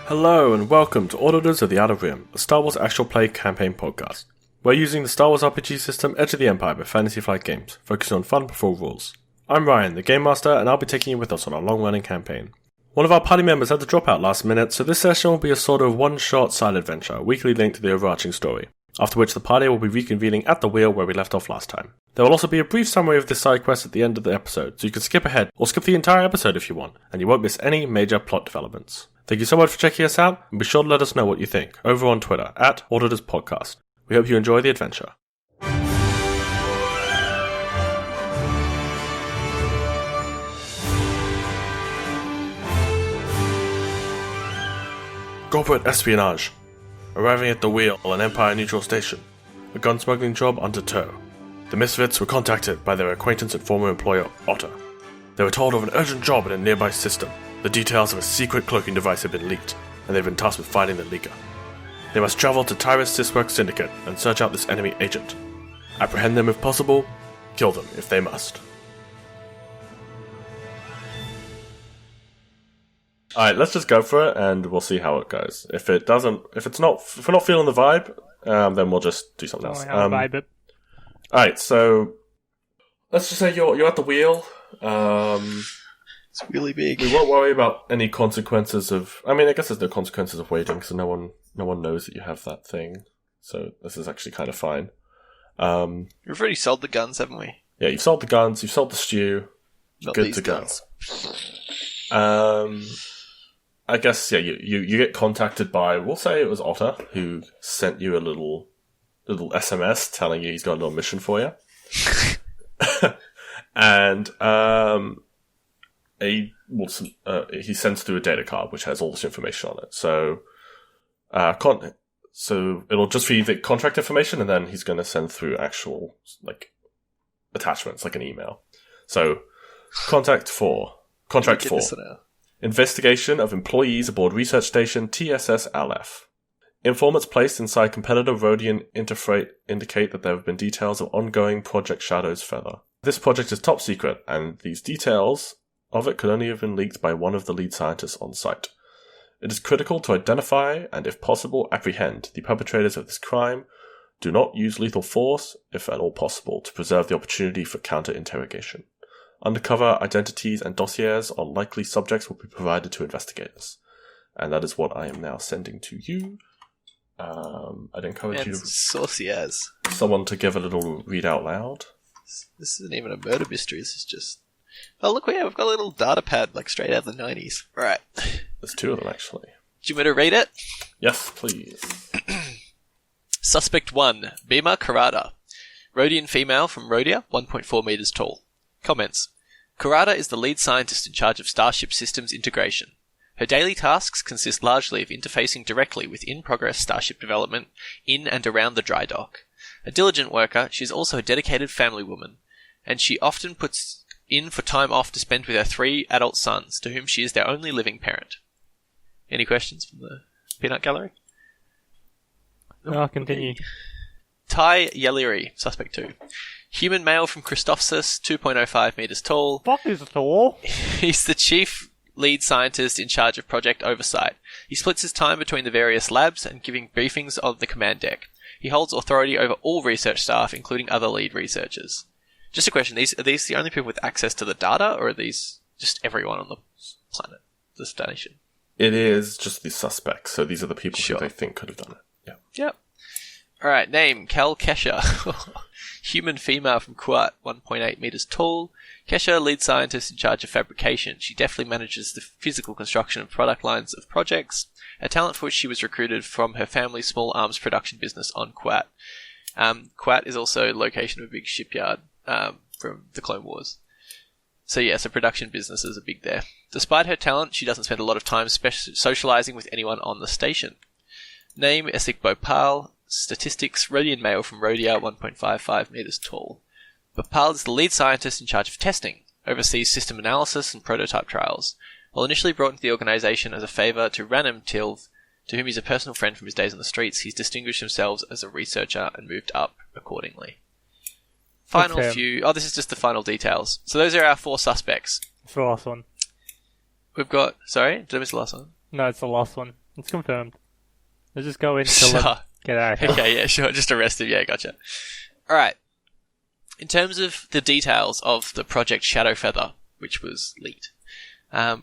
Hello and welcome to Auditors of the Outer Rim, a Star Wars actual play campaign podcast. We're using the Star Wars RPG system Edge of the Empire by Fantasy Flight Games, focusing on fun before rules. I'm Ryan, the Game Master, and I'll be taking you with us on our long-running campaign. One of our party members had to drop out last minute, so this session will be a sort of one-shot side adventure, weakly linked to the overarching story, after which the party will be reconvening at the wheel where we left off last time. There will also be a brief summary of this side quest at the end of the episode, so you can skip ahead, or skip the entire episode if you want, and you won't miss any major plot developments. Thank you so much for checking us out, and be sure to let us know what you think over on Twitter at Auditors Podcast. We hope you enjoy the adventure. Corporate Espionage. Arriving at the wheel on Empire Neutral Station. A gun-smuggling job under tow. The misfits were contacted by their acquaintance and former employer, Otta. They were told of an urgent job in a nearby system. The details of a secret cloaking device had been leaked, and they've been tasked with finding the leaker. They must travel to Tyrus Sysworks Syndicate and search out this enemy agent. Apprehend them if possible, kill them if they must. Alright, let's just go for it and we'll see how it goes. If we're not feeling the vibe, then we'll just do something else. Vibe it. Alright, so let's just say you're at the wheel. It's really big. We won't worry about any consequences of... I mean, I guess there's no consequences of waiting, because no one knows that you have that thing. So this is actually kind of fine. We've already sold the guns, haven't we? Yeah, you've sold the guns, you've sold the stew. Not Good these to guns. go. I guess, yeah, you get contacted by, we'll say it was Otta, who sent you a little SMS telling you he's got a little mission for you. And he sends through a data card which has all this information on it. So it'll just be the contract information, and then he's going to send through actual attachments, like an email. So contract 4. Investigation of employees aboard research station TSS Aleph. Informants placed inside competitor Rhodian Interfreight indicate that there have been details of ongoing Project Shadow's Feather. This project is top secret, and these details of it could only have been leaked by one of the lead scientists on site. It is critical to identify and, if possible, apprehend the perpetrators of this crime. Do not use lethal force, if at all possible, to preserve the opportunity for counter-interrogation. Undercover identities and dossiers on likely subjects will be provided to investigators. And that is what I am now sending to you. I'd encourage someone to give a little read out loud. This isn't even a murder mystery, this is just... Oh, look, we've got a little data pad, straight out of the 90s. Right. There's 2 of them, actually. Do you want me to read it? Yes, please. Suspect 1, Bima Karada. Rhodian female from Rhodia, 1.4 meters tall. Comments. Karada is the lead scientist in charge of Starship Systems integration. Her daily tasks consist largely of interfacing directly with in-progress Starship development in and around the dry dock. A diligent worker, she is also a dedicated family woman, and she often puts in for time off to spend with her 3 adult sons, to whom she is their only living parent. Any questions from the peanut gallery? I'll continue. Ty Yeliri, suspect 2. Human male from Christophsis, 2.05 meters tall. Fuck is tall. He's the chief lead scientist in charge of project oversight. He splits his time between the various labs and giving briefings on the command deck. He holds authority over all research staff, including other lead researchers. Just a question, are these the only people with access to the data, or are these just everyone on the planet, the station? It is just the suspects, so these are the people who they think could have done it. Yeah. Yep. Alright, name, Cal Kesha. Human female from Hutt, 1.8 meters tall. Kesha, lead scientist in charge of fabrication. She deftly manages the physical construction of product lines of projects, a talent for which she was recruited from her family's small arms production business on Hutt. Hutt is also the location of a big shipyard from the Clone Wars. So yes, production businesses are big there. Despite her talent, she doesn't spend a lot of time socializing with anyone on the station. Name, Esik Bhopal. Statistics, Rhodian male from Rhodia, 1.55 meters tall. Bhopal is the lead scientist in charge of testing, oversees system analysis and prototype trials. While initially brought into the organization as a favor to Ranam Tilv, to whom he's a personal friend from his days on the streets, he's distinguished himself as a researcher and moved up accordingly. Final few... Oh, this is just the final details. So those are our 4 suspects. It's the last one. We've got... Sorry? Did I miss the last one? No, it's the last one. It's confirmed. Let's just go in Sure. till get out of here. Okay, yeah, sure. Just arrest him. Yeah, gotcha. All right. In terms of the details of the Project Shadowfeather, which was leaked,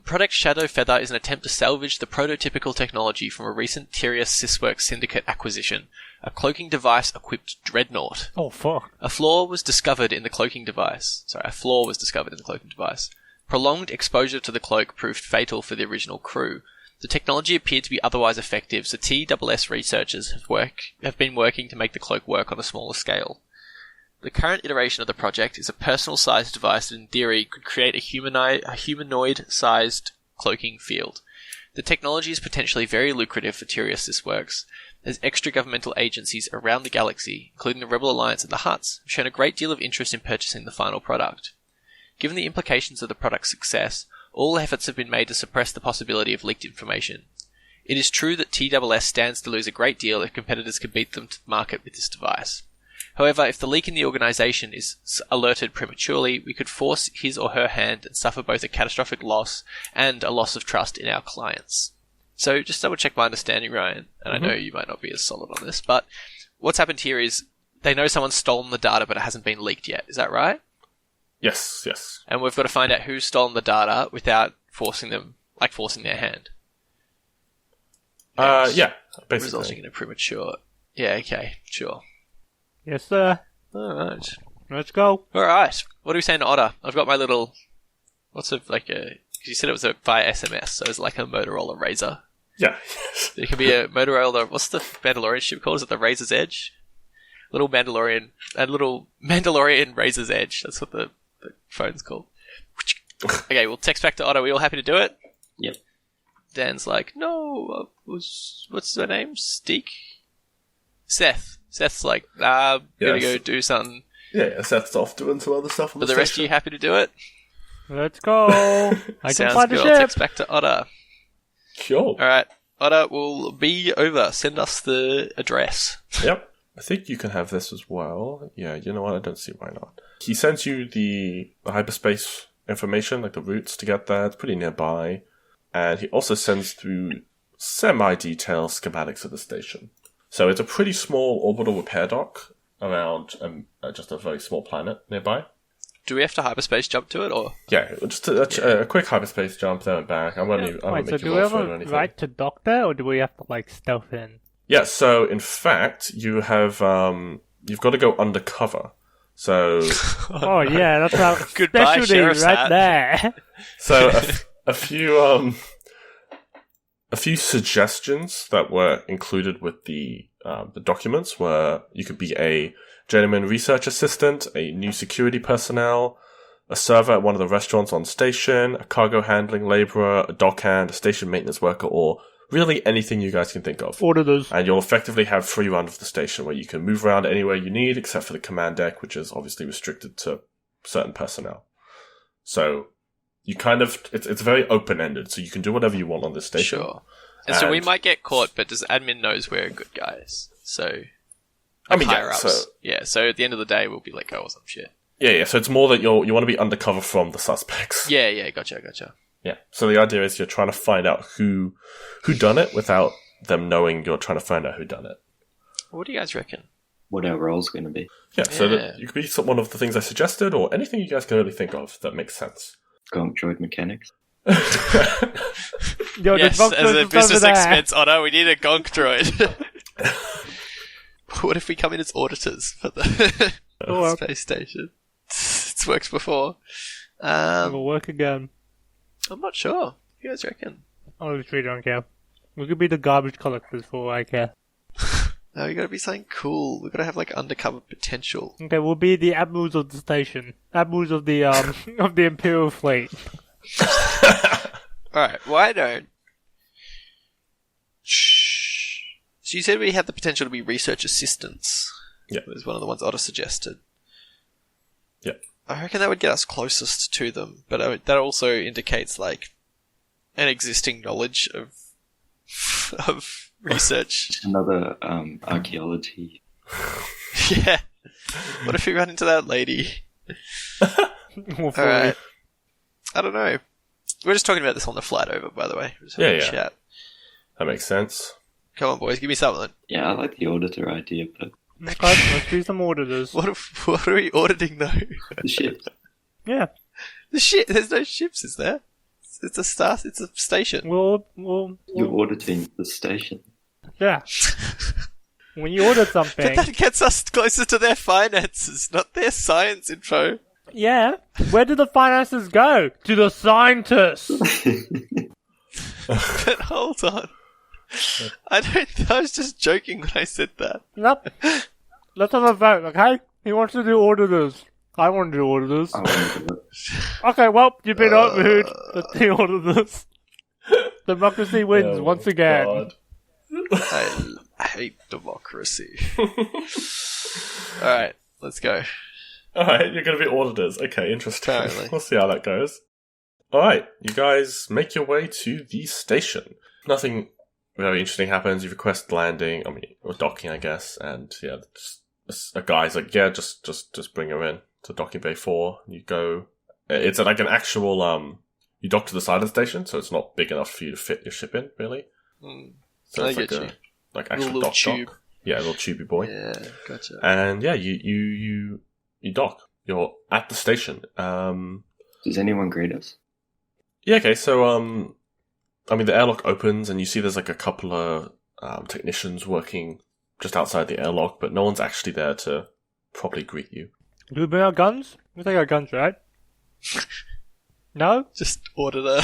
Project Shadowfeather is an attempt to salvage the prototypical technology from a recent Tyrius Sysworks Syndicate acquisition, a cloaking device-equipped dreadnought. Oh, fuck. A flaw was discovered in the cloaking device. Prolonged exposure to the cloak proved fatal for the original crew. The technology appeared to be otherwise effective, so TSS researchers have been working to make the cloak work on a smaller scale. The current iteration of the project is a personal-sized device that in theory could create a humanoid-sized cloaking field. The technology is potentially very lucrative for Tyrius Sysworks, as extra-governmental agencies around the galaxy, including the Rebel Alliance and the Hutts, have shown a great deal of interest in purchasing the final product. Given the implications of the product's success, all efforts have been made to suppress the possibility of leaked information. It is true that TSS stands to lose a great deal if competitors can beat them to the market with this device. However, if the leak in the organisation is alerted prematurely, we could force his or her hand and suffer both a catastrophic loss and a loss of trust in our clients. So, just double check my understanding, Ryan, and I know you might not be as solid on this, but what's happened here is they know someone's stolen the data, but it hasn't been leaked yet. Is that right? Yes, yes. And we've got to find out who's stolen the data without forcing them, like forcing their hand. Yeah, basically. Resulting in a premature... Yeah, okay, sure. Yes, sir. Alright. Let's go. Alright. What are we saying to Otta? I've got my little... What's a, like a... You said it was via SMS, so it's like a Motorola Razor. Yeah. It can be a Motorola... What's the Mandalorian ship called? Is it the Razor's Edge? Little Mandalorian Razor's Edge. That's what the phone's called. Okay, we'll text back to Otta. Are we all happy to do it? Yep. Dan's like, no, what's their name? Steak? Seth. Seth's like, gotta go do something. Yeah, Seth's off doing some other stuff on But the rest of you happy to do it? Let's go. I can Sounds find good. the I'll ship. text back to Otta. Cool. Alright, Otta will be over. Send us the address. Yep. I think you can have this as well. Yeah, you know what? I don't see why not. He sends you the hyperspace information, like the routes to get there. It's pretty nearby. And he also sends through semi-detailed schematics of the station. So it's a pretty small orbital repair dock around just a very small planet nearby. Do we have to hyperspace jump to it, or...? Yeah, just a quick hyperspace jump there and back. I won't Wait, make so you do we roll have for it or a anything. right to dock there, or do we have to, like, stealth in? Yeah, so in fact, you have you've got to go undercover. So Oh, yeah, that's our Goodbye, specialty sheriff's right hat. there. So a few suggestions that were included with the documents were you could be a journeyman research assistant, a new security personnel, a server at one of the restaurants on station, a cargo handling laborer, a dockhand, a station maintenance worker, or really anything you guys can think of. Auditors. And you'll effectively have free run of the station where you can move around anywhere you need except for the command deck, which is obviously restricted to certain personnel. So you kind of, it's very open-ended, so you can do whatever you want on this station. Sure. And so we might get caught, but does admin knows we're good guys? So, I mean, higher yeah, ups. So at the end of the day, we'll be let go or some shit. Yeah, so it's more that you want to be undercover from the suspects. Yeah, gotcha. Yeah. So the idea is you're trying to find out who done it without them knowing you're trying to find out who done it. What do you guys reckon? What our role's going to be. Yeah, so that you could be one of the things I suggested, or anything you guys can really think of that makes sense. Gonk droid mechanics. Yo, Yes, the box as a is business over there. expense, we need a gonk droid. What if we come in as auditors for the well. space station? It's worked before. It'll work again. I'm not sure. What do you guys reckon? Honestly, don't care. We could be the garbage collectors for all I care. No, we gotta be something cool. We gotta have like undercover potential. Okay, we'll be the admirals of the station. Admirals of the of the Imperial fleet. Alright, why don't... Shh. So you said we had the potential to be research assistants. Yeah. It was one of the ones Otta suggested. Yeah. I reckon that would get us closest to them, but that also indicates like an existing knowledge of research. Another archaeology. Yeah. What if we run into that lady? Alright. I don't know. We're just talking about this on the flight over, by the way. We're just having a chat. That makes sense. Come on, boys, give me something. Yeah, I like the auditor idea, but Okay, let's do some auditors. What are we auditing though? the ship. Yeah. The ship. There's no ships, is there? It's a star. It's a station. You're auditing the station. Yeah. When you order something, But that gets us closer to their finances, not their science info. yeah. Where do the finances go? To the scientists. But hold on. I was just joking when I said that. Nope. Let's have a vote, okay? He wants to do auditors. I want to do auditors. I want to do it. Okay, well, you've been overruled. Let's do auditors. Democracy wins Oh, once again. God. I hate democracy. Alright, let's go. Alright, you're going to be auditors. Okay, interesting. Apparently. We'll see how that goes. Alright, you guys make your way to the station. Nothing very interesting happens. You request landing, or docking, I guess, and yeah, just, a guy's like, yeah, just bring her in to docking bay 4. You go, it's like an actual, you dock to the side of the station, so it's not big enough for you to fit your ship in, really. So I it's get like you. like actual Little dock. tube. Yeah, a little tubey boy. Yeah, gotcha. And yeah, you dock. You're at the station. Does anyone greet us? Yeah, okay, so, the airlock opens and you see there's like a couple of technicians working just outside the airlock, but no one's actually there to properly greet you. Do we bring our guns? We take our guns, right? No? Just auditor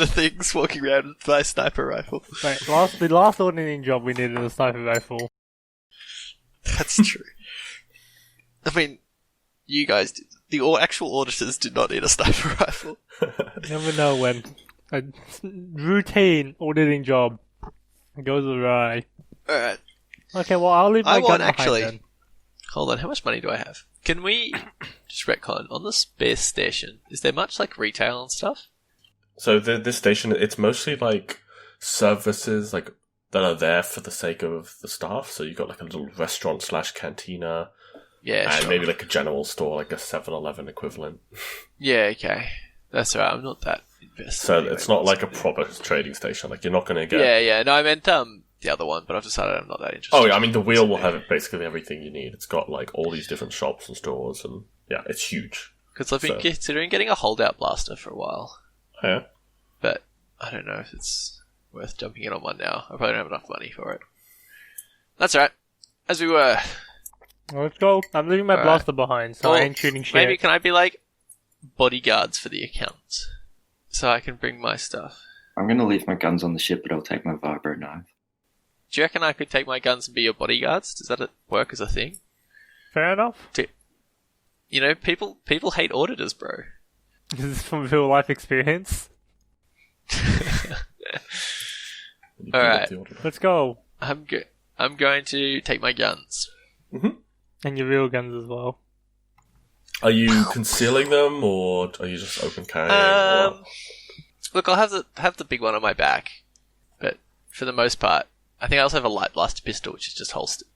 things walking around with my sniper rifle. Wait, the last auditing job we needed a sniper rifle. That's true. I mean, you guys did. The actual auditors did not need a sniper rifle. Never know when a routine auditing job goes awry. Alright. Okay, well, I'll leave my gun behind then. Hold on, how much money do I have? Can we just retcon on the space station? Is there much like retail and stuff? So this station, it's mostly like services like that are there for the sake of the staff. So you've got like a little restaurant / cantina, Yeah, and sure. maybe like a general store, like a 7-Eleven equivalent. Yeah, okay. That's alright, I'm not that invested. So anyway, it's not like a possibly. proper trading station. Like you're not going to get. Yeah. No, I meant the other one, but I've decided I'm not that interested. Oh yeah, the wheel will have basically everything you need. It's got like all these different shops and stores, and yeah, it's huge. Because I've been So- considering getting a holdout blaster for a while, Yeah. but I don't know if it's worth jumping in on one now. I probably don't have enough money for it. That's alright. As we were. Well, let's go. I'm leaving my Alright. blaster behind, so I Well, ain't shooting shit. Maybe can I be like bodyguards for the account, so I can bring my stuff. I'm going to leave my guns on the ship, but I'll take my vibro knife. Do you reckon I could take my guns and be your bodyguards? Does that work as a thing? Fair enough. You know, people hate auditors, bro. This is from real life experience. You All can right. get the order. Let's go. I'm going to take my guns. And your real guns as well. Are you concealing them, or are you just open carrying? or- Look, I'll have the big one on my back, but for the most part, I think I also have a light blaster pistol, which is just holstered.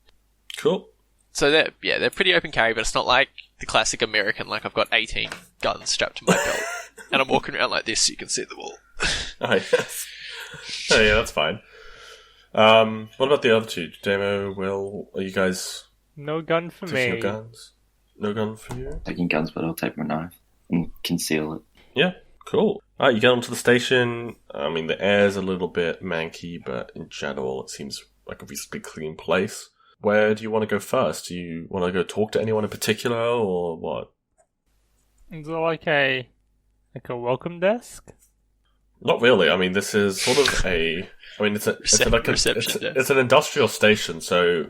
Cool. So they're pretty open carry, but it's not like the classic American, like I've got 18 guns strapped to my belt, and I'm walking around like this so you can see them all. Oh, yes. Oh, yeah, that's fine. What about the other two? Demo, Will, are you guys No gun for taking your me. guns? No gun for you? Taking guns, but I'll take my knife and conceal it. Yeah, cool. Alright, you get onto the station. The air's a little bit manky, but in general, it seems like a reasonably clean place. Where do you want to go first? Do you want to go talk to anyone in particular, or what? Is it like a welcome desk? Not really. This is sort of a. It's an industrial station, so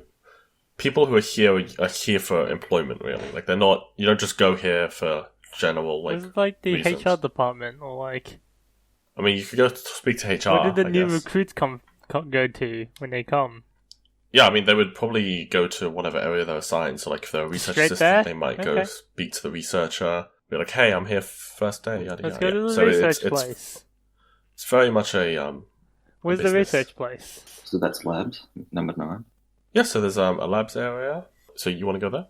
people who are here for employment. Really, like they're not. You don't just go here for general Is it like the reasons. HR department, or like You could go to speak to HR. where did the I new guess. recruits go to when they come? Yeah, they would probably go to whatever area they're assigned. So, like, if they're a research Straight assistant, there? they might go Okay. speak to the researcher. Be like, "Hey, I'm here first day." Yada Let's yada. go to yada. the So research it's place. it's very much a Where's the business. research place? So that's labs, number 9. Yeah. So there's a labs area. So you want to go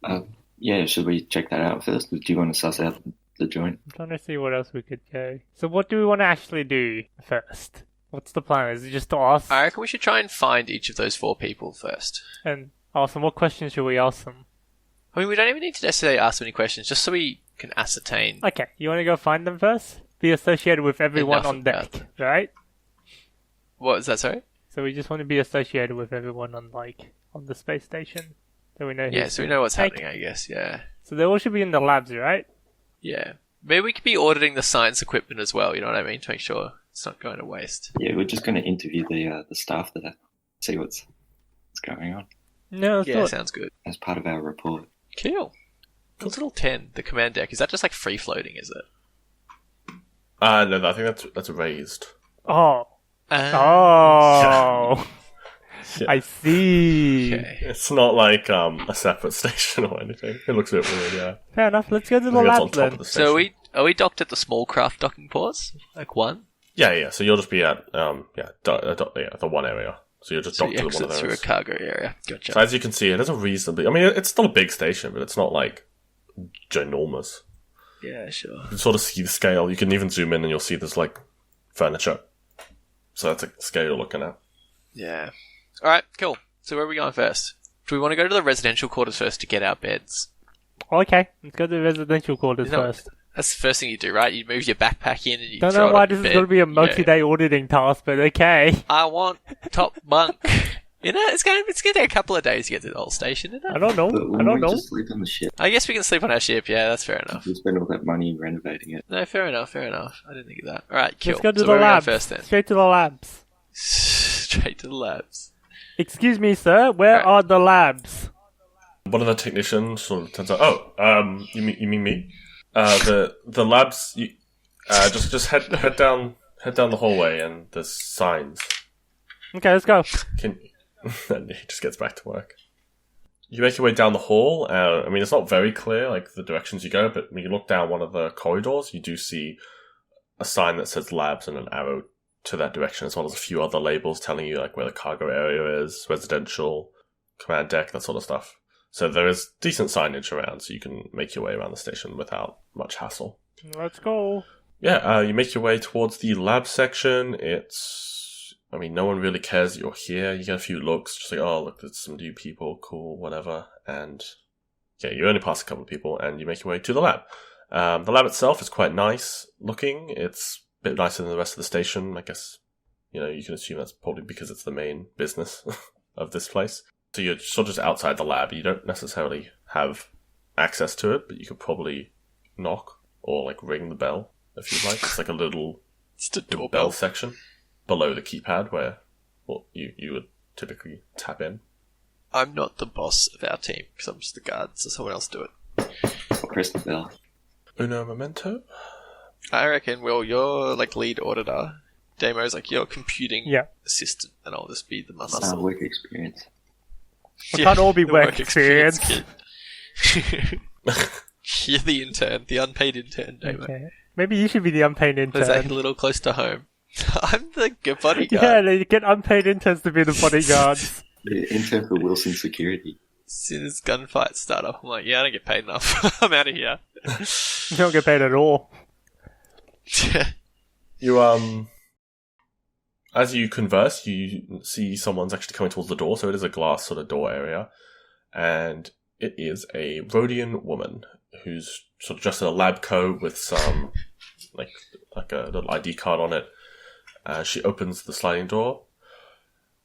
there? Yeah, should we check that out first? Do you want to suss out the joint? I'm trying to see what else we could go. So what do we want to actually do first? What's the plan? Is it just to ask? I reckon we should try and find each of those 4 people first. And ask them, what questions should we ask them? I mean, we don't even need to necessarily ask them any questions, just so we can ascertain. Okay, you want to go find them first? Be associated with everyone Enough on deck, about right? What is that, sorry? So we just want to be associated with everyone on the space station. So we know Yeah, who's so we know what's like- happening, I guess, yeah. So they all should be in the labs, right? Yeah. Maybe we could be auditing the science equipment as well, you know what I mean? To make sure it's not going to waste. Yeah, we're just going to interview the staff there, see what's going on No, let's do Yeah, it. sounds good. as part of our report. Cool. What's little 10, the command deck? Is that just like free floating, is it? No, I think that's raised. Oh. Uh, Oh. I see. Okay. It's not like a separate station or anything. It looks a bit weird, yeah. Fair enough. Let's go to I the think that's on labs top then. of the station. So are we docked at the small craft docking ports? Like one? Yeah. So you'll just be at the one area. So you'll just So dock you to one exit of through a those. cargo area. Gotcha. So as you can see, it is a reasonably. I mean, it's still a big station, but it's not like ginormous. Yeah, sure. You can sort of see the scale. You can even zoom in and you'll see there's like furniture. So that's a scale you're looking at. Yeah. Alright, cool. So where are we going first? Do we want to go to the residential quarters first to get our beds? Okay, let's go to the residential quarters You know- first. That's the first thing you do, right? You move your backpack in and you Don't throw know it why on this your is going to bed. be a multi-day auditing task, but okay. I want top bunk. You know, it's going to take a couple of days to get to the whole station, isn't I it? don't know. But I when don't we know. just sleep on the ship, I guess we can sleep on our ship, yeah, that's fair enough. we spend all that money renovating it. No, fair enough. I didn't think of that. Alright, cool. Let's go to so the where are we going labs. first then? Straight to the labs. Straight to the labs. Excuse me, sir. Where Right. are the labs? One of the technicians sort of turns out. Oh, you mean me? The labs. You, just head down the hallway and there's signs. Okay, let's go. And he just gets back to work. You make your way down the hall. I mean, it's not very clear, like the directions you go, but when you look down one of the corridors, you do see a sign that says labs and an arrow to that direction, as well as a few other labels telling you like where the cargo area is, residential, command deck, that sort of stuff. So there is decent signage around, so you can make your way around the station without much hassle. Let's go. Yeah, you make your way towards the lab section. I mean, no one really cares that you're here. You get a few looks, just like, oh, look, there's some new people, cool, whatever. And yeah, you only pass a couple of people, and you make your way to the lab. The lab itself is quite nice looking. It's a bit nicer than the rest of the station. I guess, you can assume that's probably because it's the main business of this place. So you're sort of just outside the lab. You don't necessarily have access to it, but you could probably knock or like ring the bell if you'd like. It's like a little It's the bell doorbell. section below the keypad where you would typically tap in. I'm not the boss of our team because I'm just the guard, so someone else do it. Or press the bell. Uno momento. I reckon, well, you're like lead auditor. Damo's like your computing Yeah. assistant, and I'll just be the Our muscle. work experience. We can't all be the work experience. kid. You're the intern, the unpaid intern, Damo. Okay. Maybe you should be the unpaid Is that a intern. little close to home? I'm the good bodyguard. Yeah, they get unpaid interns to be the bodyguards. The intern for Wilson Security. As soon as gunfights start up, I'm like, yeah, I don't get paid enough. I'm out of here. You don't get paid at all. You as you converse, you see someone's actually coming towards the door, so it is a glass sort of door area, and it is a Rhodian woman who's sort of dressed in a lab coat with some like a little ID card on it. She opens the sliding door.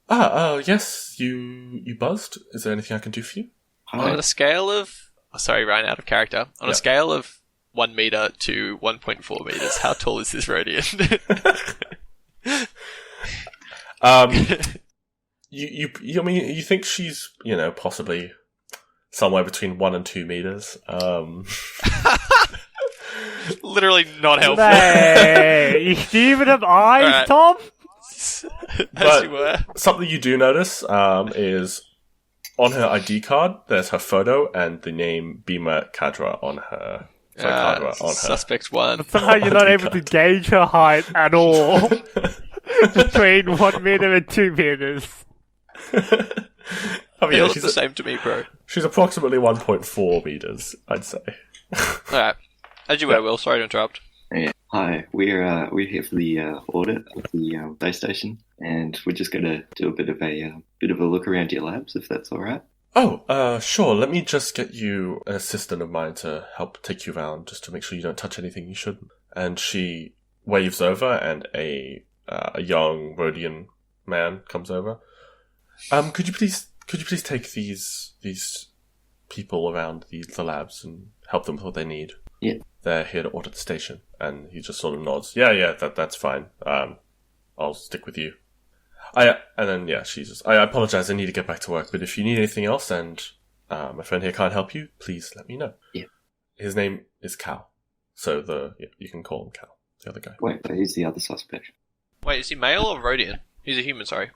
Yes, you buzzed. Is there anything I can do for you? On a scale of... sorry, Ryan, out of character. On Yeah. a scale of 1 meter to 1.4 meters, how tall is this Rhodian? I mean, you think she's, possibly somewhere between 1 and 2 meters. Literally not helpful. Hey, do you even have eyes, Alright. Tom? As But- you were. Something you do notice is on her ID card, there's her photo and the name Bima Kadra on her. Sorry, Kadra on her. Suspect 1. Somehow you're not able to gauge her height at all. Between 1 meter and 2 meters. I mean, They yeah, look the same to me, bro. she's approximately 1.4 meters, I'd say. Alright. As you were, Will. Sorry to interrupt. Hi, we're here for the audit of the base station, and we're just going to do a bit of a look around your labs, if that's all right. Oh, sure. Let me just get you an assistant of mine to help take you around, just to make sure you don't touch anything you shouldn't. And she waves over, and a young Rhodian man comes over. Could you please take these people around the labs and help them with what they need? Yeah. They're here to audit the station. And he just sort of nods. Yeah, that's fine. I'll stick with you. I apologize, I need to get back to work, but if you need anything else and my friend here can't help you, please let me know. Yeah. His name is Cal. So you can call him Cal, the other guy. Wait, but he's the other suspect. Wait, is he male or Rhodian? He's a human, sorry.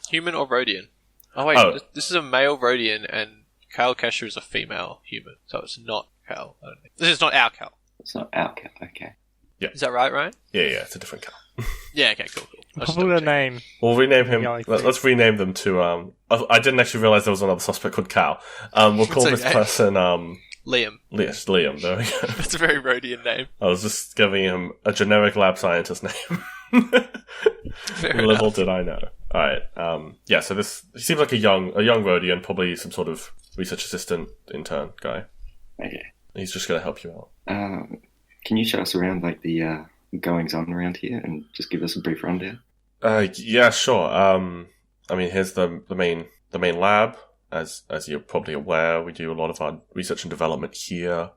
Human or Rhodian? Oh wait, this is a male Rhodian and Cal Kesher is a female human, so it's not Cal, I don't think. This is not our Cal. It's not our Cal, okay. Yeah. Is that right, Ryan? Yeah, it's a different Cal. Yeah, okay, cool. What's the name? We'll rename him. Let's rename them to. I didn't actually realize there was another suspect called Cal. We'll call this person Liam. Yes, Liam. There we go. That's a very Rhodian name. I was just giving him a generic lab scientist name. Little did I know. All right. So he seems like a young Rhodian, probably some sort of research assistant intern guy. Okay. He's just going to help you out. Can you show us around like the goings on around here and just give us a brief rundown? Yeah, sure. I mean, here's the main lab. As you're probably aware, we do a lot of our research and development here.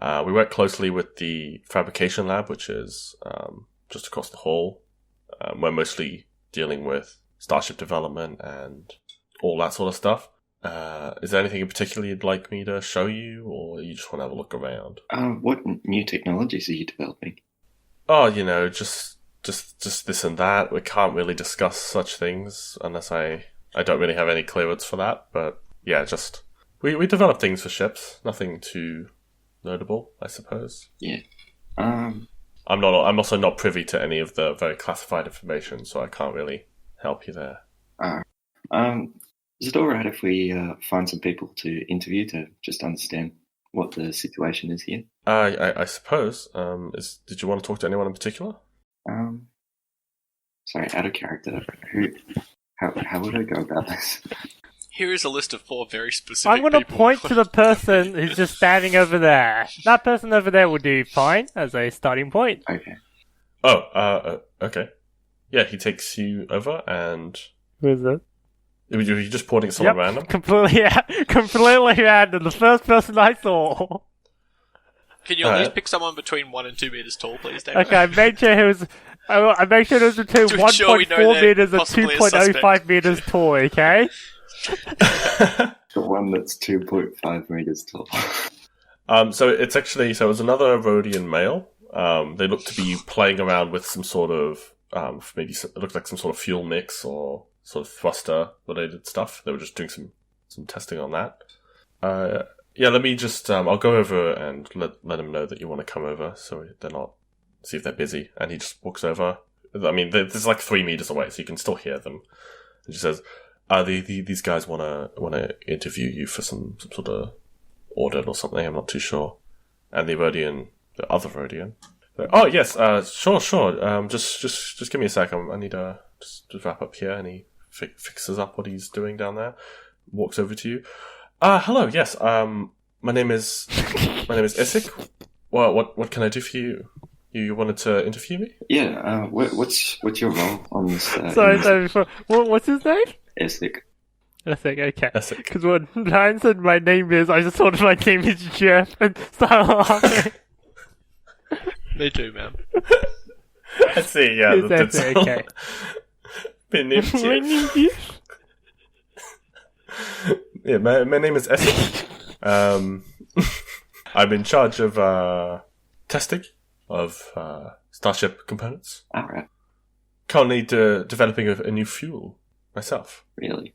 We work closely with the fabrication lab, which is just across the hall. We're mostly dealing with starship development and all that sort of stuff. Is there anything in particular you'd like me to show you, or you just want to have a look around? What new technologies are you developing? Oh, just this and that. We can't really discuss such things unless I don't really have any clearance for that. But yeah, just we develop things for ships. Nothing too notable, I suppose. Yeah. I'm also not privy to any of the very classified information, so I can't really help you there. Is it alright if we find some people to interview to just understand what the situation is here? I suppose. Did you want to talk to anyone in particular? Sorry, out of character. How would I go about this? Here is a list of 4 very specific I'm going to people. point to the person who's just standing over there. That person over there will do fine as a starting point. Okay. Okay. Yeah, he takes you over and... Who is it? Were you just pointing at someone random? Completely random. The first person I saw. Can you at least pick someone between 1 and 2 meters tall, please, David? Okay, I made sure it was between 1.4 meters and 2.05 meters tall, okay? The one that's 2.5 meters tall. So it was another Rhodian male. They look to be playing around with some sort of, it looked like some sort of fuel mix or sort of thruster related stuff. They were just doing some testing on that. Let me just, I'll go over and let them know that you want to come over so they're not, see if they're busy. And he just walks over. I mean, there's like 3 meters away, so you can still hear them. And she says, these guys want to interview you for some sort of audit or something. I'm not too sure. And the other Rhodian. Oh yes, sure. Just give me a sec. I need to just wrap up here. And he fixes up what he's doing down there. Walks over to you. Hello. Yes. My name is Essek. What can I do for you? You wanted to interview me? Yeah. What's your role on this? Sorry. What's his name? Essek. Essek, okay. Essek. Because when Ryan said my name is, I just thought my name is Jeff and started laughing. Me too, man. I see, yeah. It's Essek, okay. My name's Jeff. Yeah, my name is Essek. I'm in charge of testing of starship components. Alright. Currently developing a new fuel myself. Really?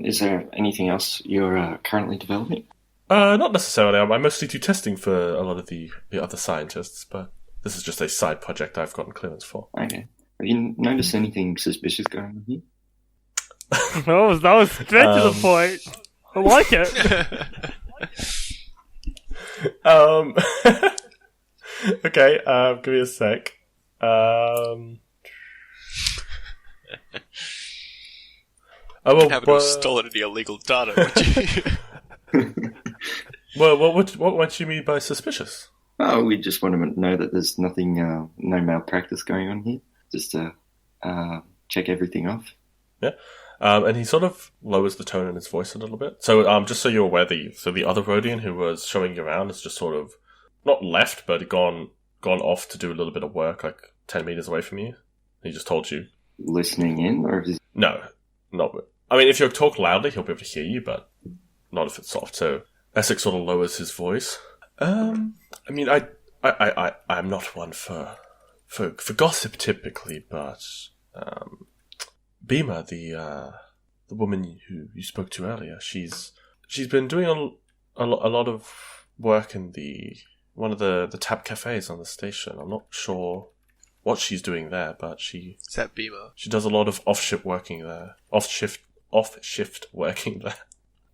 Is there anything else you're currently developing? Not necessarily. I mostly do testing for a lot of the other scientists, but this is just a side project I've gotten clearance for. Okay. Have you noticed anything suspicious going on here? That was straight to the point. I like it. Okay, give me a sec. You haven't have stolen any illegal data, would you? Well, what you mean by suspicious? Oh, we just want to know that there's nothing, no malpractice going on here. Just to check everything off. Yeah. And he sort of lowers the tone in his voice a little bit. So, just so you're aware, the other Rhodian who was showing you around has just sort of not left, but gone off to do a little bit of work, like 10 meters away from you. He just told you. Listening in, or is No, not. I mean, if you talk loudly, he'll be able to hear you, but not if it's soft. So Essex sort of lowers his voice. I mean, I'm not one for gossip typically, but Beamer, the woman who you spoke to earlier, she's been doing a lot of work in one of the tap cafes on the station. I'm not sure what she's doing there, but Is that Beamer? She does a lot of off-shift working there. Off-shift working there.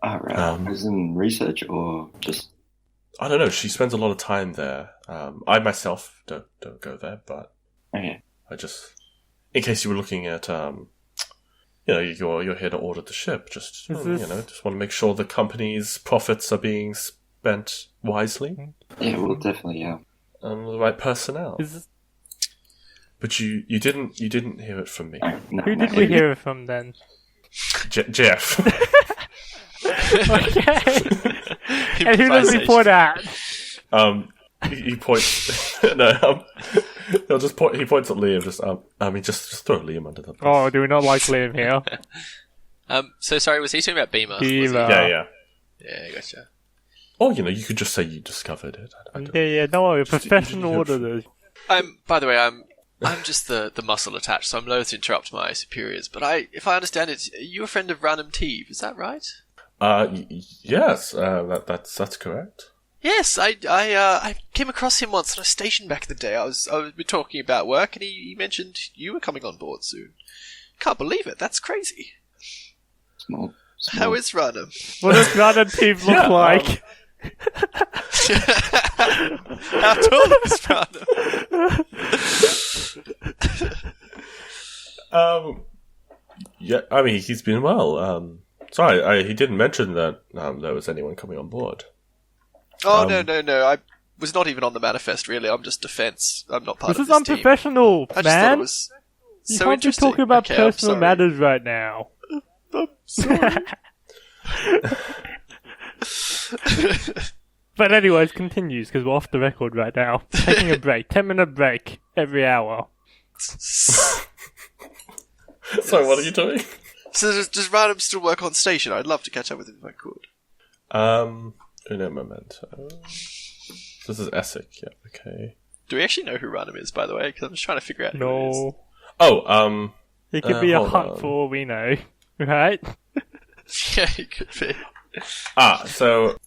Ah, right. As in research or just... I don't know. She spends a lot of time there. I myself don't go there, but okay. I just, in case you were looking at, you're here to audit the ship. Just just want to make sure the company's profits are being spent wisely. Yeah, well, definitely, yeah. And the right personnel. But you didn't hear it from me. No, Who did we hear it from then? Jeff. Okay. And who does he point at? He points. No, he'll just point. He points at Liam. Just throw Liam under the bus. Oh, do we not like Liam here? So sorry, was he talking about Beamer? Yeah. Yeah, gotcha. Or you could just say you discovered it. I don't Yeah. No, we're professional auditors. By the way, I'm just the muscle attached, so I'm loath to interrupt my superiors. But if I understand it, you're a friend of Random Teeve, is that right? Yes, that's correct. Yes, I came across him once on a station back in the day. I was talking about work, and he mentioned you were coming on board soon. Can't believe it. That's crazy. Small. How is Random? What does Random Teeve look like? How tall is Random? Yeah, I mean, he's been well. Sorry, he didn't mention that there was anyone coming on board. Oh, no. I was not even on the manifest, really. I'm just defense. I'm not part of this This is unprofessional, team. I just man. thought it was You so can't be interesting. talking about Okay, I'm personal sorry. matters right now. I'm sorry. But anyways, continues, because we're off the record right now. Taking a break. 10-minute break every hour. So what are you doing? So does Random still work on station? I'd love to catch up with him if I could. Uno momento. This is Essex, yeah, okay. Do we actually know who Random is, by the way? Because I'm just trying to figure out who it is. No. Oh, He could be a hold Hutt on. for all we know. Right? Yeah, he could be. So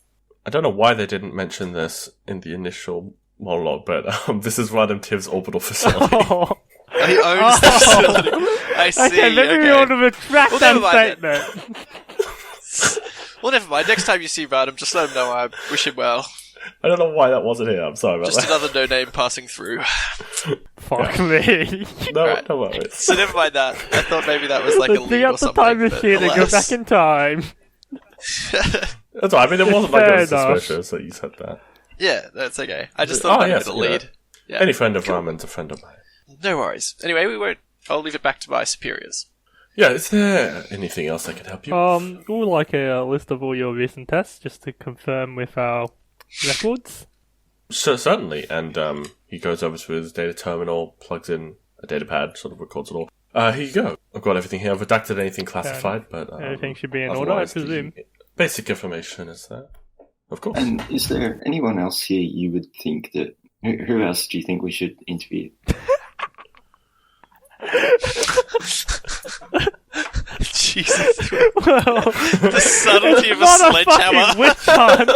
I don't know why they didn't mention this in the initial monologue, but this is Random Tiv's orbital facility. Oh. He owns the facility. I see. Okay, maybe we ought to retract Well, that never mind then. statement. Well, never mind. Next time you see Random, just let him know I wish him well. I don't know why that wasn't here. I'm sorry about Just that. another no-name passing through. Fuck me. No, Right. no worries. So never mind that. I thought maybe that was like a Let's lead bring or up the something. time but machine and go alas. back in time. That's all right. I mean, it wasn't like it was Fair enough. suspicious that you said that. Yeah, that's okay. I just thought Oh, that yes, was a lead. Yeah. Any friend of Cool. Ramon's a friend of mine. No worries. Anyway, we won't. I'll leave it back to my superiors. Yeah, is there anything else I can help you? We would like a list of all your recent tests, just to confirm with our records. Certainly. And he goes over to his data terminal, plugs in a data pad, sort of records it all. Here you go. I've got everything here. I've redacted anything classified, but Everything should be in order, I otherwise the presume. basic information is there. Of course. And is there anyone else here you would think that... Who else do you think we should interview? Jesus. Well, The subtlety of a not a sledgehammer. fucking witch hunt.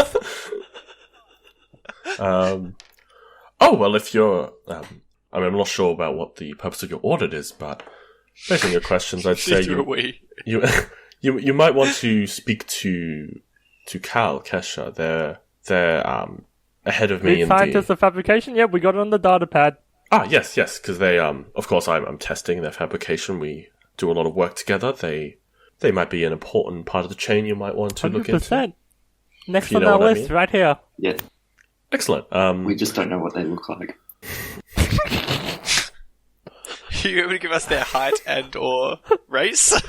Well, if you're... I mean, I'm not sure about what the purpose of your audit is, but based on your questions, I'd say Neither are we. you might want to speak to Cal Kesha. They're ahead of me Lead in scientist of fabrication? Yep, we got it on the data pad. Yes, because they, of course, I'm testing their fabrication. We do a lot of work together. They might be an important part of the chain you might want to look into. 100%. Next you on know our what I list, mean. right here. Yeah, Excellent. we just don't know what they look like. You able to give us their height and or race?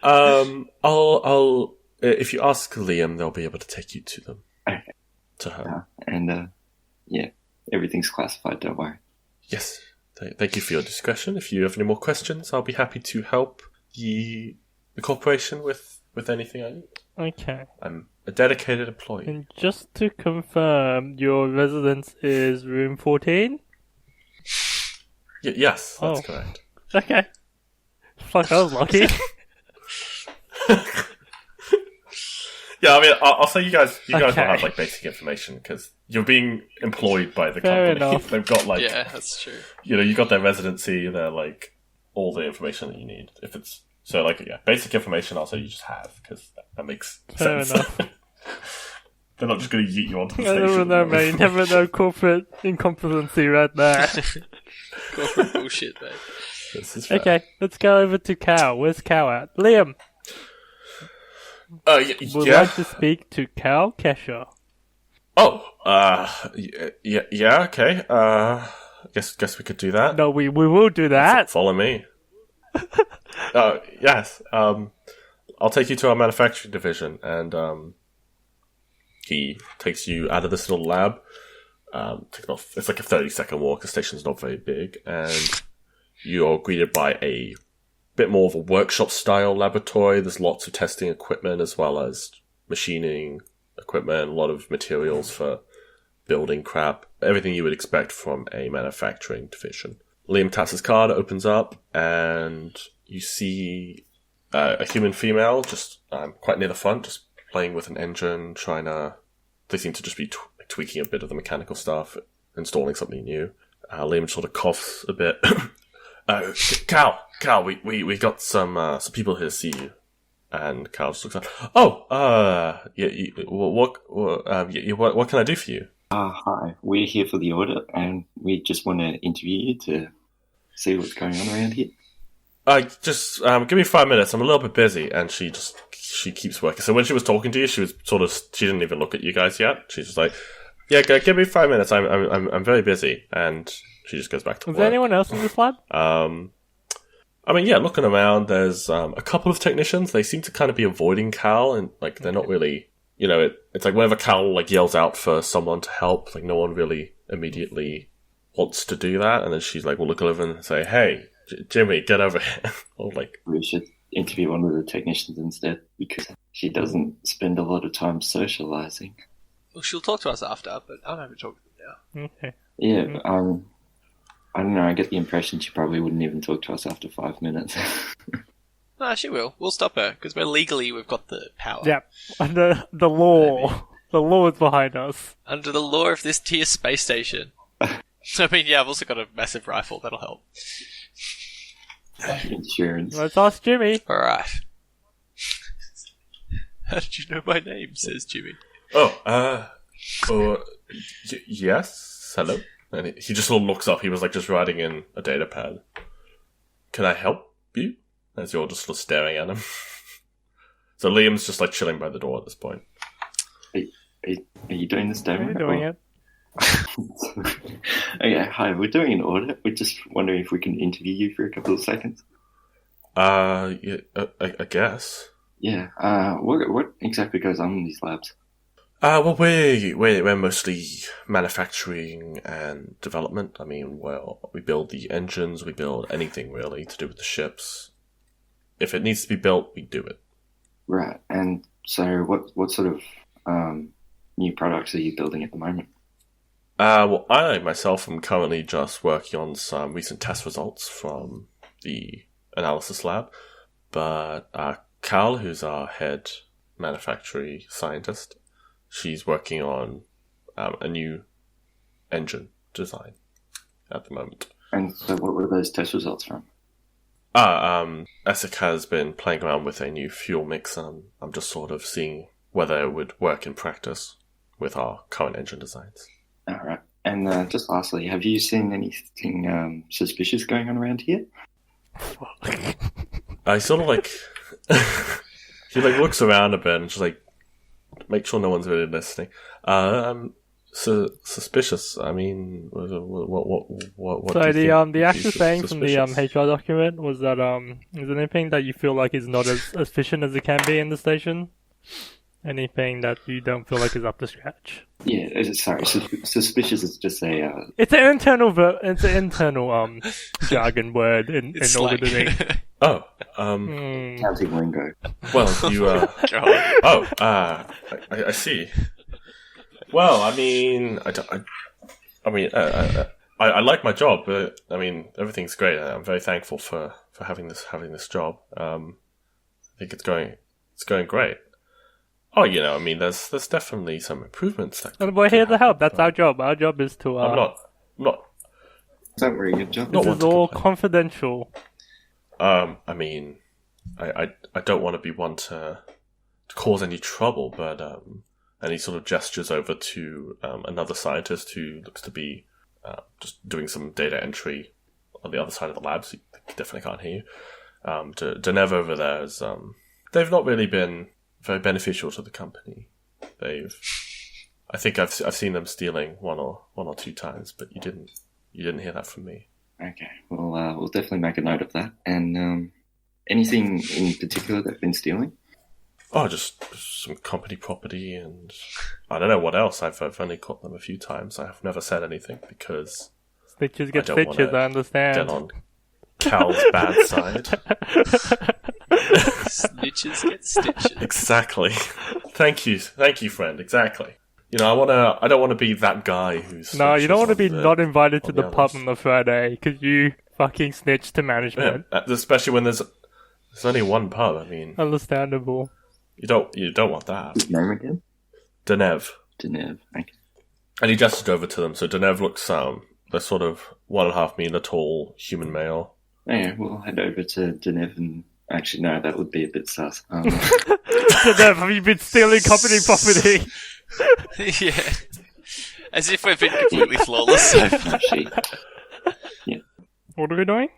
I'll if you ask Liam, they'll be able to take you to them. Okay. To her. Yeah, everything's classified, don't worry. Yes. Thank you for your discretion. If you have any more questions, I'll be happy to help the corporation with anything I need. Okay. I'm a dedicated employee. And just to confirm, your residence is room 14? Yes, that's Oh. correct. Okay. Fuck, I was lucky. Yeah, I mean, I'll say you guys will Okay. have like basic information because you're being employed by the Fair company. enough. They've got like, Yeah, that's true. you got their residency. They're like all the information that you need. If it's so, like, yeah, basic information. I'll say you just have because that makes Fair sense. enough. They're not just going to yeet you onto the I station. never know, mate. You never know corporate incompetency right there. Corporate bullshit, mate. This is fair. Okay, let's go over to Cal. Where's Cal at? Liam, would yeah. like to speak to Cal Kesher. Oh, yeah, okay. Guess we could do that. No, we will do that. Follow me. Yes. I'll take you to our manufacturing division, and he takes you out of this little lab. It's like a 30-second walk. The station's not very big, and you're greeted by a bit more of a workshop-style laboratory. There's lots of testing equipment as well as machining equipment, a lot of materials for building crap, everything you would expect from a manufacturing division. Liam taps his card, opens up, and you see a human female just quite near the front, just playing with an engine, they seem to just be tweaking a bit of the mechanical stuff, installing something new. Liam sort of coughs a bit. Cal, we got some people here to see you. And Cal just looks up. What can I do for you? Hi, we're here for the audit, and we just want to interview you to see what's going on around here. Just give me 5 minutes. I'm a little bit busy, and she keeps working. So when she was talking to you, she didn't even look at you guys yet. She's just like, yeah, give me 5 minutes. I'm very busy, and she just goes back to work. Is there anyone else in this lab? I mean, yeah, looking around, there's a couple of technicians. They seem to kind of be avoiding Cal, and like they're not really, it's like whenever Cal like yells out for someone to help, like no one really immediately wants to do that. And then she's like, "We'll look over and say, hey, Jimmy, get over here," or like, We should interview one of the technicians instead because she doesn't spend a lot of time socializing. Well, she'll talk to us after, but I'm happy to talk to them now. Okay. Yeah, I don't know. I get the impression she probably wouldn't even talk to us after 5 minutes. No, she will. We'll stop her, because we've got the power. Yep. Under the law. The law is behind us. Under the law of this tier space station. I mean, yeah, I've also got a massive rifle. That'll help. Insurance. Let's ask Jimmy. Alright. How did you know my name? Says Jimmy. Yes, hello. And he just sort of looks up. He was like just writing in a data pad. Can I help you? As you're just sort of staring at him. So Liam's just like chilling by the door at this point. Are you doing this, Are Damon? you doing it? Okay, hi. We're doing an audit. We're just wondering if we can interview you for a couple of seconds. Yeah, I guess. Yeah. What exactly goes on in these labs? Well, we're mostly manufacturing and development. I mean, we build the engines, we build anything really to do with the ships. If it needs to be built, we do it. Right. And so, what sort of new products are you building at the moment? Well, I myself am currently just working on some recent test results from the analysis lab, but Cal, who's our head manufacturing scientist, she's working on a new engine design at the moment. And so, what were those test results from? Essek has been playing around with a new fuel mix, and I'm just sort of seeing whether it would work in practice with our current engine designs. All right. And just lastly, have you seen anything suspicious going on around here? I sort of like he like looks around a bit and just like make sure no one's really listening. Suspicious. I mean, what? So do you think the actual is saying from the suspicious? HR document was that is there anything that you feel like is not as efficient as it can be in the station? Anything that you don't feel like is up to scratch? Yeah, sorry. Suspicious is just a... It's an internal jargon word in auditing. Oh, counting lingo. well, you. I see. Well, I mean, I like my job, but I mean, everything's great. I'm very thankful for having this job. I think it's going great. Oh, I mean, there's definitely some improvements. And we're here to help. That's our job. Our job is to. I'm not. Don't worry, your job. This is all confidential. I mean, I don't want to be one to cause any trouble, but and he sort of gestures over to another scientist who looks to be just doing some data entry on the other side of the lab, so he definitely can't hear you. To Denev over there is they've not really been very beneficial to the company. I think I've seen them stealing one or two times, but you didn't hear that from me. Okay, well, we'll definitely make a note of that. And anything in particular they've been stealing? Oh, just some company property, and I don't know what else. I've only caught them a few times. I have never said anything because Stitches get I don't stitches, I understand. get on Cal's bad side. Snitches get stitches. Exactly. Thank you, friend. Exactly. I don't want to be that guy who's. No, you don't want to be not invited to on the the pub others. on the Friday because you fucking snitched to Yeah, management. especially when there's only one pub. I mean, Understandable. you don't want that. His name again? Denev. Denev. Okay. And he gestured over to them. So Denev looks they're sort of 1.5 meter tall human male. Yeah, we'll head over to Denev and... Actually, no, that would be a bit sus. Have you been stealing company property? Yeah. As if we've been completely flawless so far. Actually, What are we doing?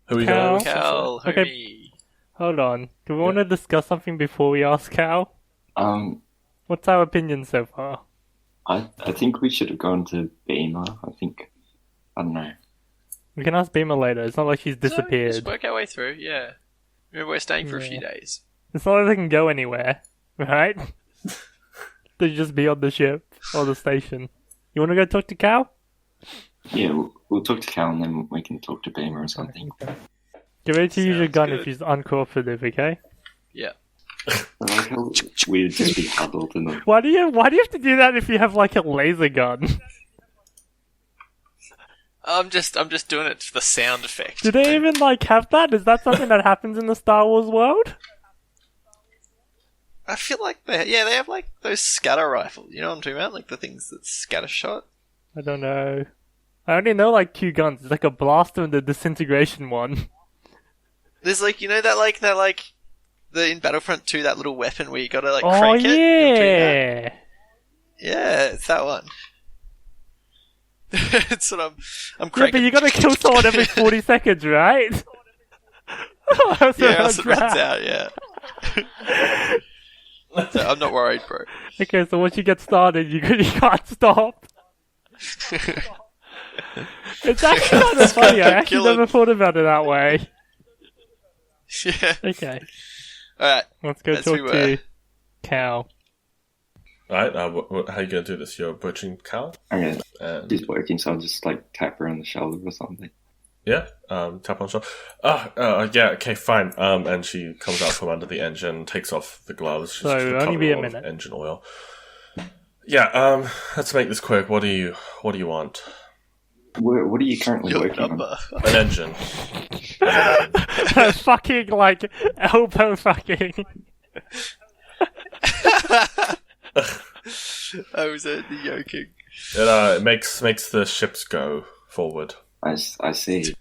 Who are we Cal. going? Cal, Okay. homie. Hold on. Do we want to discuss something before we ask Cal? What's our opinion so far? I think we should have gone to Beamer. I don't know. We can ask Beamer later. It's not like she's So, just disappeared. work our way through, yeah. Remember, we're staying for a few Yeah. days. It's not like they can go anywhere, right? They just be on the ship or the station. You want to go talk to Cal? Yeah, we'll talk to Cal and then we can talk to Beamer or something. Get ready to use your Sounds gun good. if she's uncooperative, okay? Yeah. I like how we'd just be huddled in the... Why do you have to do that if you have like a laser gun? I'm just doing it for the sound effect. Do they even like have that? Is that something that happens in the Star Wars world? I feel like they have like those scatter rifles. You know what I'm talking about? Like the things that scatter shot. I don't know. I only know like 2 guns. It's like a blaster and the disintegration one. There's like the in Battlefront 2 that little weapon where you gotta like Oh crank it. You know what I'm talking yeah! about? Yeah, it's that one. It's what I'm Yeah, cranking. but you gotta kill someone every 40 seconds, right? Yeah, else it runs out. Yeah. So I'm not worried, bro. Okay, so once you get started, you can't stop. It's actually kind of funny. I actually Kill him. never thought about it that way. Yeah. Okay, Alright. let's go As talk we were. to Cal. Alright, how are you going to do this? You're approaching Cal? Okay, And she's working, so I'll just like tap her on the shoulder or something. yeah, tap on the shoulder. Yeah, okay, fine. And she comes out from under the engine, takes off the gloves. She's So, just only covered be a in all of minute. engine oil. Yeah, let's make this quick. What do you want? What are you currently Your working on? number. An engine. Fucking like elbow fucking. I was only joking. It makes the ships go forward. I see.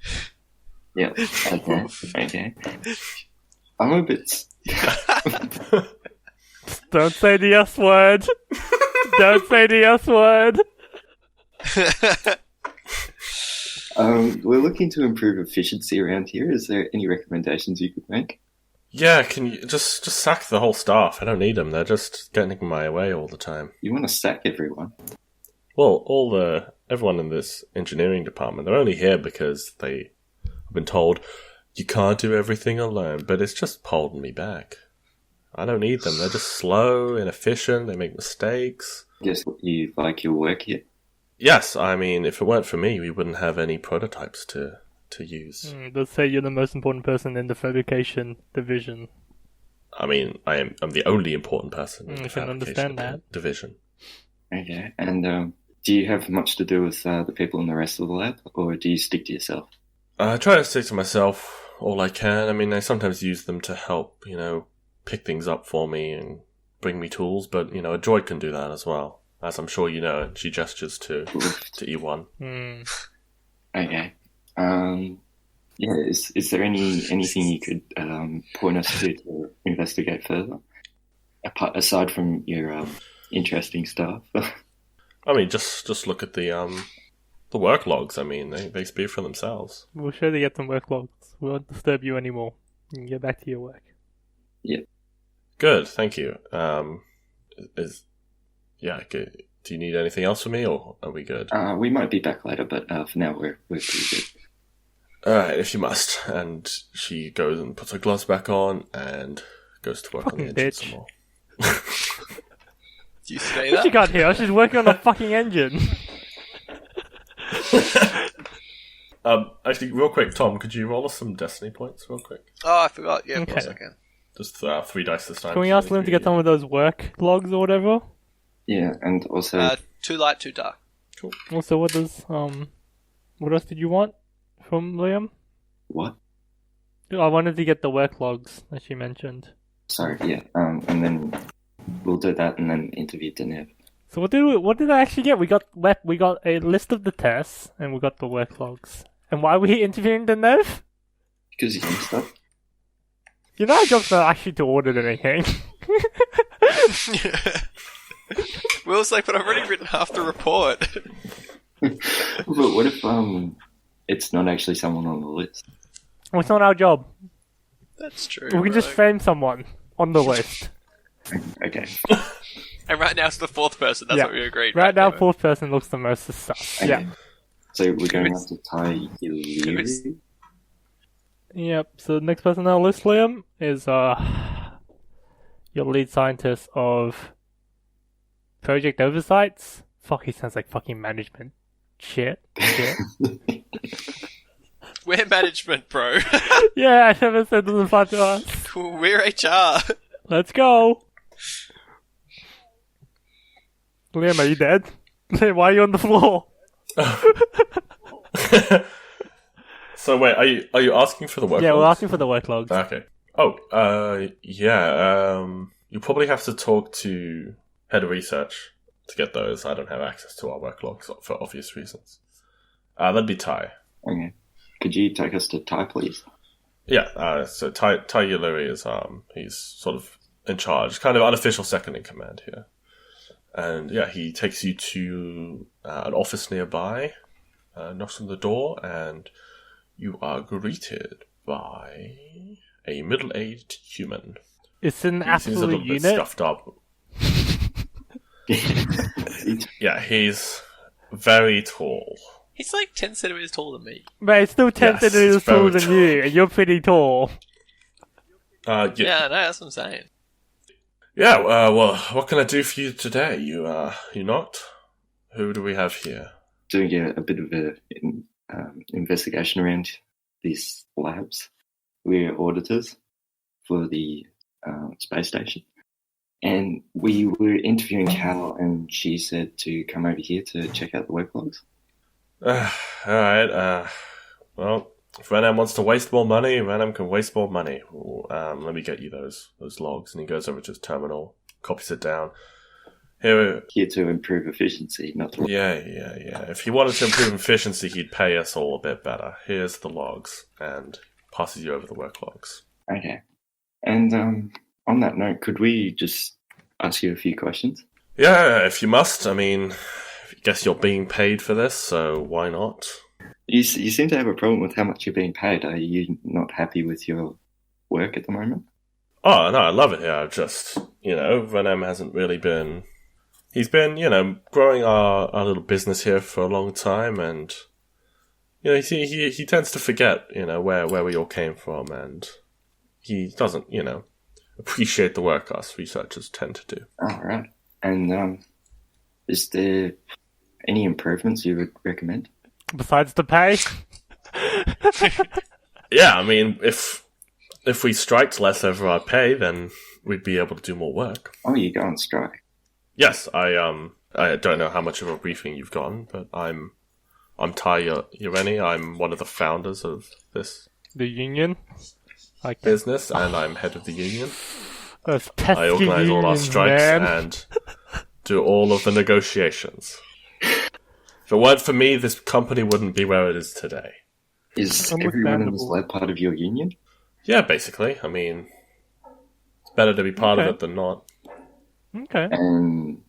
Yeah, okay. I'm a bit... Don't say the S word. Don't say the S word. We're looking to improve efficiency around here. Is there any recommendations you could make? Yeah, can you just sack the whole staff? I don't need them. They're just getting in my way all the time. You want to sack everyone? Well, everyone in this engineering department, they're only here because they have been told, you can't do everything alone, but it's just holding me back. I don't need them. They're just slow, inefficient, they make mistakes. Yes, you like your work here? Yes, I mean, if it weren't for me, we wouldn't have any prototypes to use. Let's say you're the most important person in the fabrication division. I mean, I'm the only important person in the I can understand that. division. Okay, and do you have much to do with the people in the rest of the lab, or do you stick to yourself? I try to stick to myself all I can. I mean, I sometimes use them to help, pick things up for me and bring me tools, but, a droid can do that as well. As I'm sure you know, and she gestures to E1. Okay. Yeah, is there anything you could point us to investigate further? Aside from your interesting stuff? I mean, just look at the work logs. I mean, they speak for themselves. We'll surely get some work logs. We won't disturb you anymore. You can get back to your work. Yeah. Good, thank you. Good. Do you need anything else from me, or are we good? We might be back later, but for now we're pretty good. Alright, if you must. And she goes and puts her gloves back on and goes to work on the engine some more. Do you say What that? you got here? She's working on a fucking engine. Actually, real quick, Tom, could you roll us some destiny points real quick? Oh, I forgot. Yeah, of Okay. course I can. Just 3 dice this time. Can we ask Liam to get some of those work logs or whatever? Yeah, and also... Too light, too dark. Cool. Also, what else did you want from Liam? What? I wanted to get the work logs that she mentioned. Sorry, yeah. And then we'll do that and then interview Denev. So what did I actually get? We got a list of the tests and we got the work logs. And why were we interviewing the Nev? Because you know stuff. You know, our job's not actually to audit anything. Will's like, but I've already written half the report. But what if it's not actually someone on the list? Well, it's not our job. That's true. We can just frame someone on the list. Okay. And right now it's the fourth person. That's Yeah. what we agreed. Right now, David? fourth person looks the most sus. Okay. Yeah. So we're going to have to tie you. Yep. So the next person on our list, Liam, is your lead scientist of project oversights. Fuck, he sounds like fucking management. Shit. We're management, bro. Yeah, I never said doesn't apply to us. We're HR. Let's go. Liam, are you dead? Why are you on the floor? So wait, are you asking for the work Yeah, logs? we're asking for the work logs. Okay. You probably have to talk to head of research to get those. I don't have access to our work logs for obvious reasons. That'd be Ty. Okay. Could you take us to Ty, please? Yeah, so Ty Uluri is, he's sort of in charge, kind of unofficial second in command here. And yeah, he takes you to an office nearby, knocks on the door, and you are greeted by a middle-aged human. It's an He seems a absolute little bit unit. scuffed up. Yeah, he's very tall. He's like 10 centimeters taller than me. But it's still 10 Yes, centimeters it's very taller than tall. you, and you're pretty tall. Yeah, no, that's what I'm saying. Yeah, well, what can I do for you today? You knocked? Who do we have here? Doing a bit of a investigation around these labs. We're auditors for the space station. And we were interviewing Cal, and she said to come over here to check out the work logs. Alright, well, if Renam wants to waste more money, Renam can waste more money. Let me get you those logs. And he goes over to his terminal, copies it down. Here to improve efficiency, not to... Yeah. If he wanted to improve efficiency, he'd pay us all a bit better. Here's the logs, and passes you over the work logs. Okay. And on that note, could we just ask you a few questions? Yeah, if you must. I mean, I guess you're being paid for this, so why not? You seem to have a problem with how much you're being paid. Are you not happy with your work at the moment? Oh, no, I love it here. I've just, Venom hasn't really been... He's been, growing our little business here for a long time, and, he tends to forget, where we all came from, and he doesn't, appreciate the work us researchers tend to do. All right. And is there any improvements you would recommend? Besides the pay? Yeah, I mean, if we striked less over our pay, then we'd be able to do more work. Oh, you go on strike. Yes, I don't know how much of a briefing you've gotten, but I'm Tai Ureni. I'm one of the founders of this The union? business, and I'm head of the union. That's I organize all our strikes man. and do all of the negotiations. If it weren't for me, this company wouldn't be where it is today. Is everyone in this lab part of your union? Yeah, basically. I mean, it's better to be part of it than not. Okay. And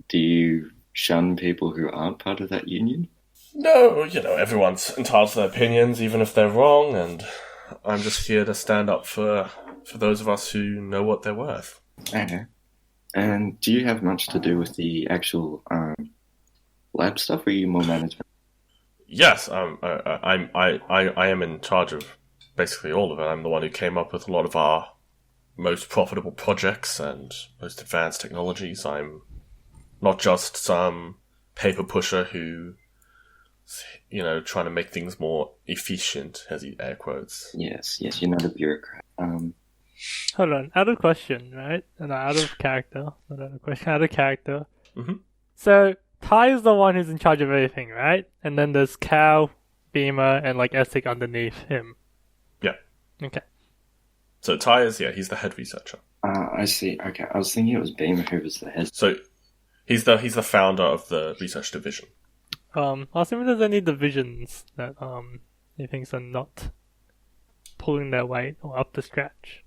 do you shun people who aren't part of that union? No, everyone's entitled to their opinions, even if they're wrong, and I'm just here to stand up for those of us who know what they're worth. Okay. And do you have much to do with the actual lab stuff, or are you more management? Yes, I am in charge of basically all of it. I'm the one who came up with a lot of our most profitable projects and most advanced technologies. I'm not just some paper pusher who, trying to make things more efficient, as he air quotes. Yes, you're not a bureaucrat. Hold on, out of question, right? And out of character. Not out of question, out of character. Mm-hmm. So, Ty is the one who's in charge of everything, right? And then there's Cal, Beamer, and Essig underneath him. Yeah. Okay. So Tai is, he's the head researcher. I see. Okay, I was thinking it was Beamer who was the head. So he's the founder of the research division. I'll see if there's any divisions that he thinks are not pulling their weight or up to scratch.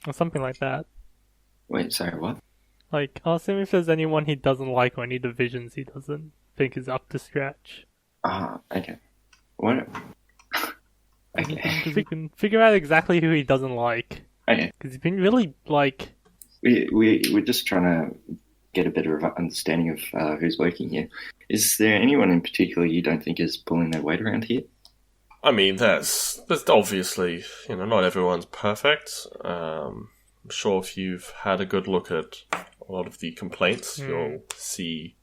Or something like that. Wait, sorry, what? Ask him if there's anyone he doesn't like or any divisions he doesn't think is up to scratch. Okay. What? Okay. Because we can figure out exactly who he doesn't like. Okay. Because he's been really, We're just trying to get a better understanding of who's working here. Is there anyone in particular you don't think is pulling their weight around here? I mean, there's obviously, not everyone's perfect. I'm sure if you've had a good look at a lot of the complaints, you'll see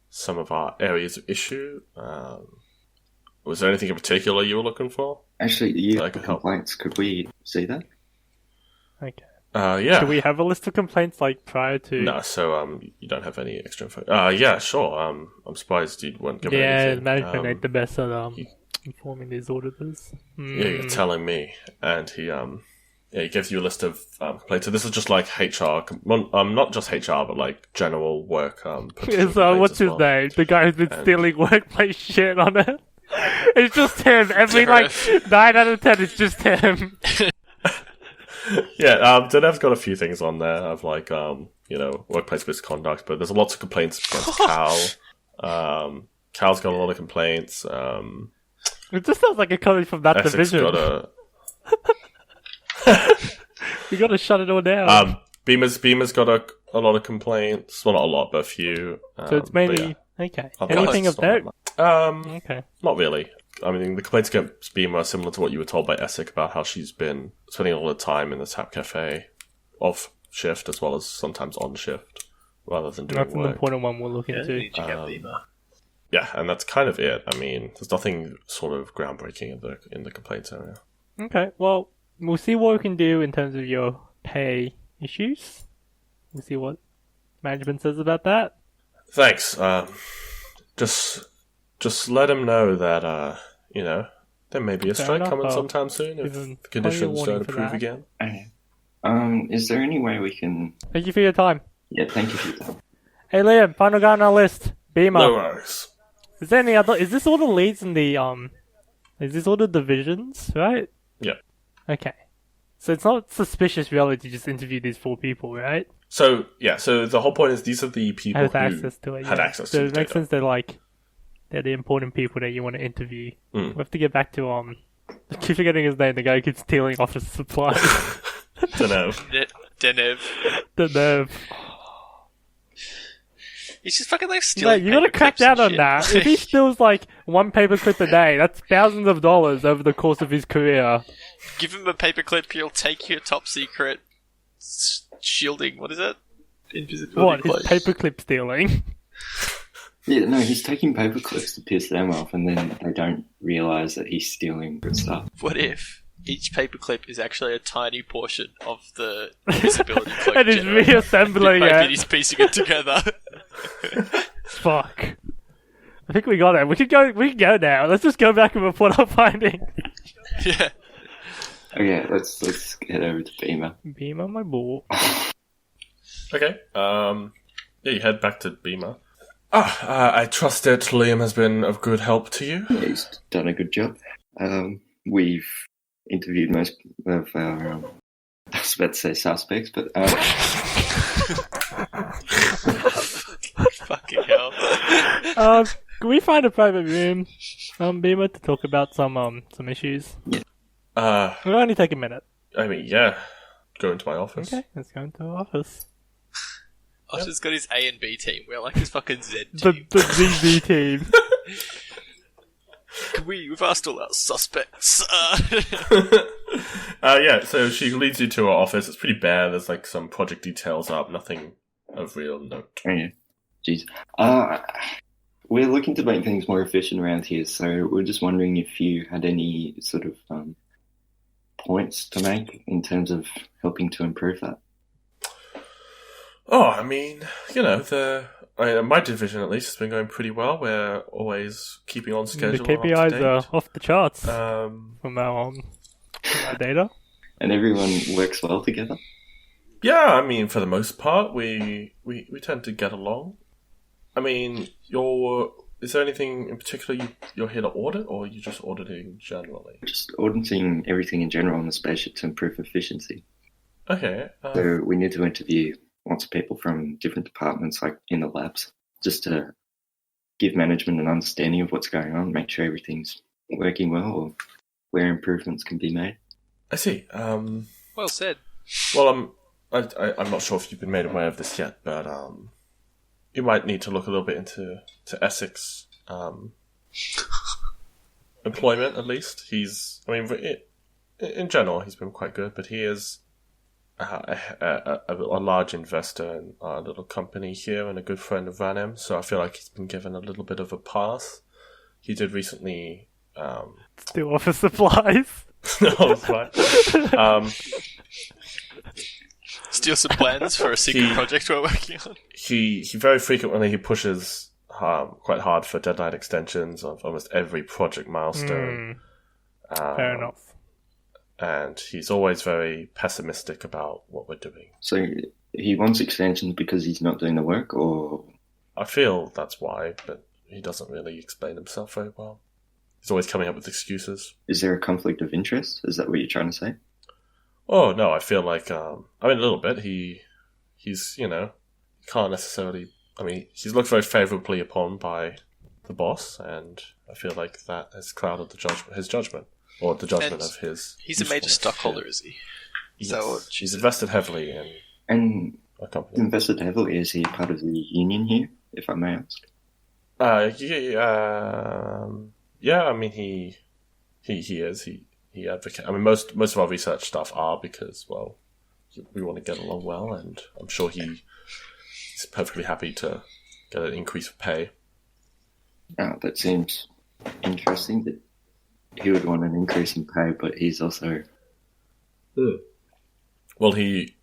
some of our areas of issue. Was there anything in particular you were looking for? Actually, complaints. Could we see that? Okay. Yeah. Do we have a list of complaints prior to? No, so you don't have any extra info. Yeah, sure. I'm surprised you weren't given anything. Yeah, management ain't the best at informing these auditors. Yeah, you're telling me. And he gives you a list of complaints. So this is just HR, not just HR, but general work. So what's his name? The guy who's been stealing workplace shit on it. It's just him. Every 9 out of 10, it's just him. Yeah, Denev's got a few things on there of workplace misconduct, but there's lots of complaints against Cal. Cal's got a lot of complaints. It just sounds like a coming from that division. You gotta shut it all down. Beamer's got a lot of complaints. Well, not a lot, but a few. So it's mainly okay. Anything of note? Okay. Not really. I mean, the complaints against Beamer are similar to what you were told by Essig about how she's been spending a lot of time in the Tap Cafe off shift as well as sometimes on shift rather than doing That's work. an important one we'll look into. Yeah, and that's kind of it. I mean, there's nothing sort of groundbreaking in the complaints area. Okay, well, we'll see what we can do in terms of your pay issues. We'll see what management says about that. Thanks. Just let him know that, there may be a strike coming sometime soon if the conditions don't improve again. Okay. Is there any way we can... Thank you for your time. Yeah, thank you for your time. Hey Liam, final guy on our list. Beamer. No worries. Is there any other... Is this all the leads in the, Is this all the divisions, right? Yeah. Okay. So it's not suspicious really to just interview these 4 people, right? So the whole point is these are the people Has who access to it. had yeah. access so to it the makes data. sense they're the important people that you want to interview. Mm. We have to get back to I keep forgetting his name. The guy who keeps stealing office supplies. Denev. Denev. The nerve. He's just fucking like stealing. Mate, you gotta crack down on that. If he steals like one paperclip a day, that's thousands of dollars over the course of his career. Give him a paperclip, he'll take your top secret shielding. What is it? Invisibility. What? His cloak. paperclip stealing? Yeah, no, he's taking paper clips to piss them off, and then they don't realise that he's stealing good stuff. What if each paperclip is actually a tiny portion of the invisibility cloak? And he's generator? reassembling Maybe it. he's piecing it together. Fuck. I think we got it. We can go now. Let's just go back and report our findings. Yeah. Okay, let's get over to Beamer. Beam on my ball. Okay. Yeah, you head back to Beamer. I trust that Liam has been of good help to you. Yeah, he's done a good job. We've interviewed most of our, I was about to say suspects, but Fucking hell. Can we find a private room, Beamer, to talk about some issues? It'll only take a minute. I mean, yeah. Go into my office. Okay, let's go into our office. Otter's got his A and B team. We're like his fucking Z The team. ZB team. We've asked all our suspects. Yeah, so she leads you to her office. It's pretty bare. There's like some project details up, nothing of real note. oh yeah, jeez. We're looking to make things more efficient around here, so we're just wondering if you had any sort of points to make in terms of helping to improve that. Oh, I mean, my division at least has been going pretty well. We're always keeping on The schedule. KPIs are off the charts Um, from our data. And everyone works well together. yeah, I mean, for the most part, we tend to get along. I mean, is there anything in particular you're here to audit, or are you just auditing generally? Just auditing everything in general on the spaceship to improve efficiency. Okay. So we need to interview lots of people from different departments, like in the labs, just to give management an understanding of what's going on, make sure everything's working well, or where improvements can be made. I see. Well said. Well, I'm not sure if you've been made aware of this yet, but you might need to look a little bit into Essex employment. At least in general, he's been quite good, but he is a large investor in our little company here and a good friend of Vanem. So I feel like he's been given a little bit of a pass. He did recently. Still office supplies. No, it's fine. Steal some plans for a secret project we're working on. He very frequently pushes quite hard for deadline extensions of almost every project milestone. Fair enough. And he's always very pessimistic about what we're doing. So he wants extensions because he's not doing the work, or... I feel that's why, but he doesn't really explain himself very well. He's always coming up with excuses. Is there a conflict of interest? Is that what you're trying to say? Oh, no, I feel like, a little bit. He's, can't necessarily... I mean, he's looked very favourably upon by the boss, and I feel like that has clouded his judgment. Or the judgment of his... He's a major stockholder, is he? Yes. So He's invested heavily in And our company. invested heavily, is he part of the union here, if I may ask? Yeah, I mean, he is. He advocates. I mean, most of our research stuff are because, well, we want to get along well, and I'm sure he's perfectly happy to get an increase of pay. That seems interesting, that he would want an increase in pay, but he's also... Well, he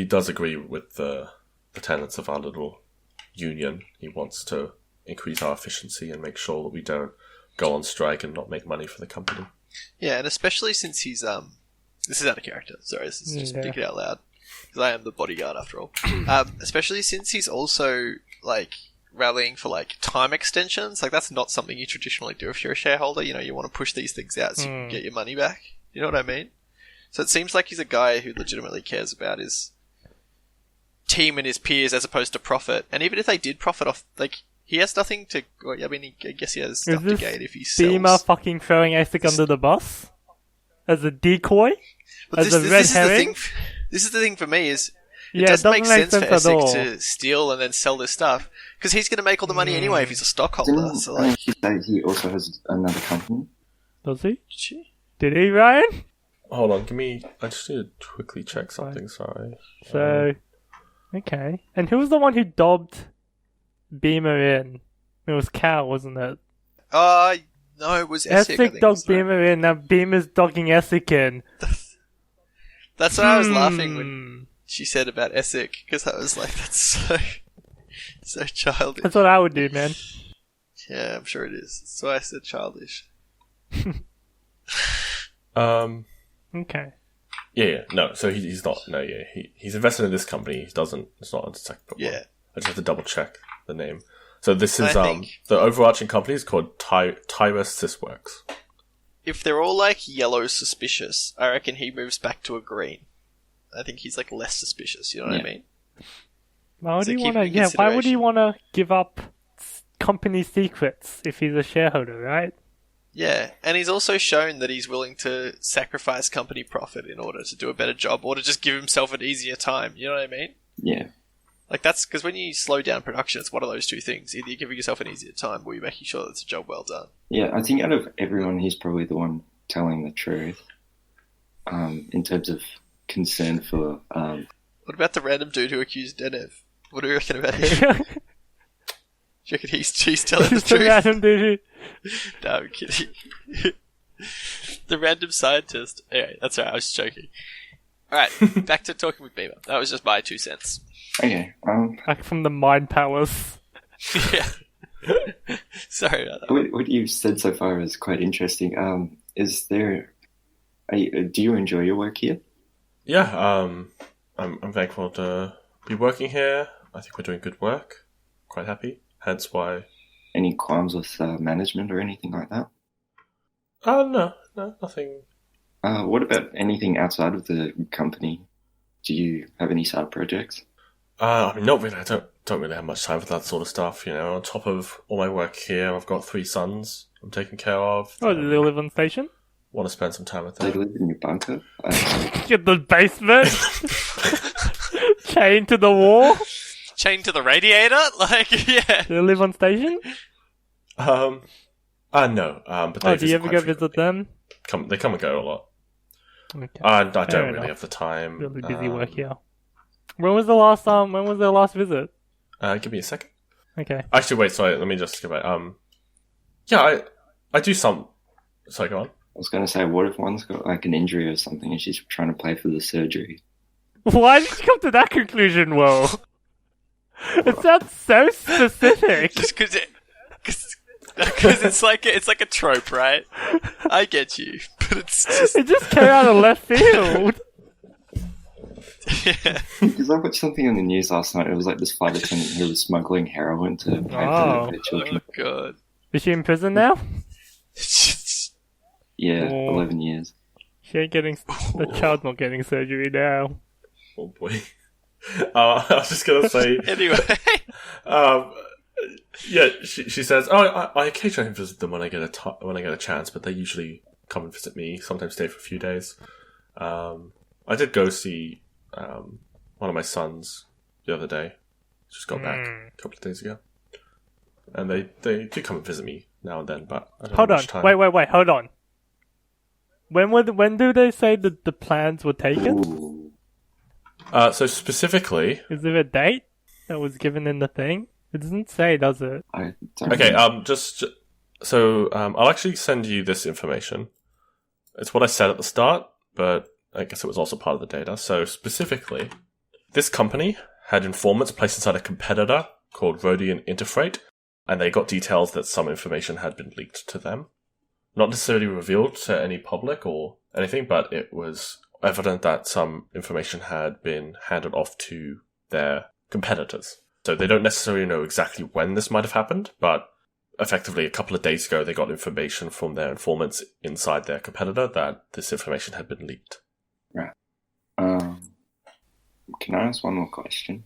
does agree with the tenets of our little union. He wants to increase our efficiency and make sure that we don't go on strike and not make money for the company. Yeah, and especially since he's this is out of character. Sorry, this is just speaking out loud because I am the bodyguard after all. Especially since he's also like rallying for like time extensions. Like that's not something you traditionally do if you're a shareholder. You want to push these things out so you can get your money back. You know what I mean? So it seems like he's a guy who legitimately cares about his team and his peers as opposed to profit. And even if they did profit off, like, he has nothing to. Well, I mean, I guess he has stuff to gain if he sells. Beamer fucking throwing Essex under the bus as a decoy, but as a red herring. This is the thing for me is. Yeah, it doesn't make sense for at Essex all. to steal and then sell this stuff because he's going to make all the money anyway if he's a stockholder. Didn't So, like, he say he also has another company? Does he? Did he, Ryan? Hold on, I just need to quickly check something, sorry. So, okay. And who was the one who dobbed Beamer in? It was Cal, wasn't it? no, it was Essex. Essex dogged Beamer in, now Beamer's dogging Essex in. That's why I was laughing when she said about Essex, because I was like, that's so childish. That's what I would do, man. Yeah, I'm sure it is. That's why I said childish. Okay. Yeah, no, so he's not, no, yeah, he's invested in this company, it's not a separate one. Yeah. I just have to double check the name. So this is, I think the overarching company is called Tyrus Sysworks. if they're all like yellow suspicious, I reckon he moves back to a green. I think he's like less suspicious, you know what I mean? Why would So he keep want to? in Yeah, why would he consideration. want to give up company secrets if he's a shareholder, right? Yeah, and he's also shown that he's willing to sacrifice company profit in order to do a better job or to just give himself an easier time, you know what I mean? Yeah. Like, that's because when you slow down production, it's one of those two things. Either you're giving yourself an easier time or you're making sure that it's a job well done. Yeah, I think out of everyone, he's probably the one telling the truth in terms of concern for... What about the random dude who accused Denev? What do you reckon about him? Do you reckon he's telling the Just a truth? random dude. No, I'm kidding. The random scientist. Anyway, that's alright, I was just joking. Alright, back to talking with Beamer. That was just my 2 cents. Okay, Back from the Mind Palace. Yeah. Sorry about that. what you've said so far is quite interesting. Is there... do you enjoy your work here? Yeah, I'm thankful to be working here. I think we're doing good work. Quite happy. Hence why... Any qualms with management or anything like that? No, nothing. What about anything outside of the company? Do you have any side projects? I mean, not really. I don't really have much time for that sort of stuff, you know. On top of all my work here, I've got 3 sons I'm taking care of. Oh, do they live on station? Want to spend some time with They them. live in your bunker? Get the basement. Chained to the wall. Chained to the radiator? Like, yeah. Do they live on station? No. But they Do you visit ever quite go visit frequently. them? They come and go a lot. Okay. I don't Fair really enough. have the time. Really busy work here. When was the last when was their last visit? Give me a second. Okay. Actually, wait, sorry, let me just go back. Yeah, I do some... Sorry, go on. I was going to say, what if one's got like an injury or something and she's trying to pay for the surgery? Why did you come to that conclusion, Will? It sounds so specific. Just because it's like a trope, right? I get you, but it's just... It just came out of left field. Yeah. Because I watched something on the news last night. It was like this flight attendant who was smuggling heroin to pay Oh. for her children. Oh, God. Is she in prison now? Yeah, Oh. 11 years. She ain't getting... The child's not getting surgery now. Oh, boy. I was just going to say... Anyway. Yeah, she says, I occasionally visit them when I get a chance, but they usually come and visit me, sometimes stay for a few days. I did go see one of my sons the other day. Just got back a couple of days ago. And they do come and visit me now and then, but I don't Hold have on. much time. Wait, hold on. When do they say that the plans were taken? Ooh. So specifically... Is there a date that was given in the thing? It doesn't say, does it? I don't Okay, know. I'll actually send you this information. It's what I said at the start, but I guess it was also part of the data. So specifically, this company had informants placed inside a competitor called Rhodian Interfreight, and they got details that some information had been leaked to them. Not necessarily revealed to any public or anything, but it was evident that some information had been handed off to their competitors. So they don't necessarily know exactly when this might have happened, but effectively a couple of days ago they got information from their informants inside their competitor that this information had been leaked. Right. Can I ask one more question?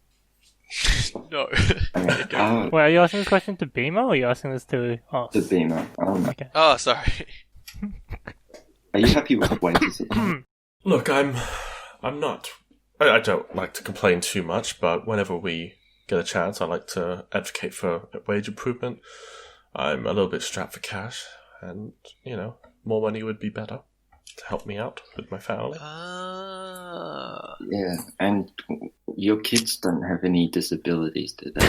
No. Okay. Wait, are you asking this question to Beamer or are you asking this to us? The Beamer. Okay. Oh, sorry. Are you happy with the wages? Look, I'm not. I don't like to complain too much, but whenever we get a chance, I like to advocate for wage improvement. I'm a little bit strapped for cash, and, more money would be better to help me out with my family. Yeah, and your kids don't have any disabilities, do they?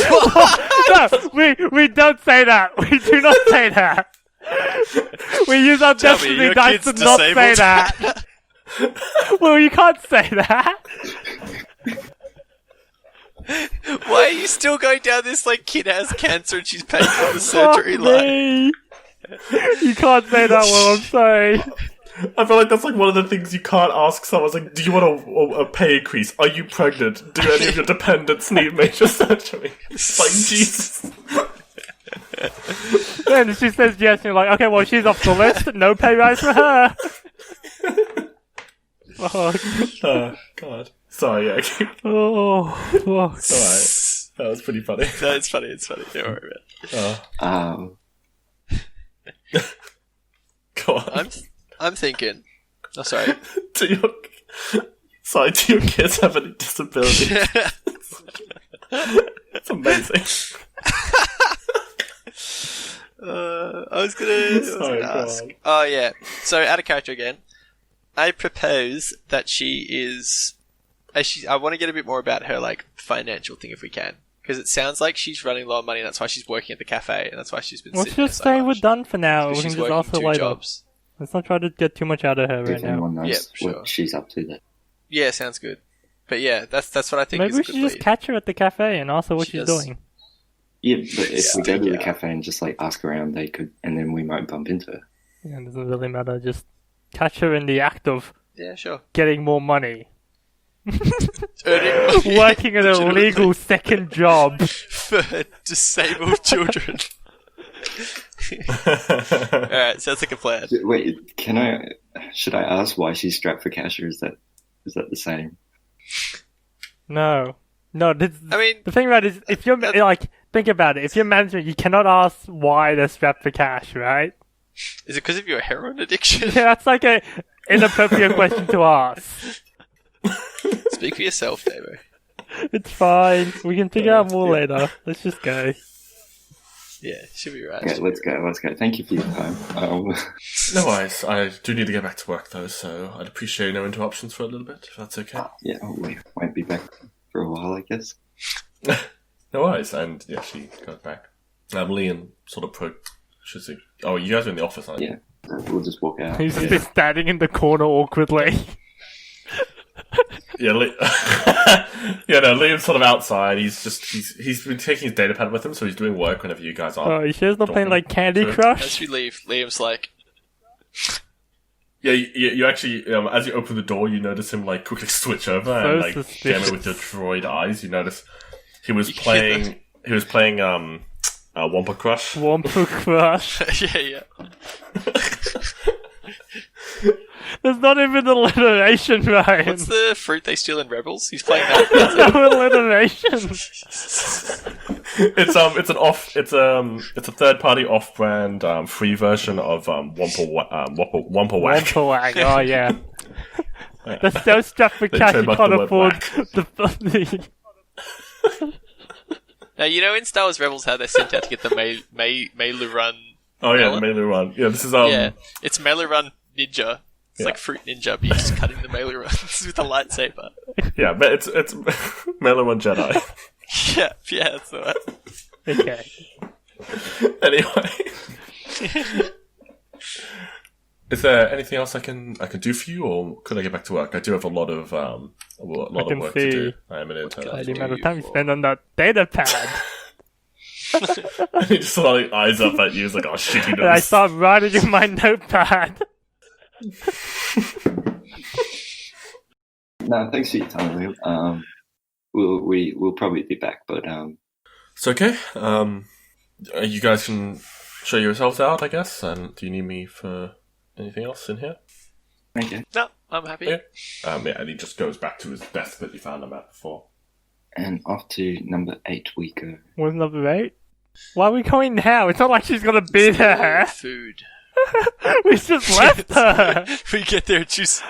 No, we don't say that. We do not say that. We use our destiny dice to not say that. Well, you can't say that. Why are you still going down this, kid has cancer and she's paying for the surgery line? You can't say that, well, I'm sorry. I feel like that's one of the things you can't ask someone. It's do you want a pay increase? Are you pregnant? Do any of your dependents need major surgery? It's Jesus. Then she says yes, and you're like, okay, well, she's off the list. No pay rise for her. Oh, God. Sorry, yeah. Oh, fuck. Alright. That was pretty funny. No, it's funny. Don't worry about it. Go on. I'm thinking. Oh, sorry. Do your kids have any disabilities? It's amazing. I was gonna ask. Oh, yeah. So, out of character again. I propose that she is... I want to get a bit more about her, financial thing if we can. Because it sounds like she's running low on money and that's why she's working at the cafe and that's why she's been Let's sitting just say we're done for now. We can she's just working ask her 2 later. jobs. Let's not try to get too much out of her right If now. anyone knows Yeah, sure. what she's up to there. Yeah, sounds good. But yeah, that's what I think Maybe is a we good should just lead. catch her at the cafe and ask her what She she's does. doing. Yeah, but if we go to the Yeah. cafe and just ask around, they could, and then we might bump into her. Yeah, it doesn't really matter. Just catch her in the act of Yeah, sure. getting more money. Earning Working an illegal second job. for disabled children. Alright, sounds like a plan. Wait, should I ask why she's strapped for cash, or is that the same? No. The I mean, thing about it is, if you're, think about it. If you're management, you cannot ask why they're strapped for cash, right? is it because of your heroin addiction? Yeah, that's a inappropriate question to ask. Speak for yourself, Davo. It's fine. We can figure out more later. Let's just go. Yeah, should be right. Okay, let's go. Thank you for your time. No worries. I do need to get back to work, though, so I'd appreciate no interruptions for a little bit, if that's okay. Yeah, we won't be back for a while, I guess. No worries. And, yeah, she goes back. Liam sort of approaches. Oh, you guys are in the office, aren't you? Yeah, we'll just walk out. He's just standing in the corner awkwardly. Yeah, Liam's sort of outside. He's been taking his data pad with him, so he's doing work whenever you guys are. Oh, you sure he's not playing Candy Sure. Crush? As we leave, Liam's like, Yeah, you actually, as you open the door, you notice him quickly switch over So and suspicious. jam it with your droid eyes. You notice he was playing Wampa Crush. Wampa Crush. yeah. There's not even alliteration, Ryan. What's the fruit they steal in Rebels? He's playing that. No alliteration. It's a third party off brand free version of Wampa Whack. Wampa Wag. Oh yeah. They're so strapped for They cash you trademarked can't the word afford whack. the. Now, in Star Wars Rebels how they're sent out to get the Melee Run. Oh yeah, melon? the melee run. Yeah, this is Yeah, it's Melee Run Ninja. It's like Fruit Ninja, but you're just cutting the melee runs with a lightsaber. Yeah, but it's melee run Jedi. Yeah, that's the one. Okay. Anyway. Is there anything else I can do for you, or could I get back to work? I do have a lot of can work see. to do. I am an intern. The amount of time you spend on that data pad. He just sort of eyes up at you. He's like, "Oh shit, he And I knows." start writing in my notepad. No, thanks for your time, Liam. We'll probably be back, but It's okay. You guys can show yourselves out, I guess. And do you need me for anything else in here? okay. No, I'm happy. Yeah. And he just goes back to his desk that you found him at before. And off to number 8 we go. What's number 8? Why are we going now? It's not like she's gonna be there. Food. We just left her. We get there and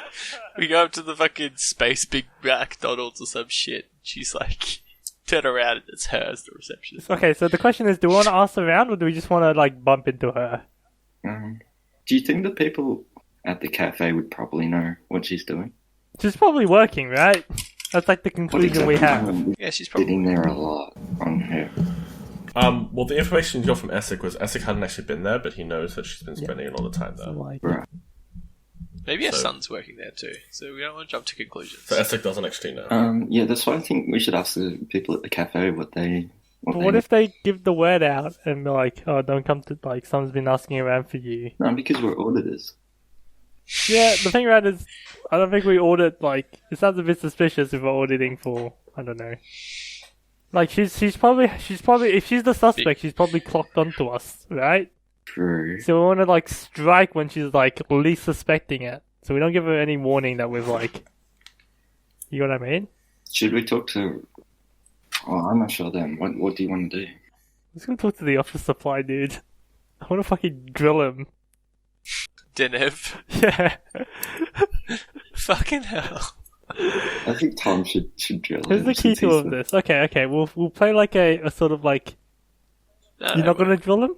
we go up to the fucking space Big McDonald's or some shit. She's like, turn around and it's her as the receptionist. Okay, so the question is, do we want to ask around or do we just want to like bump into her? Do you think the people at the cafe would probably know what she's doing? She's probably working, right? That's like the conclusion we have. Yeah, she's probably sitting there a lot on her. Well, the information you got from Essek was Essek hadn't actually been there, but he knows that she's been spending a lot of time there. So, like, Right. maybe her son's working there too. So we don't want to jump to conclusions. So Essek doesn't actually know. Yeah, that's why I think we should ask the people at the cafe what they. but what if they give the word out and be like, oh, don't come to, like, someone's been asking around for you? No, because we're auditors. Yeah, the thing about it is, I don't think we audit, like, it sounds a bit suspicious if we're auditing for, I don't know. Like, she's probably, if she's the suspect, she's probably clocked onto us, right? True. So we want to, like, strike when she's, like, least suspecting it. So we don't give her any warning that we've, like, you know what I mean? Should we talk to? Oh, I'm not sure then. What do you want to do? I'm just gonna talk to the office supply dude. I wanna fucking drill him. Denev. Yeah. Fucking hell. I think Tom should drill. Here's him the key since to he's all of this. Okay, we'll play like a sort of like, you're not gonna drill him?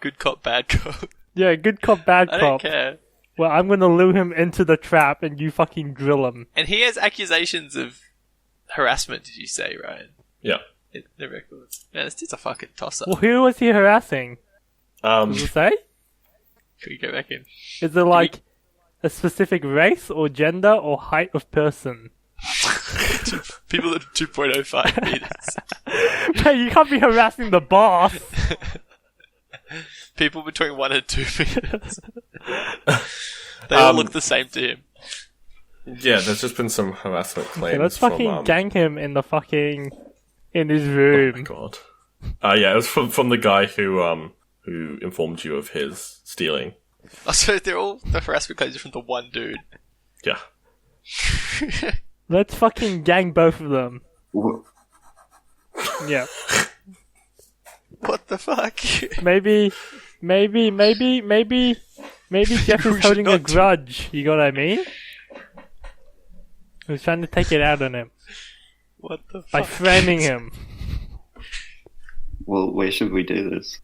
Good cop, bad cop. Yeah, good cop, bad I cop. don't care. Well, I'm gonna lure him into the trap and you fucking drill him. And he has accusations of harassment, did you say, Ryan? Yeah. In the records. Man, this dude's a fucking tosser. Well, who was he harassing? Does it say? Can we go back in? Is it like a specific race or gender or height of person? People that are 2.05 meters. Hey, you can't be harassing the boss! People between 1 and 2 meters. They all look the same to him. Yeah, there's just been some harassment claims. Okay, let's fucking from, gang him in the fucking... in his room. Oh my god. Yeah, it was from the guy who informed you of his stealing. Oh, so they're all the harassment claims are from the one dude. Yeah. Let's fucking gang both of them. What? Yeah. What the fuck? Maybe Jeff is holding a grudge. You know what I mean? He's trying to take it out on him What the fuck? by framing him. Well, where should we do this?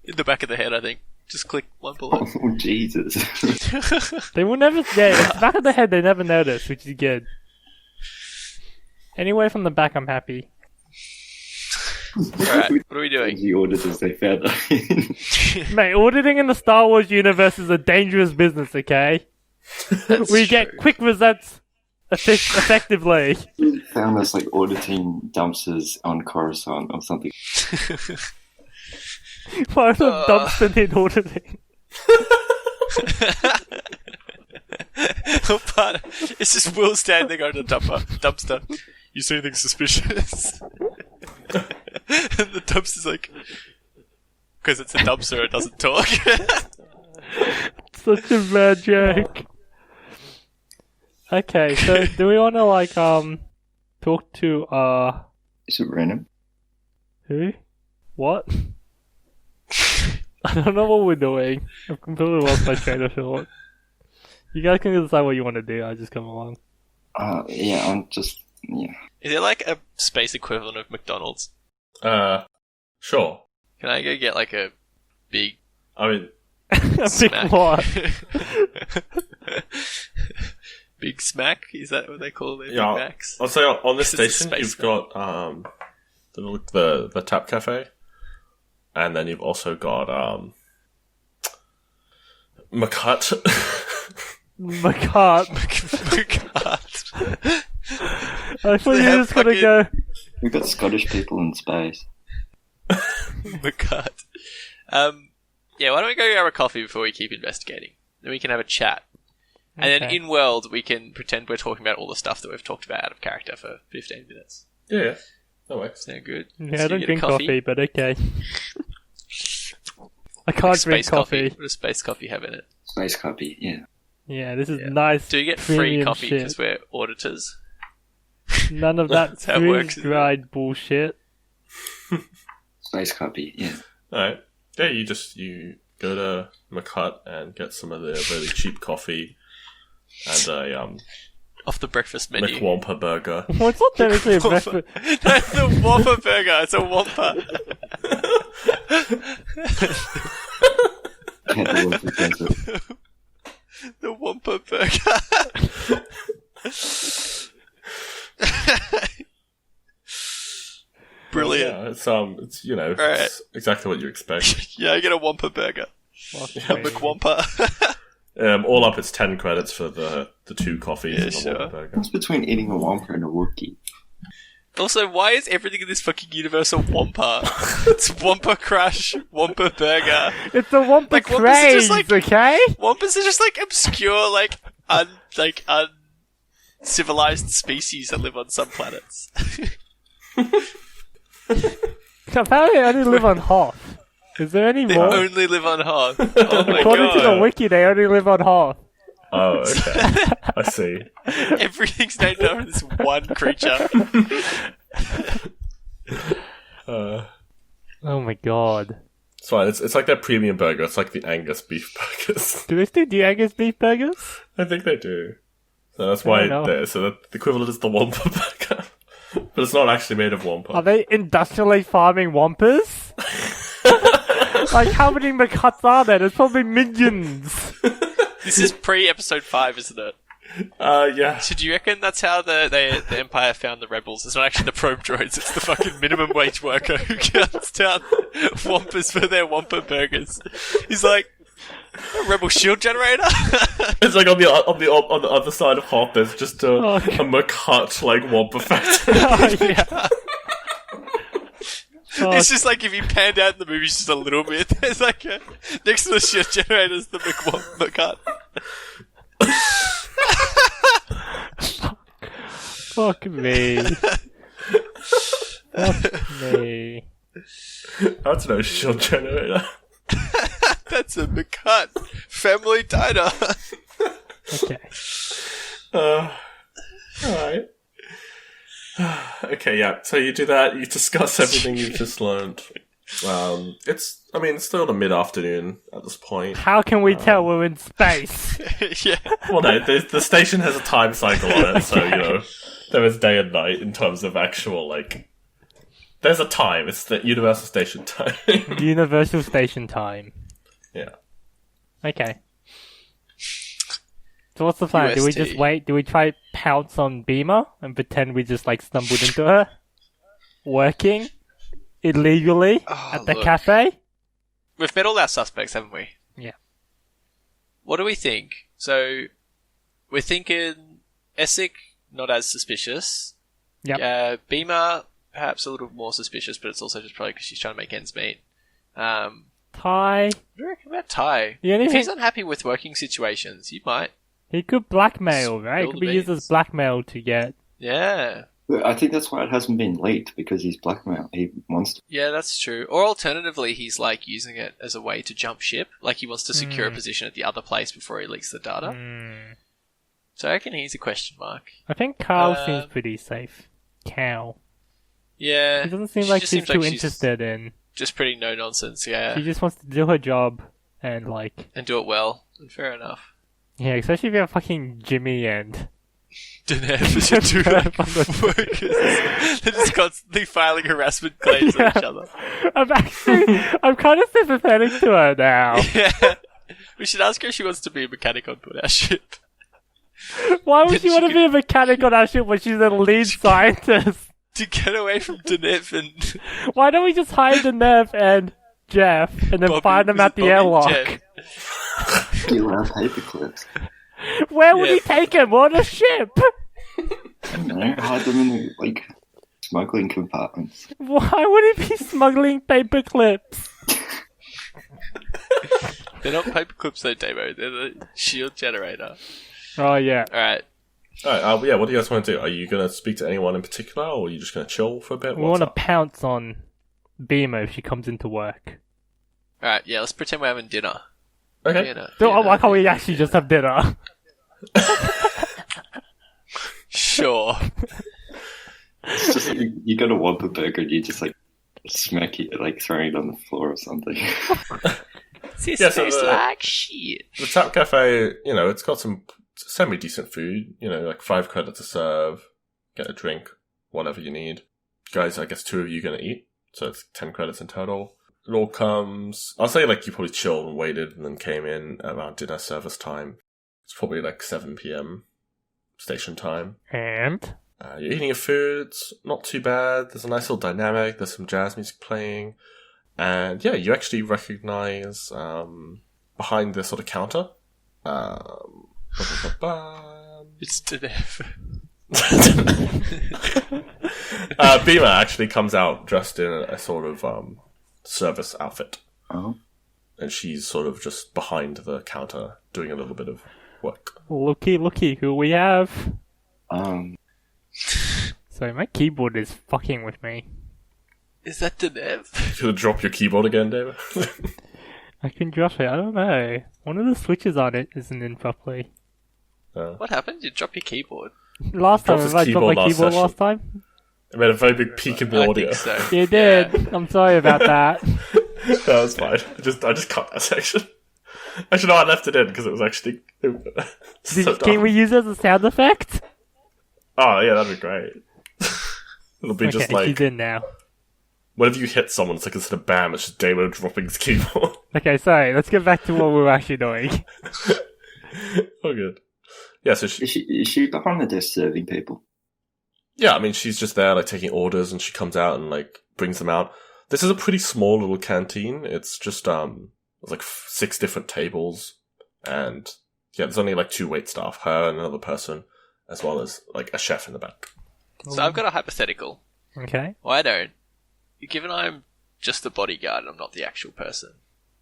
In the back of the head, I think. Just click one bullet. Oh, Jesus. They will never. Yeah, it's back of the head. They never notice, which is good. Anywhere from the back, I'm happy. Alright, what are we doing? The auditors they found. Mate, auditing in the Star Wars universe is a dangerous business. Okay, we get quick results effectively. Found us like auditing dumpsters on Coruscant or something. Why are the dumpster in auditing? It's just Will standing on the dumpster. You see anything suspicious? And the dumpster's like, because it's a dumpster, it doesn't talk. Such a bad joke. Okay, so do we want to like talk to Is it random? who? What? I don't know what we're doing. I've completely lost my train of thought. You guys can decide what you want to do. I just come along. Yeah, I'm just yeah. Is it like a space equivalent of McDonald's? Sure. Can I go get like a big I mean, A big smack? what? Big smack? Is that what they call their yeah, Big Macs? I'll say on this This is a station space you've got the Tap Cafe, and then you've also got McHutt. McCart. I thought you They were have just gonna fucking- go. We've got Scottish people in space. McCart. Yeah, why don't we go grab a coffee before we keep investigating? Then we can have a chat. And then Okay. in world, we can pretend we're talking about all the stuff that we've talked about out of character for 15 minutes. Yeah, that works. Sound good? Yeah, So I don't you get a drink coffee, but okay. I can't drink Space coffee. What does space coffee have in it? Space copy, yeah. Yeah, this is Yeah. nice. Do you get free premium coffee shit. because we're auditors? None of that That's how it works, isn't it? freeze-dried bullshit. Space copy, yeah. Alright. Yeah, you go to McHutt and get some of their really cheap coffee and a Off the breakfast menu. McWampa burger. Well, it's not technically a Whopper. breakfast. That's the Whopper burger. It's a Whopper. Yeah, the Whopper desert. The Whopper burger. Brilliant. Yeah, it's Alright. it's exactly what you expect. Yeah, I get a Whopper burger. Fucking A McWampa. All up, it's 10 credits for the 2 coffees Yeah, and the sure. Whopper burger. What's between eating a Whopper and a Wookiee? Also, why is everything in this fucking universe a Whopper? It's Whopper Crush, Whopper Burger. It's a Wampa Like, Wampas are craze, just like- okay? Wampas are just like obscure, uncivilized species that live on some planets. Apparently they only live on Hoth. Is there any They more? only live on Hoth. Oh my According to the god. wiki, they only live on Hoth. Oh, okay. I see. Everything's named after this one creature. Uh, Oh my god. it's fine. It's like their premium burger. It's like the Angus beef burgers. Do they still do Angus beef burgers? I think they do. So that's I why don't know. the equivalent is the Wampa burger. But it's not actually made of Wampa. Are they industrially farming Wampas? Like, how many McHutts are there? There's probably millions. This is pre-episode 5, isn't it? Yeah. So do you reckon that's how the Empire found the rebels? It's not actually the probe droids, it's the fucking minimum wage worker who counts down Wampas for their Wampa burgers. He's like, a rebel shield generator? It's like on the other side of Hoth, there's just a McHutt like Wampa factory. Oh, yeah. Oh, It's just like if you panned out in the movie just a little bit, there's like next to the shield generator is the McHut. fuck me. Fuck me. That's no shield generator. That's a McHut family diner. Okay. Alright. Okay, yeah. So you do that. You discuss everything you've just learned. It's still the mid-afternoon at this point. How can we tell we're in space? Yeah. Well, no, the station has a time cycle on it, so there is day and night in terms of actual there's a time. It's the Universal Station time. Universal Station time. Yeah. Okay. So what's the plan? Do we just UST. wait? Do we try pounce on Beamer and pretend we just stumbled into her? Working? Illegally? At the look. cafe? We've met all our suspects, haven't we? Yeah. What do we think? So, we're thinking Essek, not as suspicious. Yep. Beamer, perhaps a little more suspicious, but it's also just probably because she's trying to make ends meet. What Ty? do you reckon about Ty? The only If he's thing- unhappy with working situations, you might. He could blackmail, right? It Spill could the be used as beans. blackmail to get... Yeah. But I think that's why it hasn't been leaked, because he's blackmail. He wants to. Yeah, that's true. Or alternatively, he's using it as a way to jump ship. Like he wants to secure a position at the other place before he leaks the data. So I reckon he's a question mark. I think Carl seems pretty safe. Cal. Yeah. It doesn't seem she like just she's seems too she's interested in... Just pretty no nonsense, yeah. She just wants to do her job and And do it well. And fair enough. Yeah, especially if you have fucking Jimmy and... Daenerys is two workers. They're just constantly filing harassment claims on each other. I'm kind of sympathetic to her now. Yeah. We should ask her if she wants to be a mechanic on board our ship. Why would Then she want to she be a mechanic on our ship when she's the lead scientist? To get away from Daenerys and Why don't we just hire Daenerys and Jeff and then Bobby. find them at the Bobby and airlock? Jeff. Do you have paper clips? Where would Yeah. he take him? On a ship? I don't know, hide them in the, smuggling compartments. Why would he be smuggling paper clips? They're not paper clips though, Damo. They're the shield generator. Oh, yeah. Alright. Alright, yeah, what do you guys want to do? Are you going to speak to anyone in particular, or are you just going to chill for a bit? We What's want to up? pounce on Beamer if she comes into work. Alright, yeah, let's pretend we're having dinner. Okay. Dinner, So, dinner, why can't we dinner. actually just have dinner? Sure. It's just like you got a Whopper burger and you just like smack it, like throwing it on the floor or something. This Yeah, so tastes the- like shit. The Tap Cafe, it's got some semi-decent food, like 5 credits to serve, get a drink, whatever you need. Guys, I guess 2 of you are going to eat, so it's 10 credits in total. It all comes, I'll say like you probably chilled and waited and then came in around dinner service time. It's probably like 7 p.m. station time. And? You're eating your food, it's not too bad, there's a nice little dynamic, there's some jazz music playing, and yeah, you actually recognize behind this sort of counter, It's to death. Beamer actually comes out dressed in a sort of service outfit, and she's sort of just behind the counter doing a little bit of work. Looky, who we have? Um, Sorry, my keyboard is fucking with me. Is that to death? Should I drop your keyboard again, David? I can drop it, I don't know. One of the switches on it isn't in properly. What happened? You drop your keyboard? Last time, Dropped his I dropped keyboard my last keyboard session. last time? It made a very big peak in the I audio. think so. You did. Yeah. I'm sorry about that. That was fine. I just cut that section. Actually, no, I left it in because it was actually so Can dumb. we use it as a sound effect? Oh yeah, that'd be great. It'll be just Okay, like she's in now. whenever you hit someone, it's like instead of bam, it's just Damo dropping his keyboard. Okay, sorry, let's get back to what we were actually doing. Oh, good. Yeah, so is she behind the desk serving people? yeah, I mean, she's just there, like, taking orders, and she comes out and, like, brings them out. This is a pretty small little canteen. It's just, there's, like, 6 different tables, and, yeah, there's only, like, 2 wait staff, her and another person, as well as, like, a chef in the back. So I've got a hypothetical. Okay. Well, I don't. Given I'm just the bodyguard and I'm not the actual person.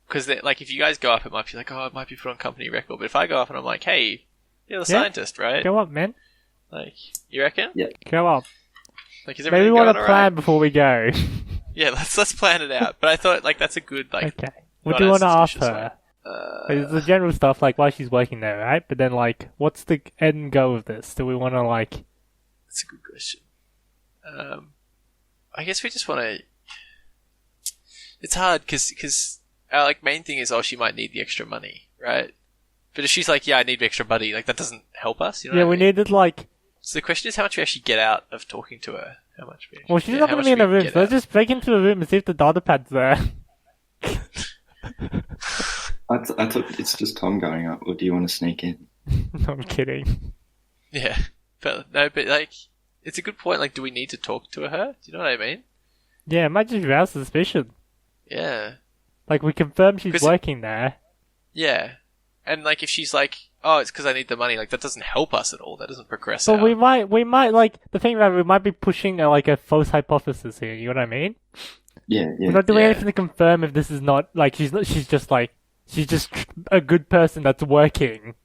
Because, like, if you guys go up, it might be like, oh, it might be put on company record. But if I go up and I'm like, hey, you're the Yeah. scientist, right? Go up, man. Like, you reckon? Yeah. Go up. Like, is Maybe everything we want going to all plan right? before we go. Yeah, let's plan it out. But I thought, like, that's a good, like... Okay. What not do you as want to ask suspicious her? way. It's the general stuff, like why she's working there, right? But then, like, what's the end goal of this? Do we want to, like... That's a good question. I guess we just want to... It's hard, because our, like, main thing is, she might need the extra money, right? But if she's like, yeah, I need extra money, like, that doesn't help us, you know Yeah, what I we mean? needed, like... So the question is how much we actually get out of talking to her. How much we actually, Well, she's yeah, not how going much to be in we the room, get so let's out. just break into the room and see if the data pad's there. I thought it's just Tom going up, or do you want to sneak in? No, I'm kidding. Yeah. But, no, but, like, it's a good point, like, do we need to talk to her? Do you know what I mean? Yeah, it might just rouse suspicion. Yeah. Like, we confirm she's 'Cause- working there. Yeah. And, like, if she's like, oh, it's because I need the money, like, that doesn't help us at all. That doesn't progress But out. we might, like, the thing about it, we might be pushing, like, a false hypothesis here, you know what I mean? Yeah, We're yeah. not doing Yeah. anything to confirm if this is not, like, she's just a good person that's working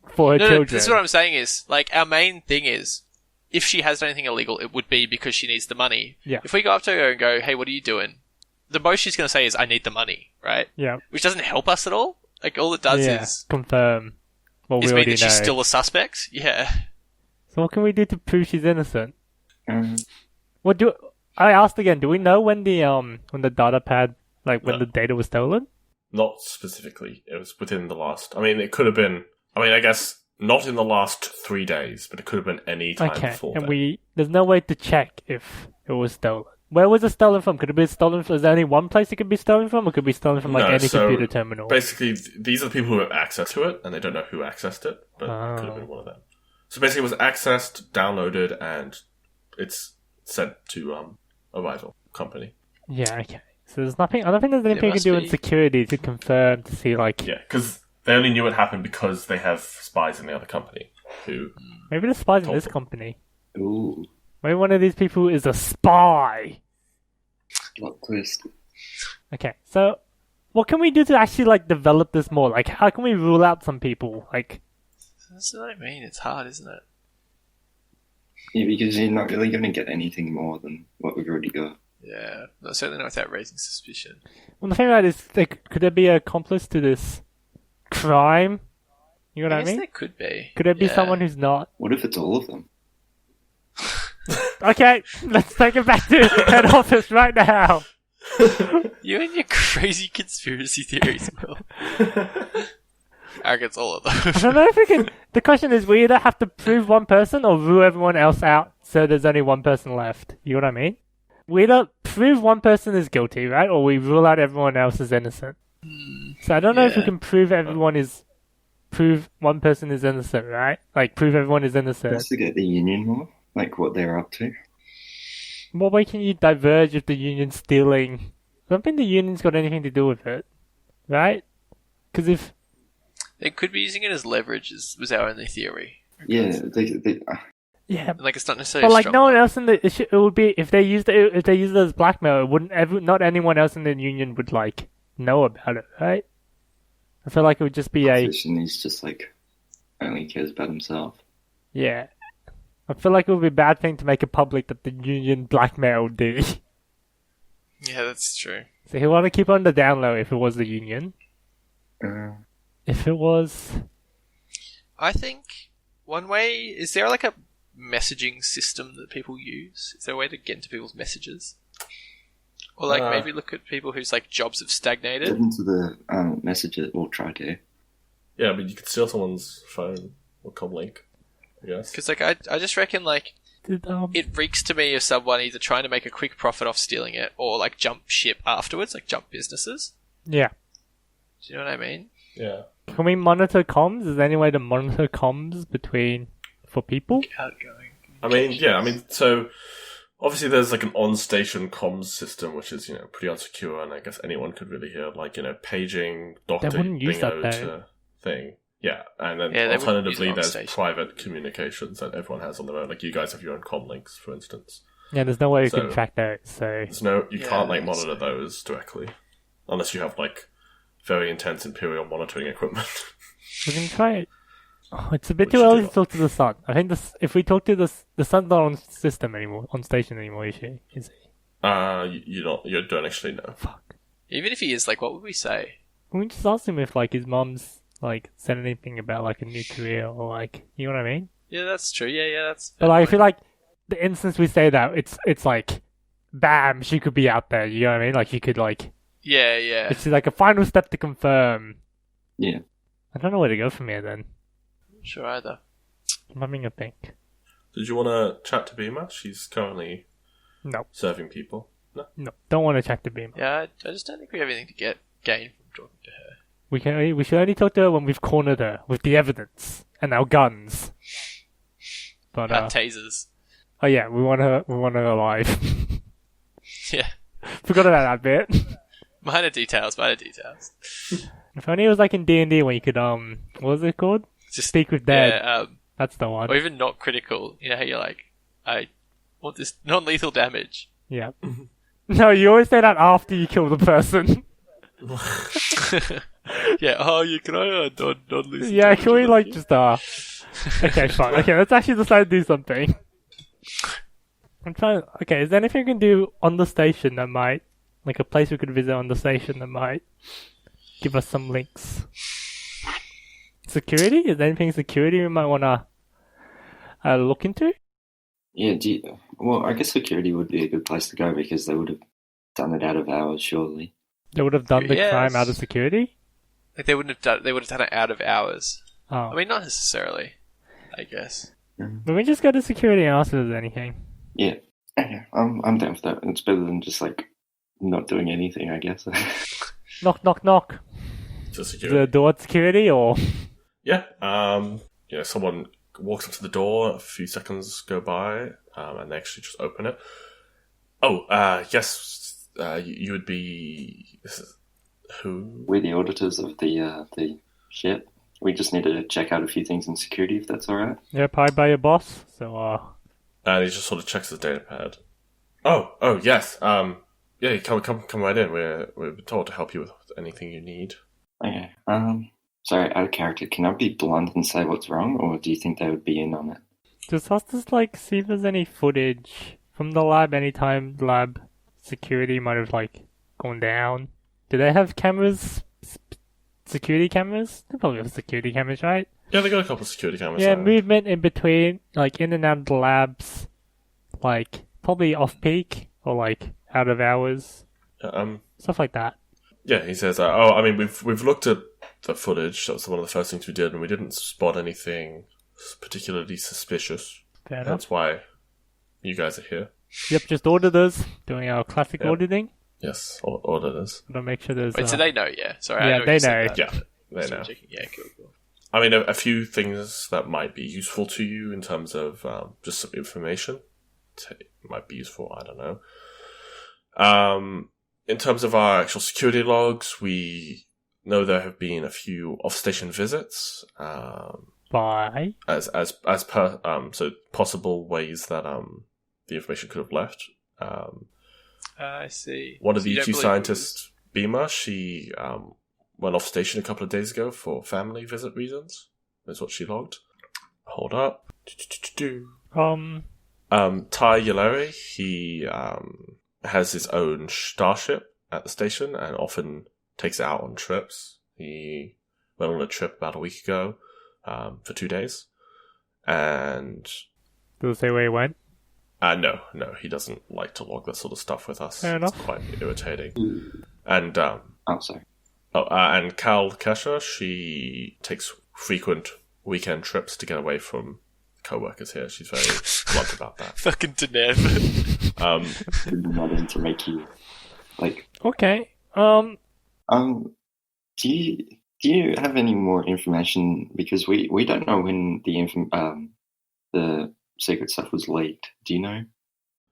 for her No, children. this is what I'm saying is, like, our main thing is, if she has done anything illegal, it would be because she needs the money. Yeah. If we go up to her and go, hey, what are you doing? The most she's going to say is, I need the money, right? Yeah. Which doesn't help us at all. Like, all it does Yeah, is confirm what we mean already that know. she's still a suspect. Yeah. So what can we do to prove she's innocent? Um, I asked again, do we know when the data pad, like, when No. the data was stolen? Not specifically. It was within the last... I mean, it could have been... I mean, I guess not in the last 3 days, but it could have been any time Okay, before and then. there's no way to check if it was stolen. Where was it stolen from? Could it be stolen from, is there only one place it could be stolen from, or could it be stolen from, like, No, any so computer terminal? Basically, these are the people who have access to it, and they don't know who accessed it, but it could have been one of them. So basically, it was accessed, downloaded, and it's sent to a rival company. Yeah, okay. So there's nothing, I don't think there's anything you can must do in be. security to confirm, to see, like, Yeah, because they only knew it happened because they have spies in the other company who... maybe the spies in Told this them. company. ooh, Maybe one of these people is a spy! plot twist. Okay, so what can we do to actually, like, develop this more? Like, how can we rule out some people? Like, That's what I mean. It's hard, isn't it? Yeah, because you're not really going to get anything more than what we've already got. Yeah. No, certainly not without raising suspicion. well, the thing about it is, like, could there be an accomplice to this crime? You know what I guess mean? there could be. Could there be Yeah. someone who's not? What if it's all of them? Okay, let's take it back to head office right now. You and your crazy conspiracy theories, Will. Arrogance, all of I those. don't know if we can. The question is, we either have to prove one person or rule everyone else out so there's only one person left. You know what I mean? We either prove one person is guilty, right? Or we rule out everyone else is innocent. So I don't know if we can prove one person is innocent, right? Like, prove everyone is innocent. Investigate the union more, like what they're up to. What way can you diverge if the union's stealing? I don't think the union's got anything to do with it, right? Because if... They could be using it as leverage, was our only theory. Yeah, Yeah, Like, it's not necessarily but like strong no one one. else in the... It would be... If they used it as blackmail, it wouldn't... not anyone else in the union would, like, know about it, right? I feel like it would just be He's just like only cares about himself. Yeah. I feel like it would be a bad thing to make it public that the union blackmailed D. Yeah, that's true. So he'll want to keep on the down low if it was the union. If it was... I think one way... Is there like a messaging system that people use? Is there a way to get into people's messages? Or like maybe look at people whose like jobs have stagnated? Get into the messages, or try to. Yeah, but you could steal someone's phone or comlink, I guess. Because like I just reckon like it reeks to me of someone either trying to make a quick profit off stealing it or like jump ship afterwards, like jump businesses. Yeah. Do you know what I mean? Yeah. Can we monitor comms? Is there any way to monitor comms for people? Outgoing. So obviously there's like an on-station comms system, which is, pretty unsecure, and I guess anyone could really hear, like, paging, doctor wouldn't use that, bingo though. to thing. Yeah, and then Yeah, they wouldn't alternatively use it on there's station. private communications that everyone has on their own. Like, you guys have your own comlinks, for instance. Yeah, there's no way you So- can track that, so... There's no, you Yeah, can't, like, that's- monitor those directly. Unless you have, like, very intense Imperial monitoring equipment. We can try it. Oh, it's a bit We too should early do to talk to the sun. I think if we talk to the sun's not on system anymore, on station anymore, is he? You don't actually know. Fuck. Even if he is, like, what would we say? Can we just ask him if, like, his mum's, like, said anything about, like, a new career, or, like, you know what I mean? Yeah, that's true. Yeah, that's. But, like, I feel like the instance we say that, it's like, bam, she could be out there, you know what I mean? Like, you could, like... Yeah. It's like a final step to confirm. Yeah. I don't know where to go from here, then. Sure, either. I'm having a think. Did you want to chat to Beamer? She's currently No. serving people. No. Don't want to check the beam. Yeah, I just don't think we have anything to gain from talking to her. We should only talk to her when we've cornered her with the evidence and our guns. But Tasers. oh yeah, we want her alive. Yeah. Forgot about that bit. Minor details. If only it was like in D&D when you could what was it called? Just Speak with dead. Yeah, That's the one. or even not critical. You know how you're like, I want this non-lethal damage. Yeah. No, you always say that after you kill the person. Yeah. Oh, you can I non-lethal. Yeah, damage can we on like you? just Okay, fine. Okay, let's actually decide to do something. I'm trying. Okay, is there anything we can do on the station that might, like a place we could visit on the station that might give us some links? Security? Is there anything security we might want to look into? Yeah, well, I guess security would be a good place to go because they would have done it out of hours, surely. They would have done the Yes. crime out of security? Like they would have done it out of hours. Oh. I mean, not necessarily. I guess. But we just go to security and ask if there's anything. Yeah, I'm down for that. It's better than just like not doing anything, I guess. Knock, knock, knock. To Is security. the door at security or? Yeah. Someone walks up to the door, a few seconds go by, and they actually just open it. Oh, yes, you would be... Who? We're the auditors of the ship. We just need to check out a few things in security, if that's alright. Yep, hired by your boss. So, And he just sort of checks his data pad. Oh, yes. Yeah, come right in. We're told to help you with anything you need. Okay. Sorry, out of character, can I be blunt and say what's wrong, or do you think they would be in on it? does us just like see if there's any footage from the lab anytime lab security might have like gone down? Do they have cameras? Security cameras? They probably have security cameras, right? Yeah, they got a couple of security cameras. Yeah, there. movement in between, like in and out of the labs. like probably off peak or like out of hours, stuff like that. Yeah, he says, I mean, we've looked at the footage. That was one of the first things we did, and we didn't spot anything particularly suspicious. Fair enough. That's why you guys are here. Yep, just auditors doing our classic auditing. Yes, auditors. Gotta make sure there's. Wait, so they know, yeah? Sorry, Yeah, I know they you said know. that, Yeah, but they just know. checking. Yeah, cool. I mean, a few things that might be useful to you in terms of just some information. Might be useful, I don't know. In terms of our actual security logs, we know there have been a few off-station visits. Bye. As per so possible ways that the information could have left. I see. One of So you the don't two believe scientists, Beamer, she went off station a couple of days ago for family visit reasons. That's what she logged. Hold up. Ty Yalari, he has his own starship at the station and often takes it out on trips. He went on a trip about a week ago for 2 days. And Does it say where he went? no, he doesn't like to log that sort of stuff with us. Fair enough. It's quite irritating. And Oh, sorry. and Cal Kesha, she takes frequent weekend trips to get away from co-workers here. She's very blunt about that. Fucking Denev. Not in to make you like. Okay. Do you have any more information? Because we don't know when the secret stuff was leaked. Do you know?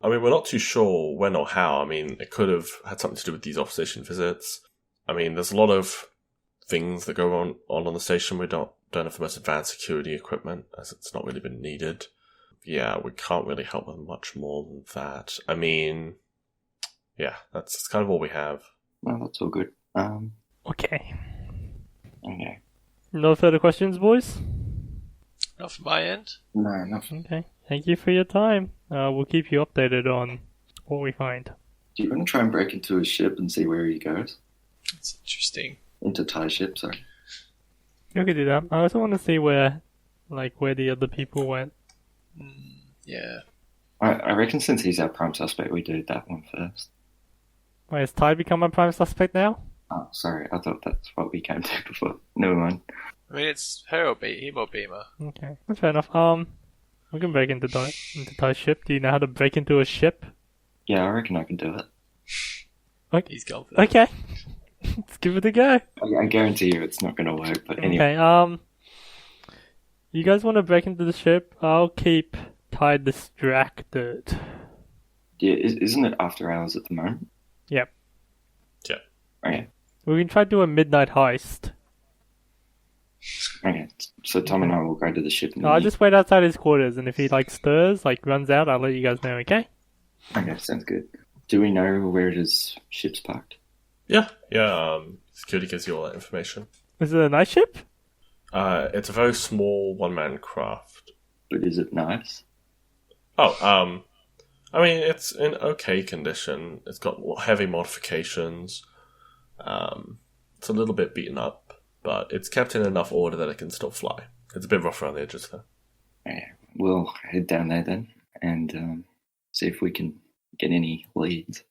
I mean, we're not too sure when or how. I mean, it could have had something to do with these off-station visits. I mean, there's a lot of things that go on the station. We don't have the most advanced security equipment, as it's not really been needed. Yeah, we can't really help with much more than that. I mean, yeah, that's kind of all we have. No, that's all good. Okay. Okay. No further questions, boys? Not from my end. No, nothing. Okay. Thank you for your time. We'll keep you updated on what we find. Do you want to try and break into his ship and see where he goes? That's interesting. Into Ty's ship, sorry. You could do that. I also want to see where the other people went. Yeah. I reckon since he's our prime suspect, we do that one first. Wait, has Ty become a prime suspect now? Oh, sorry. I thought that's what we came to before. Never mind. I mean, it's her or him or Beamer. Okay, that's fair enough. We can break into Ty's ship. Do you know how to break into a ship? Yeah, I reckon I can do it. He's gone for that. Okay. Let's give it a go. I guarantee you it's not going to work, but anyway. Okay, you guys want to break into the ship? I'll keep Ty distracted. Yeah, isn't it after hours at the moment? Yep. Yeah. Okay. We can try to do a midnight heist. Okay. So Tom and I will go to the ship. I'll just wait outside his quarters, and if he stirs, runs out, I'll let you guys know, okay? Okay, sounds good. Do we know where his ship's parked? Yeah. Security gives you all that information. Is it a night ship? It's a very small one-man craft. But is it nice? Oh, I mean, it's in okay condition. It's got heavy modifications. It's a little bit beaten up, but it's kept in enough order that it can still fly. It's a bit rough around the edges, though. Okay, we'll head down there then and see if we can get any leads.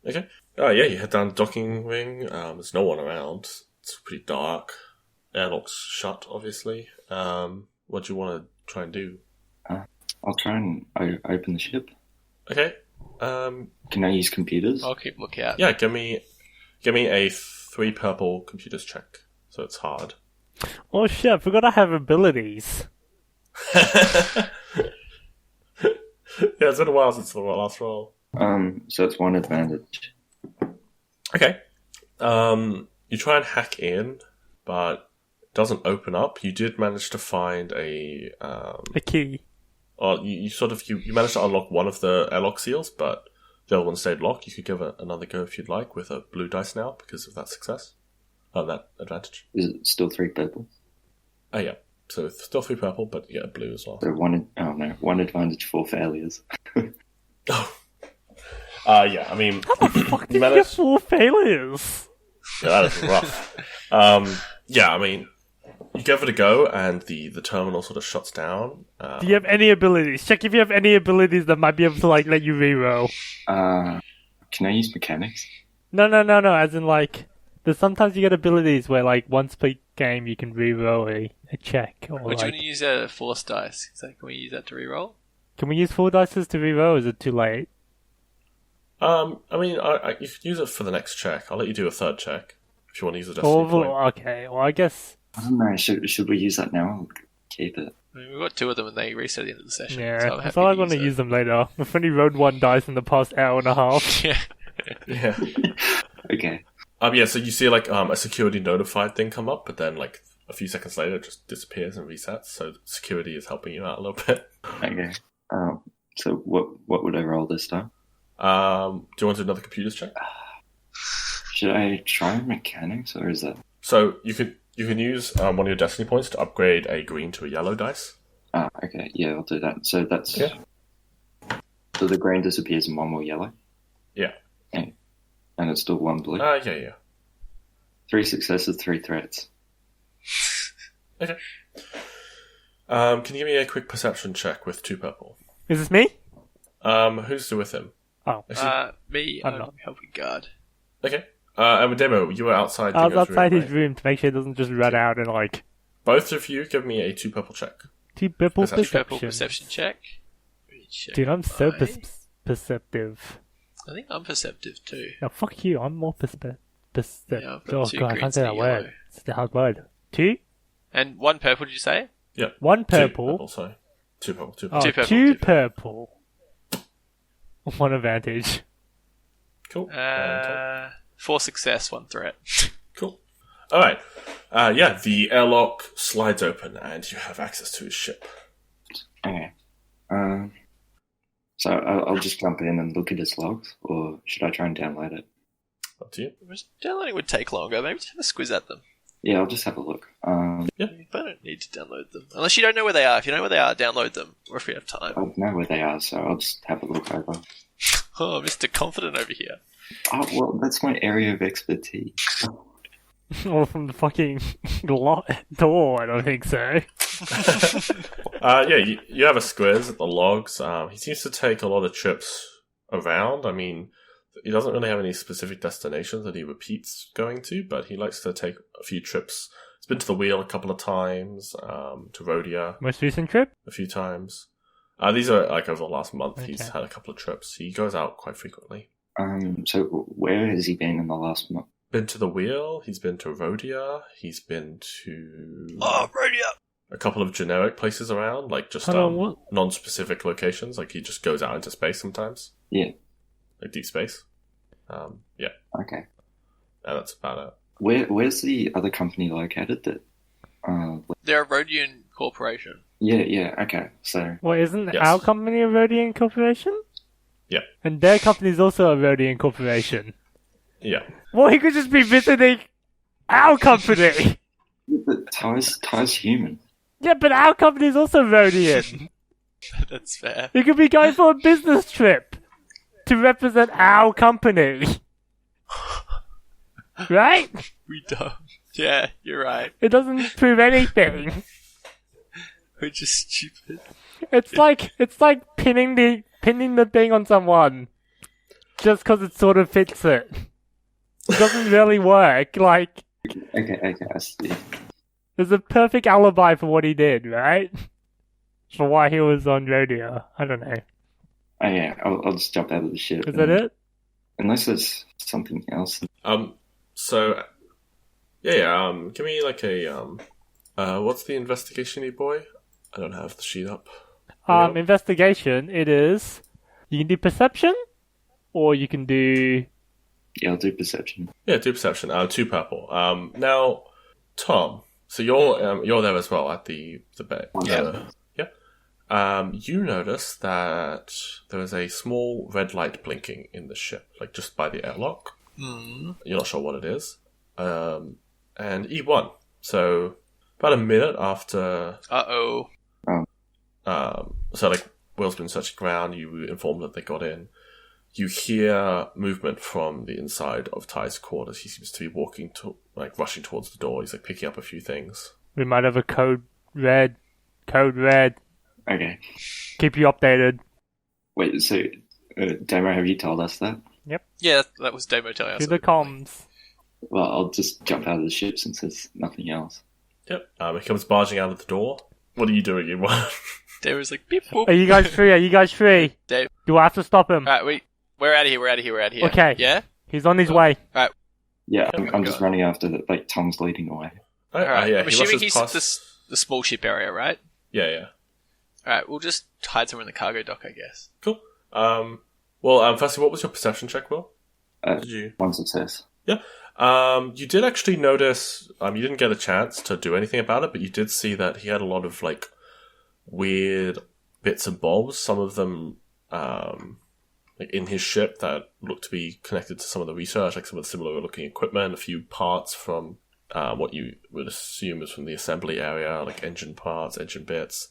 Okay. Yeah, you head down the docking wing. There's no one around. It's pretty dark. Airlock's shut, obviously. What do you want to try and do? I'll try and open the ship. Okay. Can I use computers? I'll keep lookout. Yeah, give me a 3 purple computers check. So it's hard. Oh shit, I forgot I have abilities. Yeah, it's been a while since the last roll. So it's 1 advantage. Okay. You try and hack in, but it doesn't open up. You did manage to find a key. Or you managed to unlock one of the airlock seals, but the other one stayed locked. You could give it another go if you'd like with a blue dice now because of that success. That advantage. Is it still 3 purple? Oh yeah. So it's still 3 purple, but you get a blue as well. So 1 advantage, 4 failures. Oh. Yeah, I mean... How the fuck did you get 4 failures? Yeah, that is rough. Yeah, I mean, You give it a go, and the terminal sort of shuts down. Do you have any abilities? Check if you have any abilities that might be able to like let you reroll. Can I use mechanics? No. As in like, there's sometimes you get abilities where like once per game you can reroll a check. Or Would you like, want to use force dice? So can we use that to reroll? can we use 4 dice to reroll? Or is it too late? I mean, you could use it for the next check. I'll let you do a third check if you want to use a destiny point. Okay. Well, I guess. I don't know. Should we use that now? Or keep it. I mean, we've got 2 of them and they reset at the end of the session. Yeah, so I'm I happy feel like to I'm going to it. use them later. I've only rolled 1 dice in the past hour and a half. Yeah. Yeah. Okay. Yeah. So you see like a security notified thing come up, but then like a few seconds later, it just disappears and resets. So security is helping you out a little bit. Okay. So what would I roll this time? Do you want to do another computers check? Should I try mechanics or is that? So you can use one of your destiny points to upgrade a green to a yellow dice. Okay. Yeah, I'll do that. So that's. Yeah. So the green disappears and 1 more yellow. Yeah. And it's still 1 blue. Yeah. 3 successes, 3 threats. Okay. Can you give me a quick perception check with 2 purple? Is this me? Who's with him? Oh. Me, I'm I'm not. helping guard. Okay. And with Demo, you were outside. I was Dingo's outside room, his right? room to make sure it doesn't just run out and like... Both of you, give me a 2 purple check. 2 purple Perception. Purple perception. perception check. Recheck Dude, I'm so my- perceptive. I think I'm perceptive too. Now, fuck you, I'm more perceptive. Yeah, I've got Oh 2 god, I greens can't say and that a yellow. word. It's a hard word. 2? And 1 purple, did you say? Yeah. 1 2 purple. sorry. 2 purple. 2 Oh, purple. 2 purple, 2 2 purple. 1 advantage. Cool. 4 success, 1 threat. Cool. All right. Yeah, the airlock slides open, and you have access to his ship. Okay. So I'll just jump in and look at his logs, or should I try and download it? Up to you. Downloading would take longer. Maybe just have a squiz at them. Yeah, I'll just have a look. Yeah. But I don't need to download them. Unless you don't know where they are. If you know where they are, download them. Or if you have time. I know where they are, so I'll just have a look over. Oh, Mr. Confident over here. Oh, well, that's my area of expertise. Or from the fucking door, I don't think so. Yeah, you have a squiz at the logs. He seems to take a lot of trips around. I mean, he doesn't really have any specific destinations that he repeats going to, but he likes to take a few trips. He's been to the Wheel a couple of times, to Rhodia Most recent trip? a few times. These are like over the last month. He's Okay. had a couple of trips. He goes out quite frequently. So where has he been in the last month? Been to the Wheel. He's been to Rhodia. He's been to Oh, radio! a couple of generic places around, like just Hold on, what? non-specific locations. Like he just goes out into space sometimes, Yeah. like deep space. Yeah, Okay. and that's about it. Where's the other company located? That. They're a Rhodian corporation. Yeah. Okay. So Well, isn't Yes. our company a Rhodian corporation? Yeah. And their company is also a Rhodian corporation. Yeah, Well, he could just be visiting our company. but Ty's human. Yeah, but our company is also Rhodian. That's fair. He could be going for a business trip to represent our company. Right? We don't. Yeah, you're right. It doesn't prove anything. We're just stupid. It's like pinning the thing on someone just because it sort of fits it. It doesn't really work. Like, Okay. I see. there's a perfect alibi for what he did, right? For why he was on rodeo. I don't know. Oh yeah. I'll just jump out of the ship. Is that it? Unless there's something else. So yeah. Give me like a what's the investigation-y boy? I don't have the sheet up. Yeah. Investigation. It is. You can do perception, or you can do. Yeah, I'll do perception. Yeah, do perception. 2 purple. Now, Tom. So you're there as well at the bay. Yeah. You notice that there is a small red light blinking in the ship, like just by the airlock. Hmm. You're not sure what it is. And E1. So about a minute after, Uh-oh. so like Will's been searching ground, you inform that they got in. You hear movement from the inside of Ty's quarters. He seems to be walking rushing towards the door. He's like picking up a few things. We might have a code red. Code red. Okay. Keep you updated. Wait, so, Demo, have you told us that? Yeah, that was Demo telling us. To the comms. Well, I'll just jump out of the ship since there's nothing else. Yep. He comes barging out of the door. What are you doing, you one? Demo's like, beep boop. Are you guys free? Are you guys free? Dave. Do I have to stop him? Alright, we're out of here, we're out of here. Okay. Yeah? He's on his way. Yeah, I'm just running after the, like, Tom's leading away. Alright, yeah, I'm assuming he's at the small ship area, right? Yeah. Alright, we'll just hide somewhere in the cargo dock, I guess. Cool. Well, firstly, what was your perception check, Will? Did you? 1 success. Yeah. You did actually notice, you didn't get a chance to do anything about it, but you did see that he had a lot of, like, weird bits and bobs. Some of them, like, in his ship that looked to be connected to some of the research, like some of the similar looking equipment, a few parts from, what you would assume is from the assembly area, like engine parts, engine bits.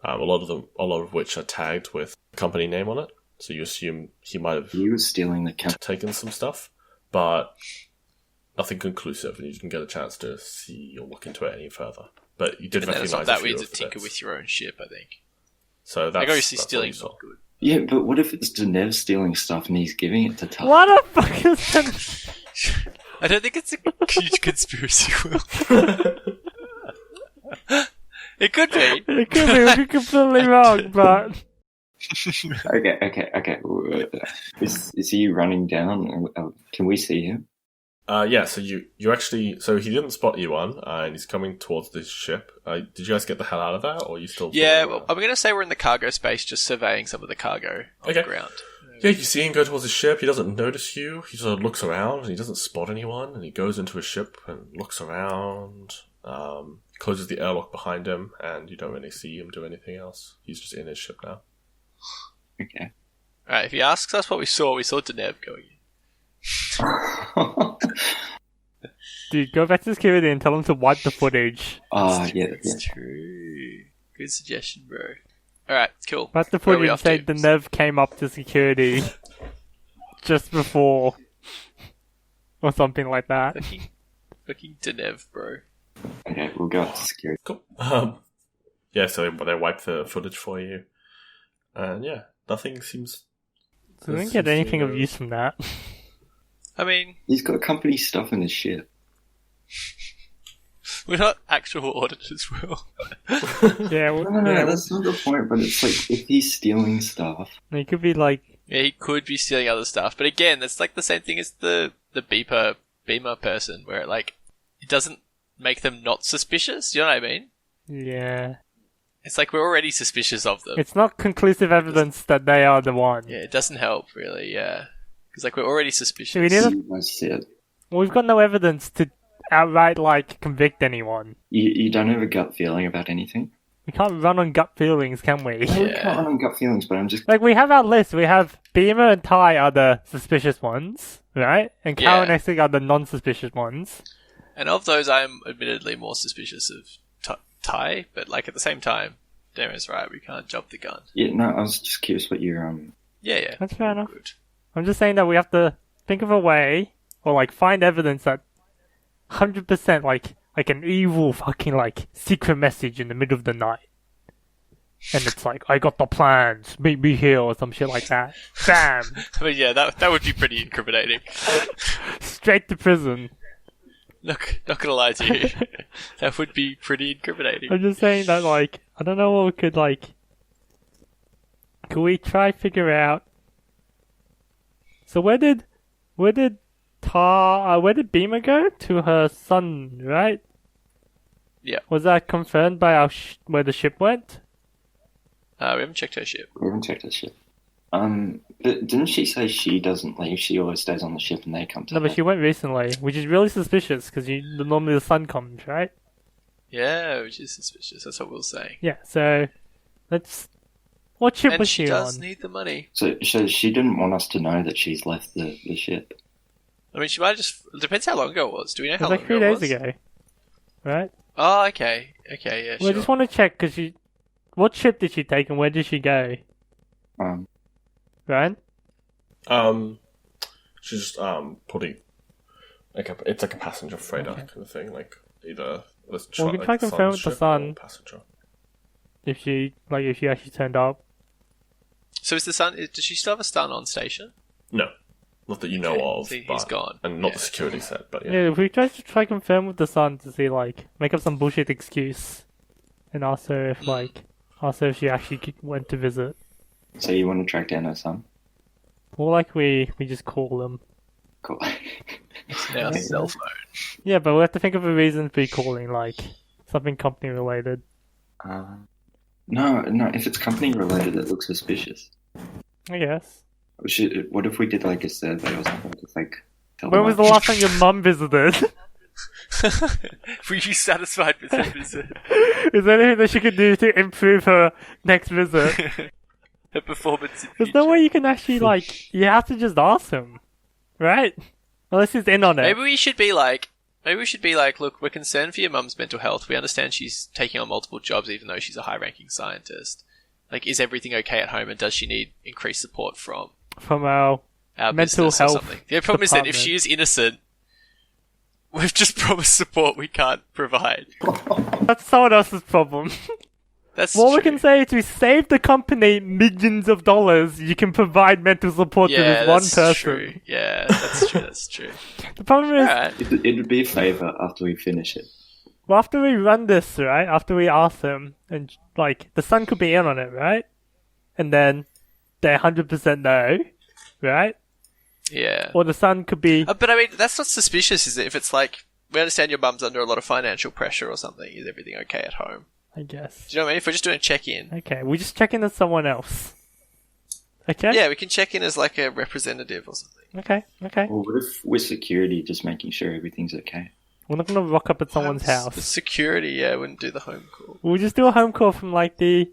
A lot of which are tagged with a company name on it. So you assume he might have He was stealing the taken some stuff, but nothing conclusive, and you didn't get a chance to see or look into it any further. But you did And then recognize it's not that a few weird to of the tinker bits. with your own ship, I think. So that's Like, obviously that's what stealing's you saw. not good. Yeah, but what if it's Denev stealing stuff and he's giving it to Tuck? What the fuck is that? I don't think it's a huge conspiracy, Will. It could be. It could be. We're completely wrong, but... Okay. Is he running down? Can we see him? Yeah, so you actually... So he didn't spot you on, and he's coming towards this ship. Did you guys get the hell out of that, or are you still... Yeah, well, I'm going to say we're in the cargo space, just surveying some of the cargo on the ground. Yeah, you see him go towards his ship. He doesn't notice you. He sort of looks around, and he doesn't spot anyone, and he goes into his ship and looks around, closes the airlock behind him, and you don't really see him do anything else. He's just in his ship now. Okay. Alright, if he asks us what we saw Denev going in. Dude, go back to security and tell them to wipe the footage. It's true. Good suggestion, bro. Alright, cool. Wipe the Where are we footage and off say to? the Nev came up to security just before. Or something like that. Fucking Denev, bro. Okay, we'll go up to security. Cool. Yeah, so they wipe the footage for you. And yeah, nothing seems... So we didn't get anything of use from that. I mean, He's got company stuff in his ship. we're not actual auditors, Will. Yeah, No, that's not the point, but it's like, if he's stealing stuff... It could be like... Yeah, he could be stealing other stuff, but again, that's like the same thing as the beamer person, where it doesn't make them not suspicious. You know what I mean? Yeah. It's like we're already suspicious of them. It's not conclusive evidence that they are the one. Yeah, it doesn't help really. Yeah, because we're already suspicious. So we need You guys said Well, we've got no evidence to outright, convict anyone. you don't have a gut feeling about anything? We can't run on gut feelings, can we? We can't run on gut feelings, but I'm just... We have our list. We have Beamer and Ty are the suspicious ones, right? And Cal and Essig are the non-suspicious ones. And of those, I'm admittedly more suspicious of Ty, but at the same time, Damon's right. We can't jump the gun. Yeah, no, I was just curious what your... Yeah. That's fair enough. Good. I'm just saying that we have to think of a way, or find evidence that 100% like an evil fucking secret message in the middle of the night. And it's I got the plans, meet me here or some shit like that. Bam! I mean, yeah, that would be pretty incriminating. Straight to prison. Not gonna lie to you. That would be pretty incriminating. I'm just saying that I don't know what we could Could we try figure out? So where did Beamer go? To her son, right? Yeah. Was that confirmed by where the ship went? We haven't checked her ship. We haven't checked her ship. But didn't she say she doesn't leave? She always stays on the ship and they come to No, her? but she went recently, which is really suspicious because normally the sun comes, right? Yeah, which is suspicious. That's what Will's saying. Yeah. So let's. What ship And was she she does on? need the money. So she didn't want us to know that she's left the ship. I mean, she might have just... It depends how long ago it was. Do we know It how was long 3 ago it days was? ago, right? Oh, okay. Okay, yeah, Well, sure. I just want to check because what ship did she take and where did she go? Right? She's just putting it's like a passenger freighter kind of thing, either Well, we can try to confirm with the sun. Passenger. If she actually turned up. So is the sun? Does she still have a stun on station? No, not that you know of. See, but, he's gone. and not the security set, but yeah. Yeah, if we try confirm with the sun to see, like, make up some bullshit excuse, and ask her if she actually went to visit. So you want to track down her son? More like we just call them. Cool. It's now cell phone. Yeah, but we have to think of a reason for calling, like something company related. No. If it's company related, it looks suspicious. I guess. What if we did like a survey or something? Just like. When was the last time your mum visited? Were you satisfied with her visit? Is there anything that she could do to improve her next visit? Her performance in There's no way you can actually, like, you have to just ask him, right? Unless he's in on it. Maybe we should be like, look, we're concerned for your mum's mental health. We understand she's taking on multiple jobs even though she's a high-ranking scientist. Like, is everything okay at home and does she need increased support from our mental business or health something? The problem is that if she is innocent, we've just promised support we can't provide. That's someone else's problem. That's what true. we can say is we save the company millions of dollars. You can provide mental support to this one person. True. Yeah, that's true. That's true. The problem is, Right. It would be a favour after we finish it. well, after we run this, right? After we ask them, and like the sun could be in on it, right? And then they 100% know, right? Yeah. Or the sun could be. But I mean, that's not suspicious, is it? If it's like, we understand your mum's under a lot of financial pressure or something. Is everything okay at home? I guess. Do you know what I mean? If we're just doing a check-in. Okay, we just check in as someone else. Okay? Yeah, we can check in as like a representative or something. Okay. Or what if we're security, just making sure everything's okay? We're not gonna rock up at someone's The house. security, yeah, wouldn't do the home call. We'll just do a home call from like the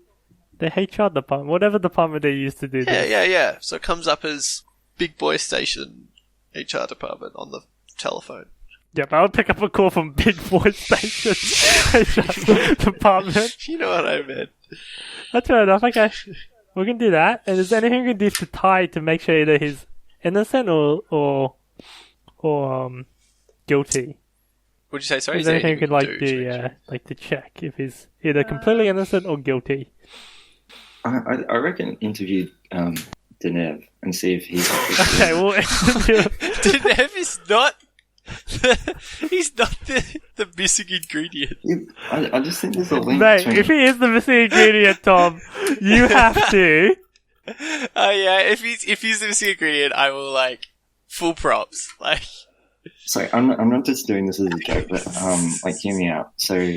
HR department, whatever department they used to do this. Yeah. So it comes up as Big Boy Station HR department on the telephone. Yep, I would pick up a call from Big Boy Station HR department. You know what I meant. That's fair enough, okay. We can do that. And is there anything we can do to Ty to make sure either he's innocent or guilty? Would you say, sorry? Is there anything we could like do do, yeah, like to check if he's either completely innocent or guilty? I reckon interview Denev and see if he's... Okay, well, Denev is not... he's not the missing ingredient. I just think there's a link mate, between... if he is the missing ingredient, Tom, you have to... Oh yeah, if he's the missing ingredient, I will like full props. Like, So I'm not just doing this as a joke, but like hear me out. So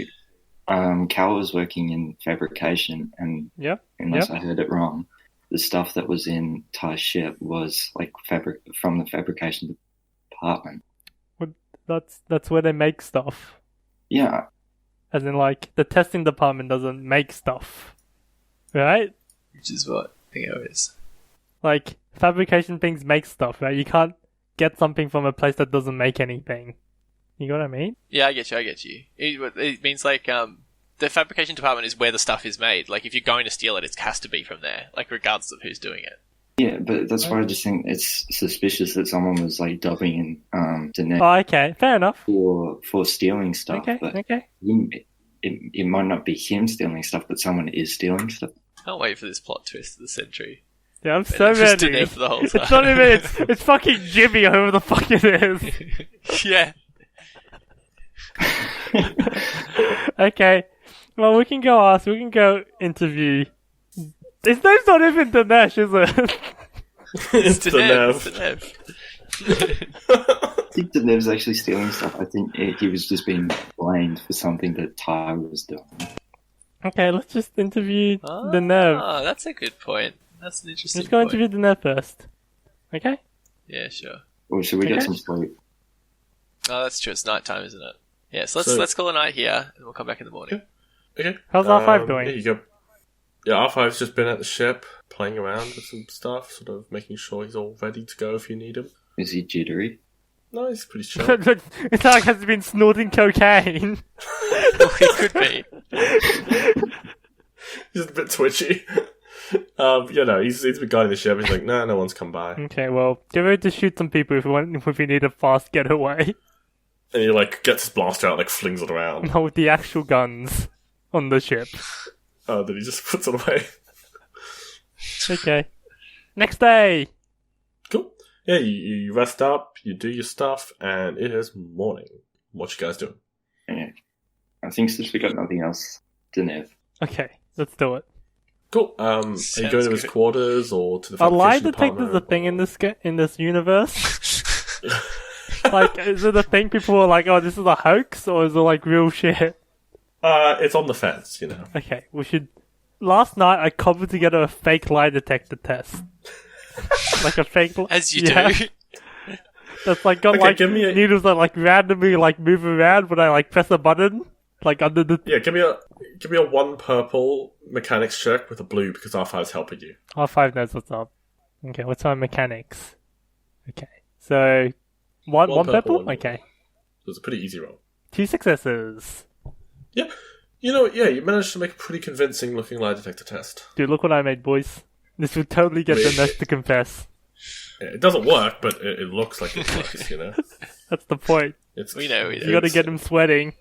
Cal was working in fabrication, and unless I heard it wrong, the stuff that was in Ty's ship was like fabric from the fabrication department. That's where they make stuff. Yeah. As in, like, the testing department doesn't make stuff, right? which is what Thingo is. Like, fabrication things make stuff, right? You can't get something from a place that doesn't make anything. You know what I mean? Yeah, I get you. It means like the fabrication department is where the stuff is made. Like if you're going to steal it, it has to be from there. Like regardless of who's doing it. Yeah, but that's why I just think it's suspicious that someone was like dubbing in Daenerys Oh, okay, fair enough. for stealing stuff. Okay, but okay. It might not be him stealing stuff, but someone is stealing stuff. Can't wait for this plot twist of the century. Yeah, I'm so Just ready. Daenerys for the whole It's time. not even. It's fucking Jimmy, or whoever the fuck it is. Yeah. Okay. Well, we can go interview. His name's not even Dinesh, is it? It's Daenerys. I think Denev's actually stealing stuff. I think he was just being blamed for something that Ty was doing. Okay, let's just interview Dinev. Oh, that's a good point. That's an interesting Let's go point. interview Dinev first. Okay? Yeah, sure. Or should we get Okay. some sleep? Oh, that's true. It's night time, isn't it? Yeah, so So- let's call a night here, and we'll come back in the morning. Okay. How's R5 doing? Yeah, you go. Yeah, R5's just been at the ship, playing around with some stuff, sort of making sure he's all ready to go if you need him. Is he jittery? No, he's pretty chill. It's like has been snorting cocaine. It could be. He's a bit twitchy. He's been guiding the ship. He's like, no one's come by. Okay, well, get ready to shoot some people if you need a fast getaway. And he, like, gets his blaster out, like, flings it around. No, with the actual guns on the ship. Oh, then he just puts it away. Okay. Next day! Cool. Yeah, you rest up, you do your stuff, and it is morning. What you guys doing? Yeah. I think since we got nothing else, Denev. Okay, let's do it. Cool. Are you Sounds going to his good. quarters or to the Are lie fabrication detectors a department, thing or- in this universe? Like, is it a thing people are like, oh, this is a hoax, or is it like real shit? It's on the fence, you know. Okay, we should... Last night I cobbled together a fake lie detector test. Like a fake... As you Yeah. do. That's like got Okay, like give me a- needles that like randomly like move around when I like press a button. Like under the... Yeah, give me a 1 purple mechanics check with a blue because R5's helping you. R5 knows what's up. Okay, what's our mechanics? Okay, so... One One purple? purple, one Okay. So it's a pretty easy roll. 2 successes. Yeah. You know, yeah, you managed to make a pretty convincing looking lie detector test. Dude, look what I made, boys. This would totally get the Wait. nest to confess. Yeah, it doesn't work, but it looks like it works, you know? That's the point. It's, We know. You gotta get him sweating.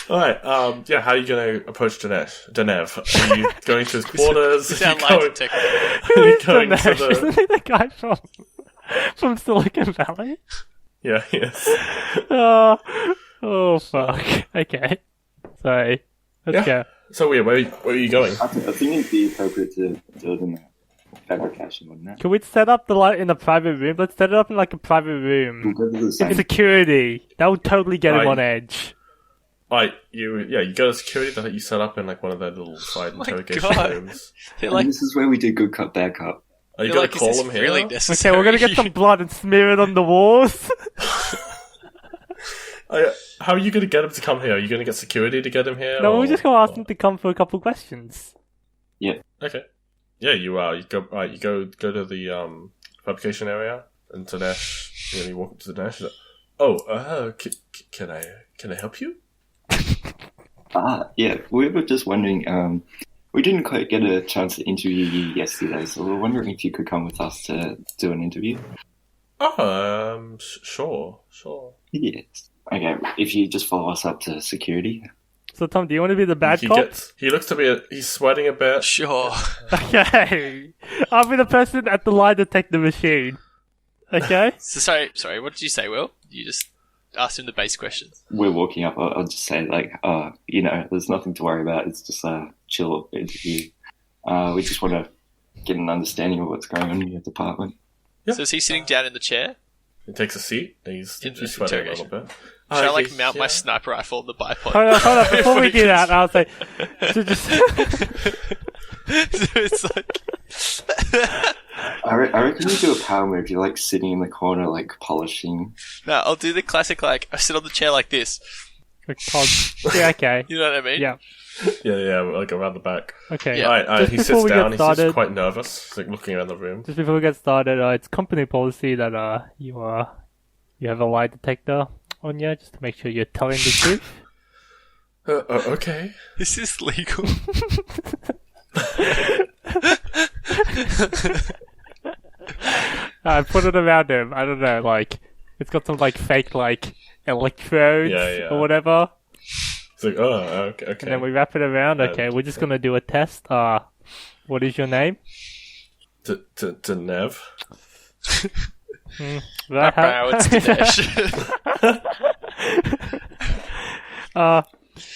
Alright, yeah, how are you going to approach Denev? Are you going to his quarters? You Are you sound like going, detective. are you going to Dinesh? the... Isn't he the guy from Silicon Valley? Yeah, yes. Oh fuck. Okay. So, let's go. So weird, where are you going? I think it'd be appropriate to do it in the fabrication, wouldn't it? Can we set up the light in a private room? Let's set it up in like a private We'll room. go to the same. Security. That would totally get him Right. on edge. Alright, you go to security that you set up in like one of their little side Oh my interrogation God. rooms. They're And like, this is where we do good cop, bad cop. Are you they're going like, to is call this them here? really Okay, necessary? we're gonna get some blood and smear it on the walls. How are you going to get him to come here? Are you going to get security to get him here? No, or- we're just gonna ask them to come for a couple questions. Okay. Yeah, you go. Right, you go to the fabrication area, and Dinesh. You walk up to Dinesh. Can I help you? Yeah, we were just wondering, we didn't quite get a chance to interview you yesterday, so we were wondering if you could come with us to do an interview. Oh, sure. Yes. Okay, if you just follow us up to security. So Tom, do you want to be the bad cop? He looks to be. He's sweating a bit. Sure. Okay. I'll be the person at the lie detector machine. Okay? So sorry. What did you say, Will? You just asked him the base questions. We're walking up, I'll just say, like, there's nothing to worry about, it's just a chill interview. We just want to get an understanding of what's going on in your department. Yeah. So is he sitting down in the chair? He takes a seat. And he's In the sweating a little interrogation. bit. Should I like Yeah, mount my yeah. sniper rifle on the bipod? Hold on. Before we do that, I'll say... So just... So it's like... I reckon you do a power move, you're like sitting in the corner, like polishing. No, I'll do the classic, like, I sit on the chair like this. Yeah, okay. You know what I mean? Yeah. Yeah, like around the back. Okay. Yeah. Alright, Just he before sits we get down. He's started- just quite nervous. He's like looking around the room. Just before we get started, it's company policy that you have a lie detector on you, just to make sure you're telling the truth. Okay. Is this legal? I put it around him. I don't know, like it's got some like fake like electrodes Yeah. or whatever, It's like, oh, okay. and then we wrap it around. Okay, we're just gonna do a test. What is your name? To Nev. Right, Wow, it's Dinesh.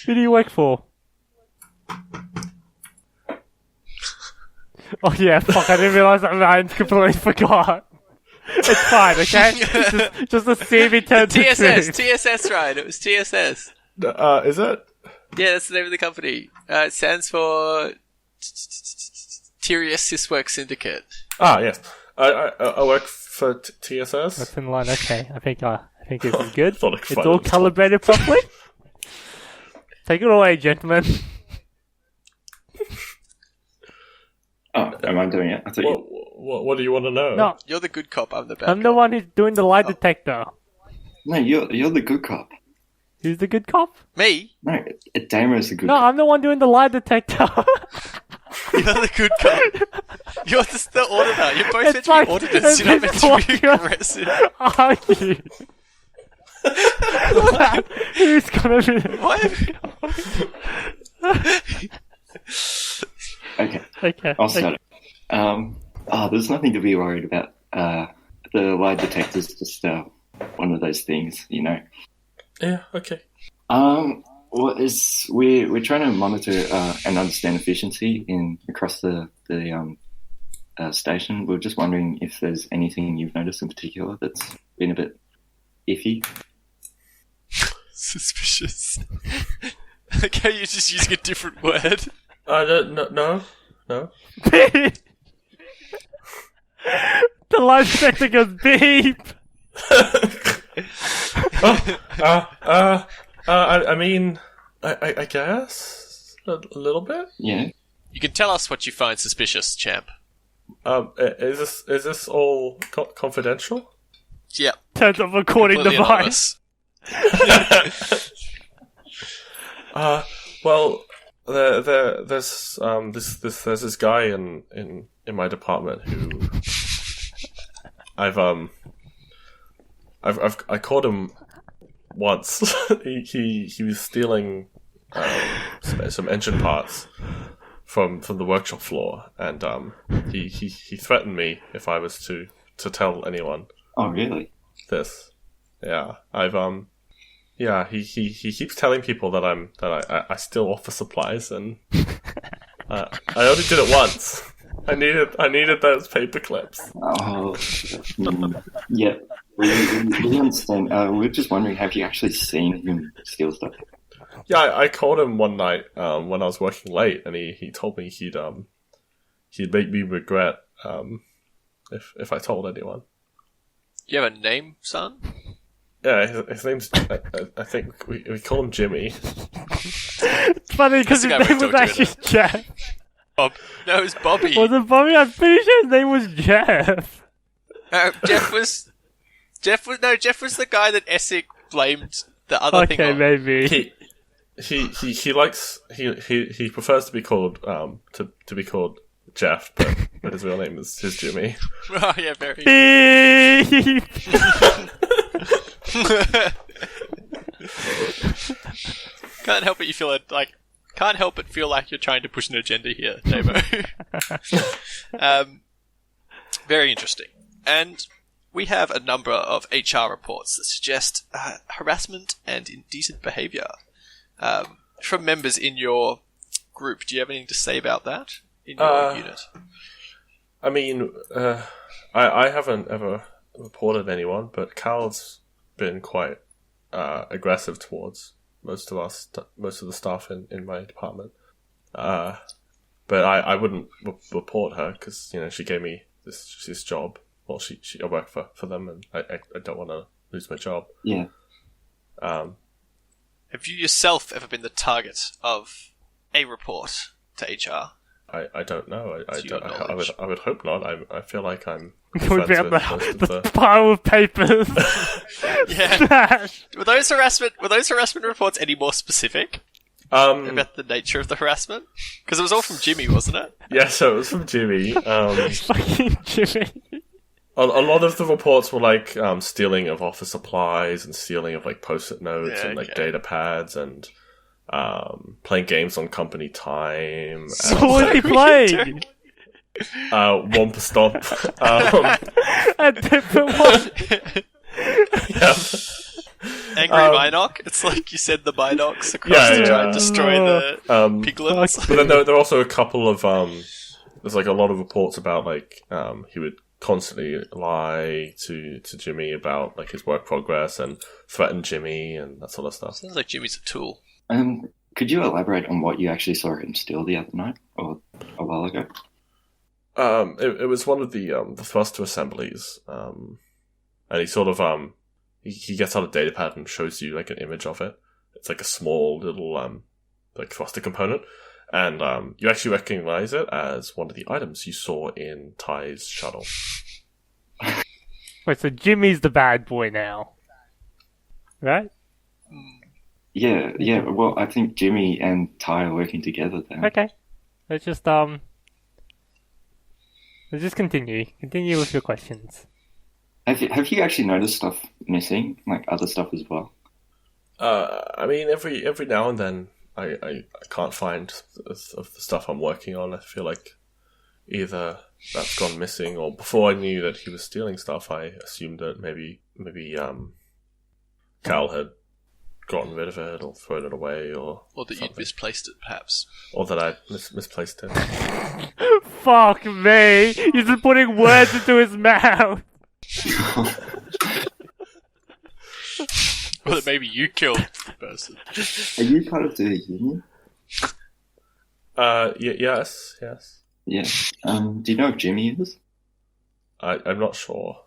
who do you work for? Oh yeah, fuck! I didn't realize that Ryan completely forgot. It's fine, okay? Just a CV turn to truth. TSS, right? It was TSS. Is it? Yeah, that's the name of the company. It stands for Tyrius Syswork Syndicate. Yes. I work for TSS. That's in line. Okay, I think this is good. Thought I'd It's find all it. calibrated properly. Take it away, gentlemen. Oh, am I doing it? I thought you... What do you want to know? No, You're the good cop, I'm the bad I'm the cop. one who's doing the lie detector. No, you're the good cop. Who's the good cop? Me? No, Damer's the good No, cop. I'm the one doing the lie detector. You're the good cop. You're just the auditor. You're both meant to be auditors. You're not meant to be what aggressive. are you? Who's gonna be? Okay. I'll start it. There's nothing to be worried about. The lie detector's just one of those things, you know. Yeah. Okay. We're trying to monitor and understand efficiency across the station. We're just wondering if there's anything you've noticed in particular that's been a bit iffy. Suspicious. Okay, you're just using a different word. No. The lie detector goes beep. I mean, I guess a little bit. Yeah. You can tell us what you find suspicious, champ. Is this all confidential? Yep. Turns up recording device. Well, there's this guy in my department who I caught him once. he was stealing some engine parts from the workshop floor, and he threatened me if I was to tell anyone. Oh, really? This, yeah. He keeps telling people that I steal office supplies, and I only did it once. I needed those paper clips. Oh, yeah. We understand. We're just wondering, have you actually seen him steal stuff? Yeah, I called him one night when I was working late, and he told me he'd make me regret if I told anyone. Do you have a name, son? Yeah, his name's I think we call him Jimmy. It's funny because his name was actually Jeff. Bob. No, it was Bobby. Was it Bobby? I'm pretty sure his name was Jeff. Jeff was the guy that Essig blamed the other thing on. Okay, maybe. He prefers to be called to be called Jeff, but his real name is Jimmy. Oh yeah, very. Beep. Can't help but feel like you're trying to push an agenda here, Damo. Very interesting. And we have a number of HR reports that suggest harassment and indecent behaviour from members in your group. Do you have anything to say about that in your unit? I mean, I haven't ever reported anyone, but Cal's been quite aggressive towards most of the staff in my department. But I wouldn't report her because she gave me this job. Well, I work for them, and I don't want to lose my job. Yeah. Have you yourself ever been the target of a report to HR? I don't know. I would hope not. I feel like I'm Would be friends up with most the of the... pile of papers. Yeah. Were those harassment reports any more specific about the nature of the harassment? Because it was all from Jimmy, wasn't it? Yeah, so it was from Jimmy. Fucking Jimmy. A lot of the reports were like stealing of office supplies and stealing of like post-it notes and like data pads and playing games on company time. So what are you playing? Womper Stomp. A different one. Yeah. Angry Minoc? It's like you send the Minocs across to try and destroy the piglets. But then there are also a couple of there's like a lot of reports about like he would constantly lie to Jimmy about like his work progress and threaten Jimmy and that sort of stuff. Sounds like Jimmy's a tool. Could you elaborate on what you actually saw him steal the other night or a while ago? It was one of the thruster assemblies, and he sort of he gets out a datapad and shows you like an image of it. It's like a small little like thruster component, and you actually recognize it as one of the items you saw in Ty's shuttle. Wait, so Jimmy's the bad boy now, right? Yeah. Well, I think Jimmy and Ty are working together then. Okay. Let's just Let's just continue. Continue with your questions. Have you actually noticed stuff missing, like other stuff as well? I mean, every now and then I can't find the stuff I'm working on. I feel like either that's gone missing, or before I knew that he was stealing stuff, I assumed that maybe Cal had gotten rid of it or thrown it away, or that something. you'd misplaced it, perhaps. Or that I misplaced it. Fuck me! You're just putting words into his mouth! Or that maybe you killed the person. Are you part of the union? Yes. Yeah. Do you know if Jimmy is? I'm not sure.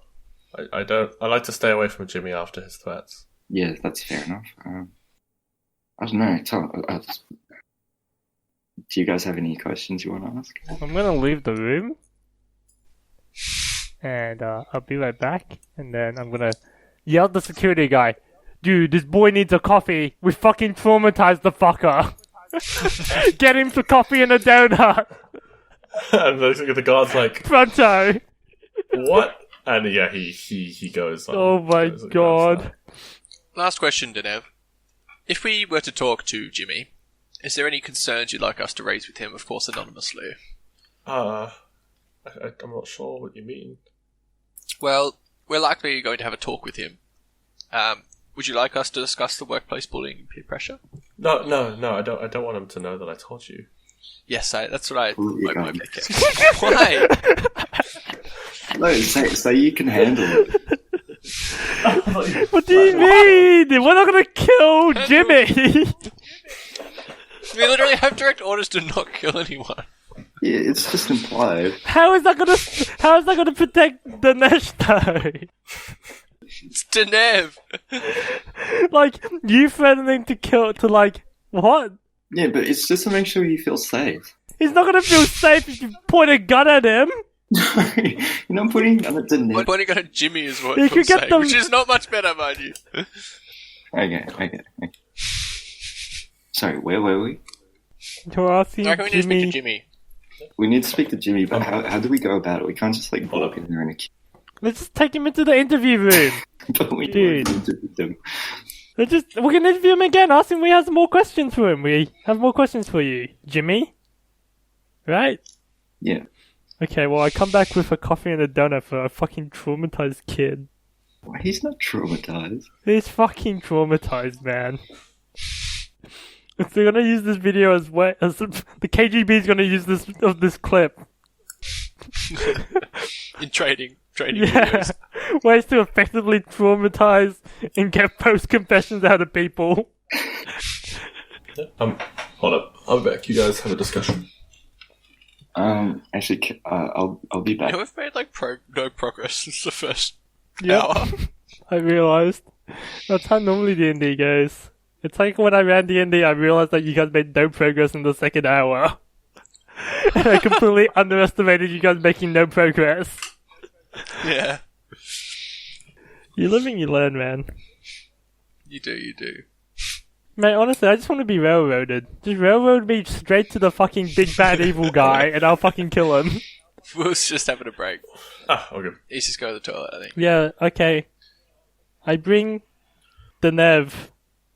I like to stay away from Jimmy after his threats. Yeah, that's fair enough. I don't know. Do you guys have any questions you want to ask? I'm gonna leave the room. And I'll be right back. And then I'm gonna yell at the security guy. Dude, this boy needs a coffee. We fucking traumatized the fucker. Get him some coffee and a donut. And the guard's like, Pronto. what? And yeah, he goes. Oh my god. Last question, Denev. If we were to talk to Jimmy, is there any concerns you'd like us to raise with him, of course anonymously? I'm not sure what you mean. Well, we're likely going to have a talk with him. Would you like us to discuss the workplace bullying and peer pressure? No, I don't want him to know that I told you. Yes, that's what I Pull your my gun. Why? No, so you can handle it. What do you mean? We're not gonna kill Jimmy. We literally have direct orders to not kill anyone. Yeah, it's just implied. How is that gonna protect Dinesh though? It's Denev. Like, you threatening to like, what? Yeah, but it's just to make sure you feel safe. He's not gonna feel safe if you point a gun at him. You're not putting gun at the I'm net. pointing at Jimmy is what You I'm could get saying, them- which is not much better, mind you. Okay. Sorry, where were we? You're asking I reckon we need to speak to Jimmy. Jimmy. We need to speak to Jimmy, but how do we go about it? We can't just like walk in there and Let's just take him into the interview room. but we Dude. need to interview them. We can interview him again. Ask him if he has more questions for him. We have more questions for you, Jimmy. Right? Yeah. Okay, well, I come back with a coffee and a donut for a fucking traumatized kid. Well, he's not traumatized. He's fucking traumatized, man. If they're gonna use this video as the KGB is gonna use this clip. In trading Yeah, videos. ways to effectively traumatize and get post confessions out of people. Hold up. I'll be back. You guys have a discussion. Actually, I'll be back. Yeah, we've made like no progress since the first Yep. hour. I realized that's how normally D&D goes. It's like when I ran D&D, I realized that you guys made no progress in the second hour. And I completely underestimated you guys making no progress. Yeah, You live and you learn, man. you do. Mate, honestly, I just want to be railroaded. Just railroad me straight to the fucking big bad evil guy, and I'll fucking kill him. Will's just having a break. Okay. He's just going to the toilet, I think. Yeah, okay. I bring Denev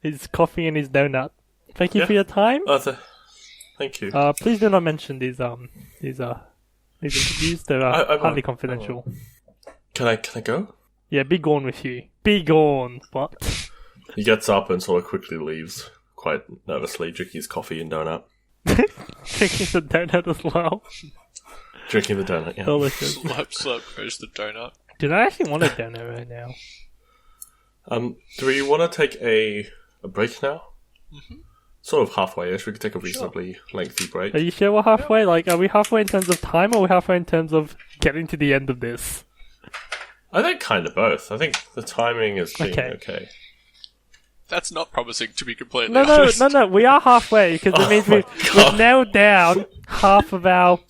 his coffee and his donut. Thank you for your time. Thank you. Please do not mention these interviews. They're highly confidential. Can I go? Yeah, be gone with you. Be gone. What? He gets up and sort of quickly leaves, quite nervously, drinking his coffee and donut. Drinking the donut as well. Drinking the donut, yeah. Delicious. Slurp goes the donut. Dude, I actually want a donut right now. Do we want to take a break now? Mm-hmm. Sort of halfway-ish. We could take a reasonably lengthy break. Are you sure we're halfway? Like, are we halfway in terms of time, or are we halfway in terms of getting to the end of this? I think kind of both. I think the timing is being okay. That's not promising, to be completely No, honest. no. We are halfway, because it means we've nailed down half of our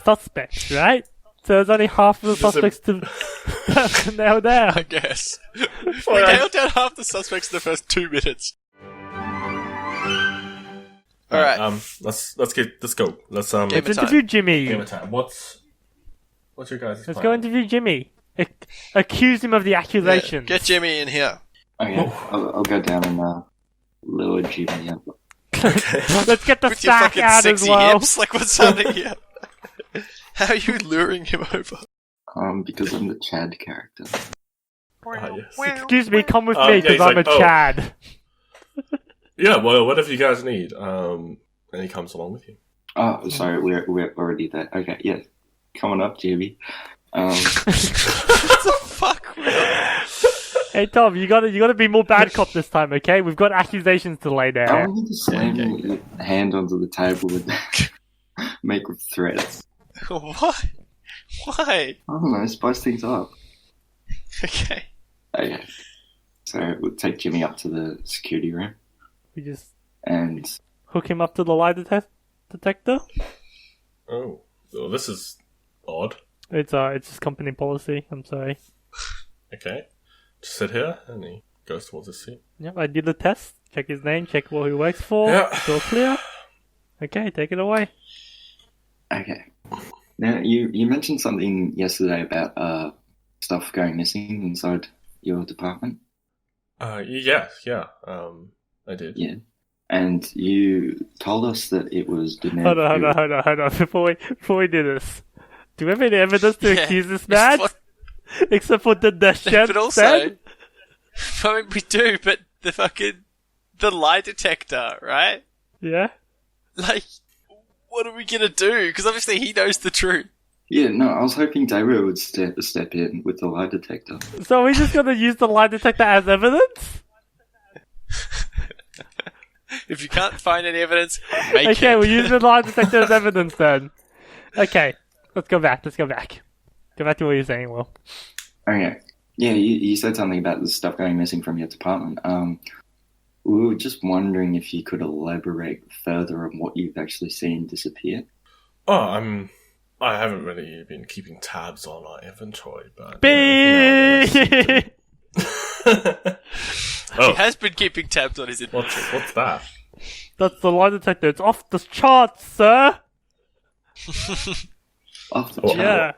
suspects, right? So there's only half of the suspects to nail down. I guess. We nailed down half the suspects in the first 2 minutes. Alright. Let's go. Let's Game of time. Interview Jimmy. game of time. What's What's your guys' Let's plan? go interview Jimmy. Accuse him of the accusations. Get Jimmy in here. Okay, I'll go down and lure Jimmy up. Let's get the With your sack fucking out as sexy well. hips, like what's happening here? How are you luring him over? Because I'm the Chad character. Yes. Excuse me, come with Oh, me yeah, because he's I'm like, a oh. Chad. Yeah, well, whatever you guys need. And he comes along with you. Oh, sorry, we're already there. Okay, yeah. Coming up, Jimmy. What the fuck? Hey Tom, you gotta be more bad cop this time, okay? We've got accusations to lay I down. want you to slam your hand onto the table and make threats. What? Why? I don't know, spice things up. Okay. Okay. So we'll take Jimmy up to the security room We just and hook him up to the lie detector. Oh, well, this is odd. It's just company policy. I'm sorry. Okay. Just sit here, and he goes towards his seat. Yep, I did the test. Check his name. Check what he works for. Yeah. It's all clear. Okay, take it away. okay. Now you mentioned something yesterday about stuff going missing inside your department. Yeah. I did. Yeah. And you told us that it was Daenerys. Hold on. Before we do this, do we have any evidence to accuse this man? Except for the shit. But also, I mean, we do, but the lie detector, right? Yeah. Like, what are we gonna do? Because obviously he knows the truth. Yeah, no, I was hoping David would step in with the lie detector. So we're just gonna use the lie detector as evidence? If you can't find any evidence, make it. Okay, we'll use the lie detector as evidence then. Okay, let's go back. Go back to what you're saying, Will. Okay. Yeah, you said something about the stuff going missing from your department. We were just wondering if you could elaborate further on what you've actually seen disappear. Oh, I haven't really been keeping tabs on our inventory, but... Beep! Oh, He has been keeping tabs on his inventory. what's that? That's the lie detector. It's off the charts, sir! Off the Oh, chart. Yeah.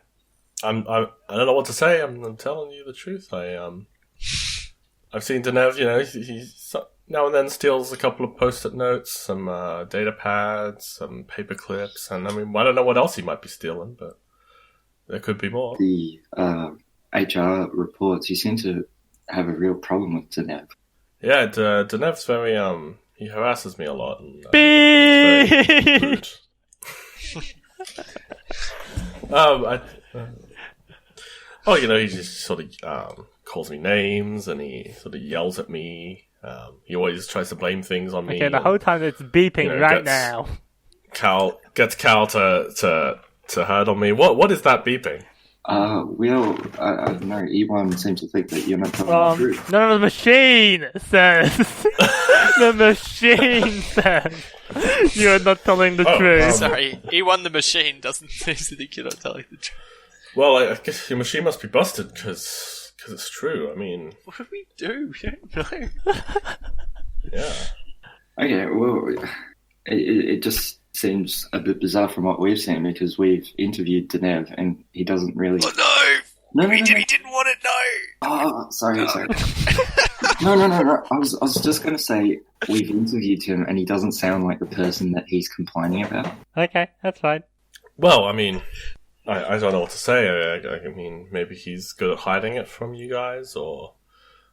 I don't know what to say. I'm telling you the truth. I've seen Denev. He now and then steals a couple of post-it notes, some data pads, some paper clips, and I mean, I don't know what else he might be stealing, but there could be more. The HR reports, you seem to have a real problem with Daenerys. Yeah, Denev's very he harasses me a lot. And, Beep! it's very rude. He just sort of calls me names and he sort of yells at me. He always tries to blame things on me. Okay, the whole time it's beeping right now. Gets Cal to hurt on me. What is that beeping? Well, I don't know. E1 seems to think that you're not telling the truth. No, the machine says. The machine says. You're not telling the truth. Sorry, E1 the machine doesn't seem to think you're not telling the truth. Well, I guess your machine must be busted because it's true. I mean, What do we do? We don't know. yeah. Okay, well, it just seems a bit bizarre from what we've seen because we've interviewed Daenerys and he doesn't really... Oh no! No. He didn't want it, no! Oh, sorry. No. I was just going to say we've interviewed him and he doesn't sound like the person that he's complaining about. Okay, that's fine. Well, I mean, I don't know what to say. I mean, maybe he's good at hiding it from you guys, or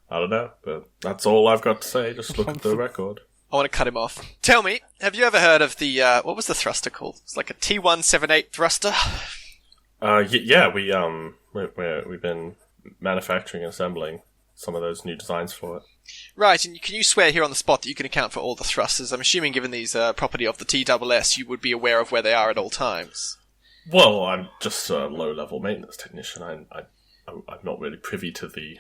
I don't know. But that's all I've got to say. Just look at the record. I want to cut him off. Tell me, have you ever heard of the, what was the thruster called? It's like a T178 thruster. Yeah, we've been manufacturing and assembling some of those new designs for it. Right, and can you swear here on the spot that you can account for all the thrusters? I'm assuming given these property of the TSS, you would be aware of where they are at all times. Well, I'm just a low-level maintenance technician. I'm not really privy to the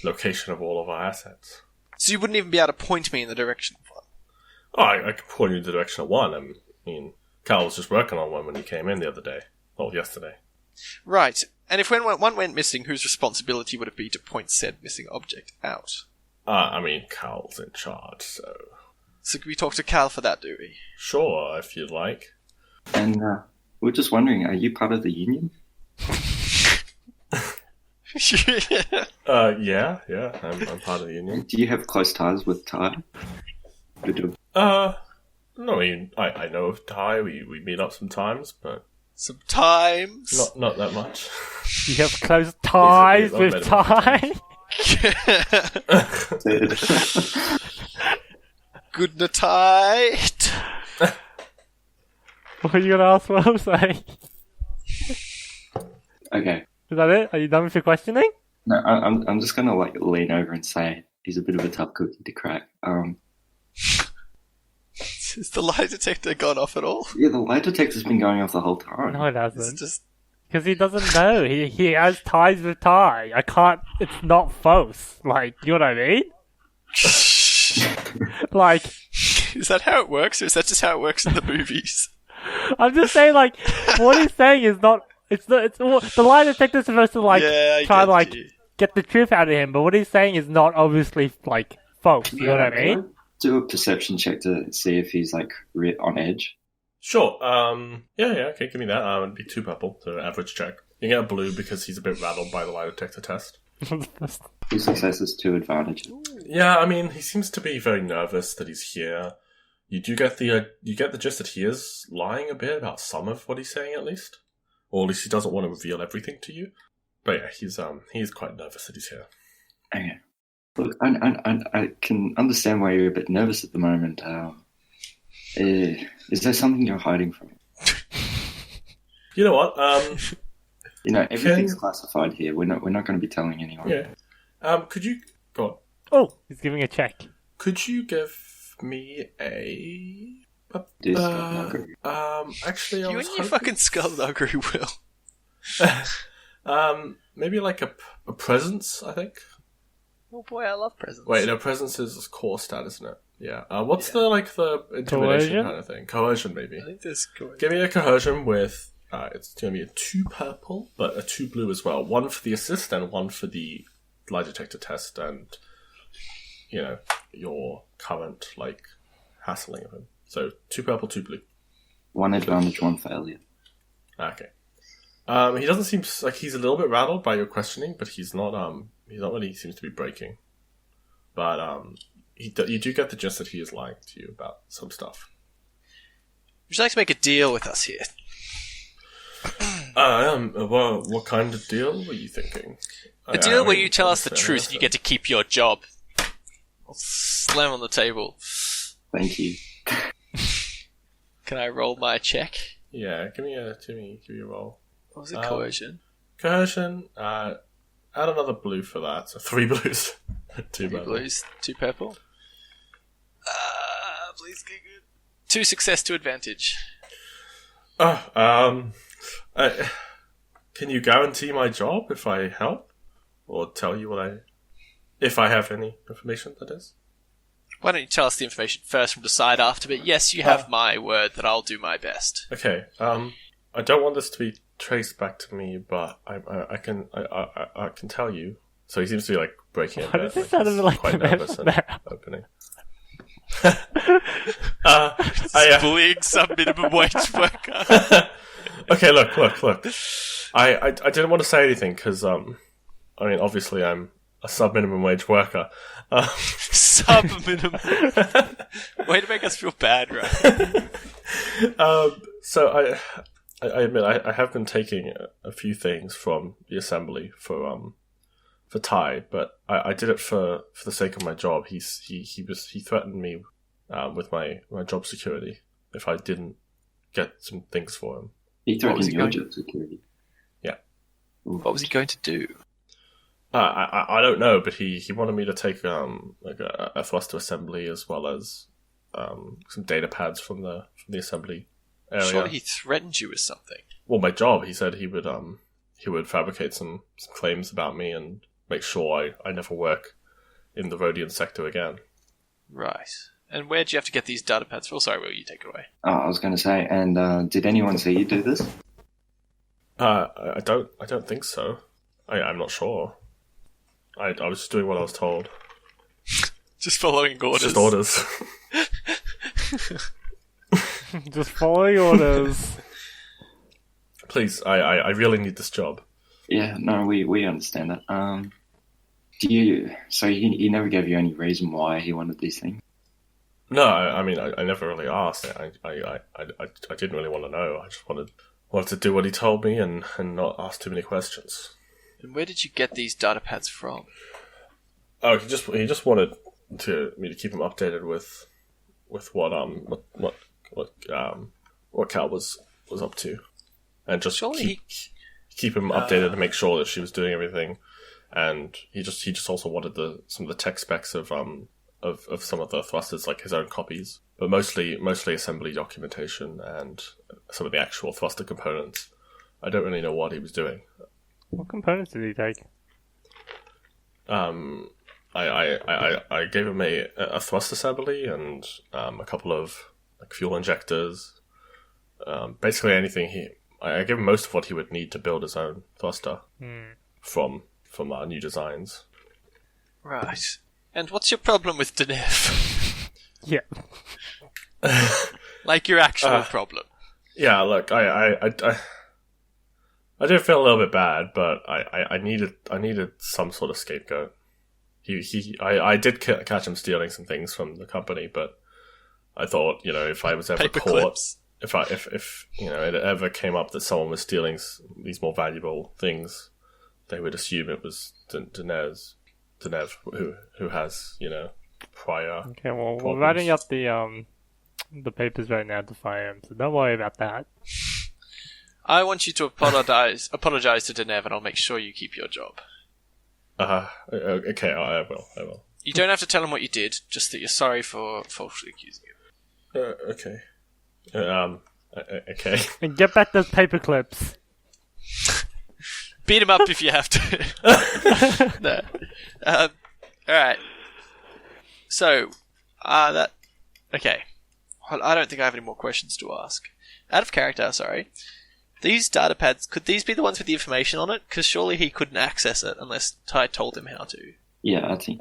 location of all of our assets. So you wouldn't even be able to point me in the direction of one? Oh, I can point you in the direction of one. I mean, Carl was just working on one when he came in the other day. Well, yesterday. Right, and if one went missing, whose responsibility would it be to point said missing object out? I mean, Carl's in charge, so... So can we talk to Cal for that, do we? Sure, if you'd like. And we're just wondering, are you part of the union? Yeah, I'm part of the union. Do you have close ties with Ty? No, I mean, I know of Ty, we meet up sometimes, but... Sometimes? Not that much. You have close ties I've with met him Ty? Good night. What are you gonna ask what I'm saying? Okay. Is that it? Are you done with your questioning? No, I'm just gonna like lean over and say he's a bit of a tough cookie to crack. Has the lie detector gone off at all? Yeah, the lie detector's been going off the whole time. No, it It's hasn't. just... Because he doesn't know. He has ties with Ty. I can't... It's not false. Like, you know what I mean? Like... Is that how it works, or is that just how it works in the movies? I'm just saying, like, what he's saying is not... the lie detector's supposed to, like, try to, like, get the truth out of him, but what he's saying is not obviously, like, false. You know what I mean? Do a perception check to see if he's like on edge. Sure, yeah, okay, give me that. It'd be 2 purple, so average check. You get a blue because he's a bit rattled by the lie detector test. 2 successes, 2 advantages. Yeah, I mean, he seems to be very nervous that he's here. You do get the gist that he is lying a bit about some of what he's saying, at least. Or at least he doesn't want to reveal everything to you. But yeah, he's quite nervous that he's here. Okay. Look, I can understand why you're a bit nervous at the moment. Is there something you're hiding from me? You know what? You know, everything's classified here. We're not going to be telling anyone. Yeah. Could you go on? Oh, he's giving a check. Could you give me a actually, You and your fucking skullduggery, Will. Maybe like a presence, I think. Oh boy, I love presents. Wait, no, presence is core stat, isn't it? Yeah. What's the intimidation Coercion? kind of thing? Coercion, maybe. I think there's coercion. Give me a coercion with, it's going to be a 2 purple, but a 2 blue as well. 1 for the assist and 1 for the lie detector test and, you know, your current, like, hassling of him. So 2 purple, 2 blue. 1 advantage, 1 failure. Okay. He doesn't seem like he's a little bit rattled by your questioning, but he's not really seems to be breaking. But you do get the gist that he is lying to you about some stuff. Would you like to make a deal with us here? Well, what kind of deal were you thinking? A deal where you tell us the truth and you get to keep your job. I'll slam on the table. Thank you. Can I roll my check? Yeah, give me a roll. What was it, coercion? Coercion, add another blue for that, so 3 blues. 2 blues, 2 purple. Please get good. 2 success, 2 advantage. Can you guarantee my job if I help? Or tell you if I have any information, that is? Why don't you tell us the information first and decide after, but yes, you have my word that I'll do my best. Okay, I don't want this to be traced back to me, but I can tell you. So he seems to be like breaking it. Why does it sound a bit like quite the nervous and opening. Bullying some minimum wage worker. Okay, look. I didn't want to say anything because I mean obviously I'm a sub-minimum wage worker. Sub-minimum. Way to make us feel bad, right? So I admit I have been taking a few things from the assembly for Ty, but I did it for the sake of my job. He threatened me with my job security if I didn't get some things for him. He threatened your job security. Yeah. What was he going to do? I don't know, but he wanted me to take like a thruster assembly as well as some data pads from the assembly area. Surely he threatened you with something. Well, my job. He said he would fabricate some claims about me and make sure I never work in the Rhodian sector again. Right. And where do you have to get these data pads for? Sorry, Will, you take it away. I was going to say, and did anyone see you do this? I don't think so. I'm not sure. I was just doing what I was told. Just following orders. Just orders. Just following orders. Please, I really need this job. Yeah, no, we understand that. So he never gave you any reason why he wanted these things? No, I mean, I never really asked. I didn't really want to know. I just wanted to do what he told me and not ask too many questions. And where did you get these data pads from? Oh, he just wanted me to keep him updated with what Cal was up to, and just keep him updated to make sure that she was doing everything. And he just also wanted some of the tech specs of some of the thrusters, like his own copies, but mostly assembly documentation and some of the actual thruster components. I don't really know what he was doing. What components did he take? I gave him a thrust assembly and a couple of fuel injectors. Basically anything I gave him most of what he would need to build his own thruster from our new designs. Right. And what's your problem with Deneuve? Yeah. Like your actual problem. Yeah, look, I did feel a little bit bad, but I needed some sort of scapegoat. I did catch him stealing some things from the company, but I thought, if I was ever caught, if it ever came up that someone was stealing these more valuable things, they would assume it was Deneuve, who has, prior. Okay, well, problems. we're writing up the papers right now to fire him, so don't worry about that. I want you to apologize to Deneuve, and I'll make sure you keep your job. Okay, I will. You don't have to tell him what you did, just that you're sorry for falsely accusing him. Okay. Okay. And get back those paper clips. Beat him up if you have to. No. Alright. So, okay. Well, I don't think I have any more questions to ask. Out of character, sorry. These data pads, could these be the ones with the information on it? Because surely he couldn't access it unless Ty told him how to. Yeah, I think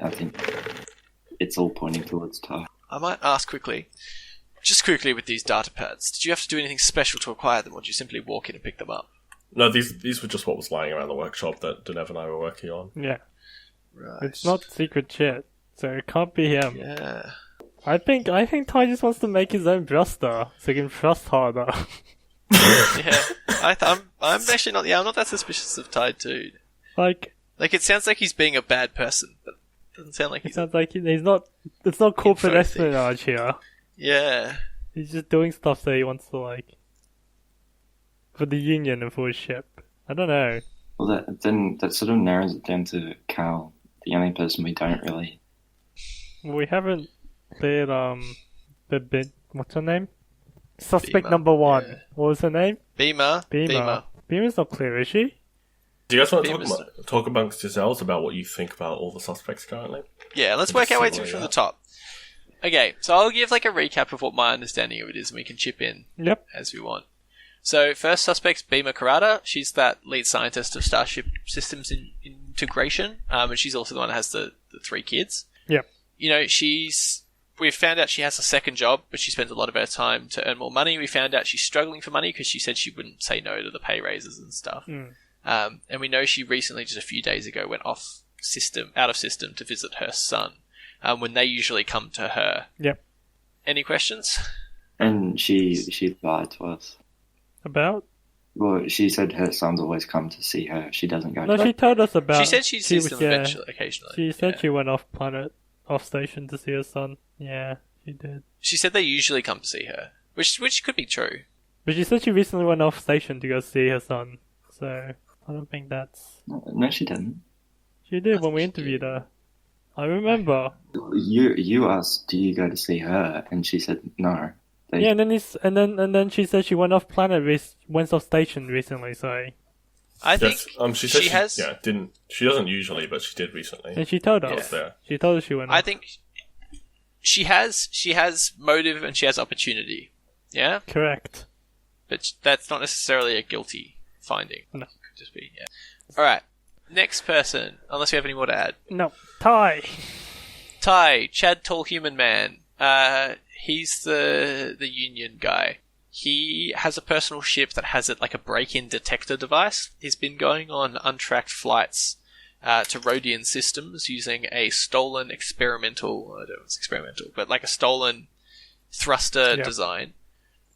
it's all pointing towards Ty. I might ask quickly. Just quickly with these data pads, did you have to do anything special to acquire them, or did you simply walk in and pick them up? No, these were just what was lying around the workshop that Deneuve and I were working on. Yeah. Right. It's not secret shit, so it can't be him. Yeah. I think Ty just wants to make his own thruster, so he can thrust harder. Yeah. I'm actually not. Yeah, I'm not that suspicious of Ty too. Like it sounds like he's being a bad person, but it doesn't sound like it he's. sounds like he's not. It's not corporate Info thief. espionage here. Yeah. He's just doing stuff that he wants to for the Union and for his ship. I don't know. Well, that sort of narrows it down to Cal, the only person we don't really. We haven't cleared what's her name? Suspect Beamer, number 1. yeah. What was her name? Beamer. Beamer's not clear, is she? Do you guys want to talk amongst yourselves about what you think about all the suspects currently? Yeah, let's work our way through from the top. Okay, so I'll give a recap of what my understanding of it is, and we can chip in as we want. So, first suspect's Beamer Karada. She's that lead scientist of Starship Systems Integration, and she's also the one that has the 3 kids. Yep. We've found out she has a second job, but she spends a lot of her time to earn more money. We found out she's struggling for money because she said she wouldn't say no to the pay raises and stuff. And we know she recently, just a few days ago, went out of system to visit her son, when they usually come to her. Yep. Any questions? And she lied to us. About? Well, she said her sons always come to see her. She doesn't go. No, she told us about. She said she sees them occasionally. She said she went off station to see her son. Yeah, she did. She said they usually come to see her, which could be true. But she said she recently went off station to go see her son. So I don't think that's. No, she didn't. She did when we interviewed her. I remember. You asked, "Do you go to see her?" And she said no. Yeah, and then she said she went off station recently. So I think she said she has. Yeah, didn't. She doesn't usually, but she did recently. And she told us. Yeah. She told us she went off. I think she has motive and she has opportunity. Yeah. Correct. But that's not necessarily a guilty finding. No. Could just be. Yeah. All right. Next person, unless we have any more to add. No. Ty, Chad Tall Human Man. He's the union guy. He has a personal ship that has it like a break-in detector device. He's been going on untracked flights to Rhodian systems using a stolen experimental, I don't know if it's experimental, but like a stolen thruster design.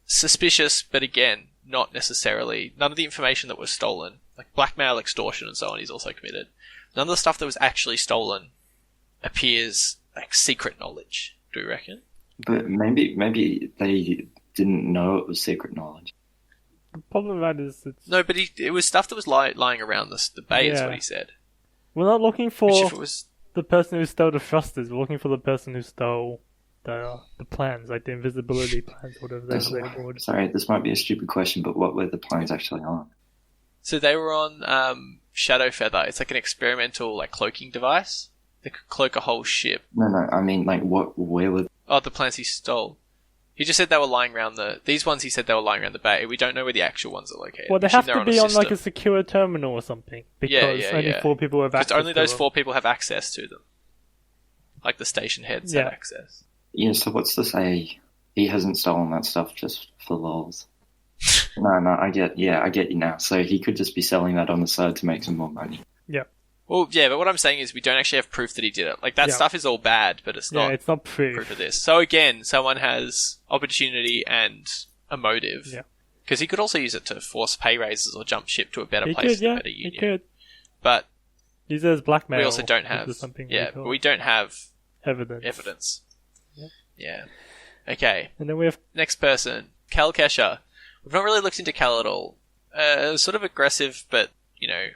Suspicious, but again, not necessarily. None of the information that was stolen, like blackmail, extortion, and so on, he's also committed. None of the stuff that was actually stolen appears like secret knowledge. Do you reckon? But maybe they didn't know it was secret knowledge. The problem with that is No, but it was stuff that was lying around the bay, is what he said. we're not looking for Which if it was... the person who stole the thrusters. We're looking for the person who stole the plans, like the invisibility plans, whatever they're called. Sorry, this might be a stupid question, but what were the planes actually on? So they were on Shadow Feather. It's like an experimental like cloaking device that could cloak a whole ship. No, I mean, like, where were... Oh, the plans he stole. He just said they were lying around these ones he said they were lying around the bay. We don't know where the actual ones are located. Well, they have to be on like a system. secure terminal or something, because only 4 people have access. Because only those to 4 people have access to them. Like the station heads have access. Yeah, so what's to say he hasn't stolen that stuff just for lols? No, I get you now. So he could just be selling that on the side to make some more money. Yeah. Well, yeah, but what I'm saying is we don't actually have proof that he did it. Like, that stuff is all bad, but it's not proof of this. So again, someone has opportunity and a motive. Yeah. Because he could also use it to force pay raises or jump ship to a better place, a better union. He could. But use it as blackmail. We also don't have... but we don't have... Evidence. Yeah. Okay. And then we have... Next person. Cal Kesha. We've not really looked into Cal at all. Sort of aggressive, but,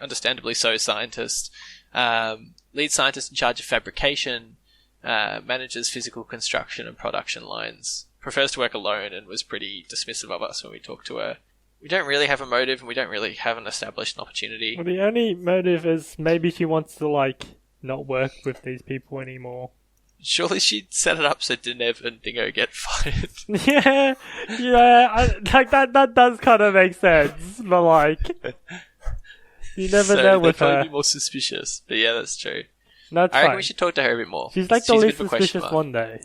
understandably so, scientist. Lead scientist in charge of fabrication. Manages physical construction and production lines. Prefers to work alone and was pretty dismissive of us when we talked to her. We don't really have a motive and we don't really have an established opportunity. Well, the only motive is maybe she wants to, not work with these people anymore. Surely she'd set it up so Dinev and Dingo get fired. Yeah, that does kind of make sense, but you never know with her. They'd probably be more suspicious, but yeah, that's true. That's I reckon fine. we should talk to her a bit more. She's the least suspicious one day.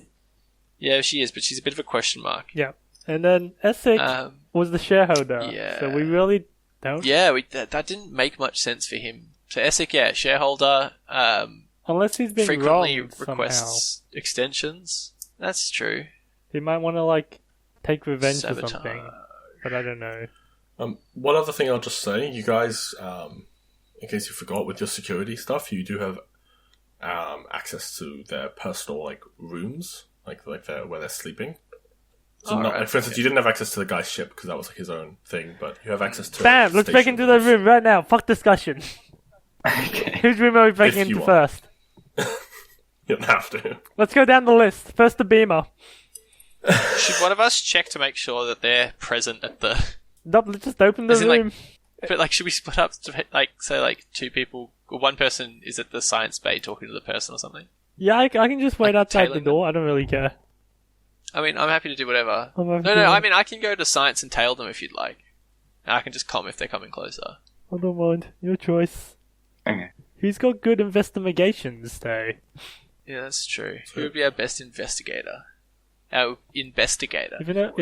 Yeah, she is, but she's a bit of a question mark. Yeah, and then Essex was the shareholder. Yeah. So we really don't. Yeah, that didn't make much sense for him. So Essex, shareholder. Unless he's been frequently wronged requests extensions. That's true. He might want to take revenge or something, but I don't know. One other thing I'll just say, you guys, in case you forgot, with your security stuff, you do have access to their personal rooms, where they're sleeping. So for instance, you didn't have access to the guy's ship because that was his own thing, but you have access to. Bam! Let's break into the room right now. Fuck discussion. Okay. Whose room are we breaking into first? You don't have to. Let's go down the list. First, the Beamer. Should one of us check to make sure that they're present at the... No, let's just open the room. But should we split up to 2 people, or one person is at the science bay talking to the person or something? Yeah, I can just wait outside the door. I don't really care. I mean, I'm happy to do whatever. I mean, I can go to science and tail them if you'd like. And I can just come if they're coming closer. I don't mind. Your choice. Okay. Who's got good investigations, though? Yeah, that's true. Who would be our best investigator? Our investigator. Even though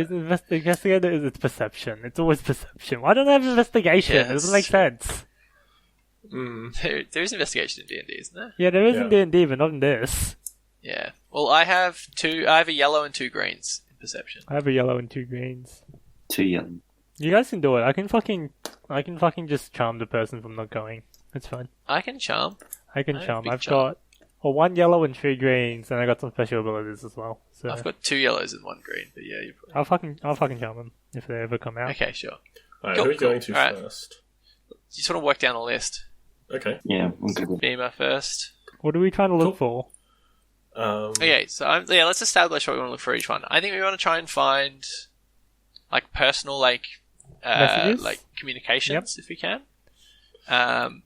investigator is its perception. It's always perception. Why don't I have investigation? Yeah, it doesn't make sense. There is investigation in D&D, isn't there? Yeah, there is in D&D, but not in this. Yeah. Well, I have a yellow and 2 greens in perception. I have a yellow and 2 greens. 2 yellow. You guys can do it. I can fucking just charm the person from not going. It's fine. I can charm. I've got 1 yellow and 3 greens, and I got some special abilities as well. So I've got 2 yellows and 1 green, but yeah, I'll fucking charm them if they ever come out. Okay, sure. Alright, who are you going to first? You sort of work down the list. Okay. Yeah, I'm good. Beamer first. What are we trying to look for? Okay, so let's establish what we want to look for each one. I think we want to try and find personal messages? Communications if we can.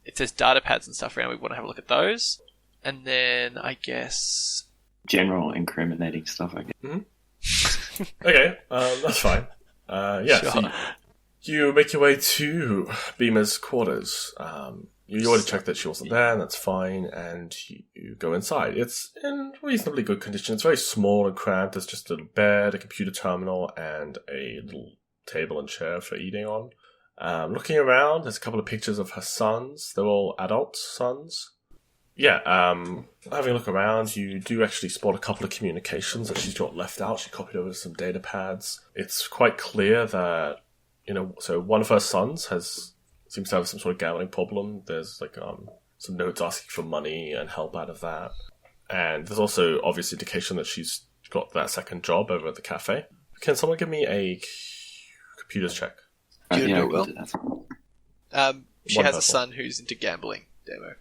If there's data pads and stuff around, we want to have a look at those. And then I guess general incriminating stuff, I guess. Mm-hmm. Okay, that's fine. Sure. So you make your way to Beamer's quarters. You already checked that she wasn't there, and that's fine, and you go inside. It's in reasonably good condition. It's very small and cramped. There's just a little bed, a computer terminal, and a little table and chair for eating on. Looking around, there's a couple of pictures of her sons. They're all adult sons. Yeah, having a look around, you do actually spot a couple of communications that she's got left out. She copied over some data pads. It's quite clear that, so one of her sons seems to have some sort of gambling problem. There's like some notes asking for money and help out of that. And there's also obvious indication that she's got that second job over at the cafe. Can someone give me a computers check? You yeah, do it well. do that. She One has a purple. son who's into gambling. Demo.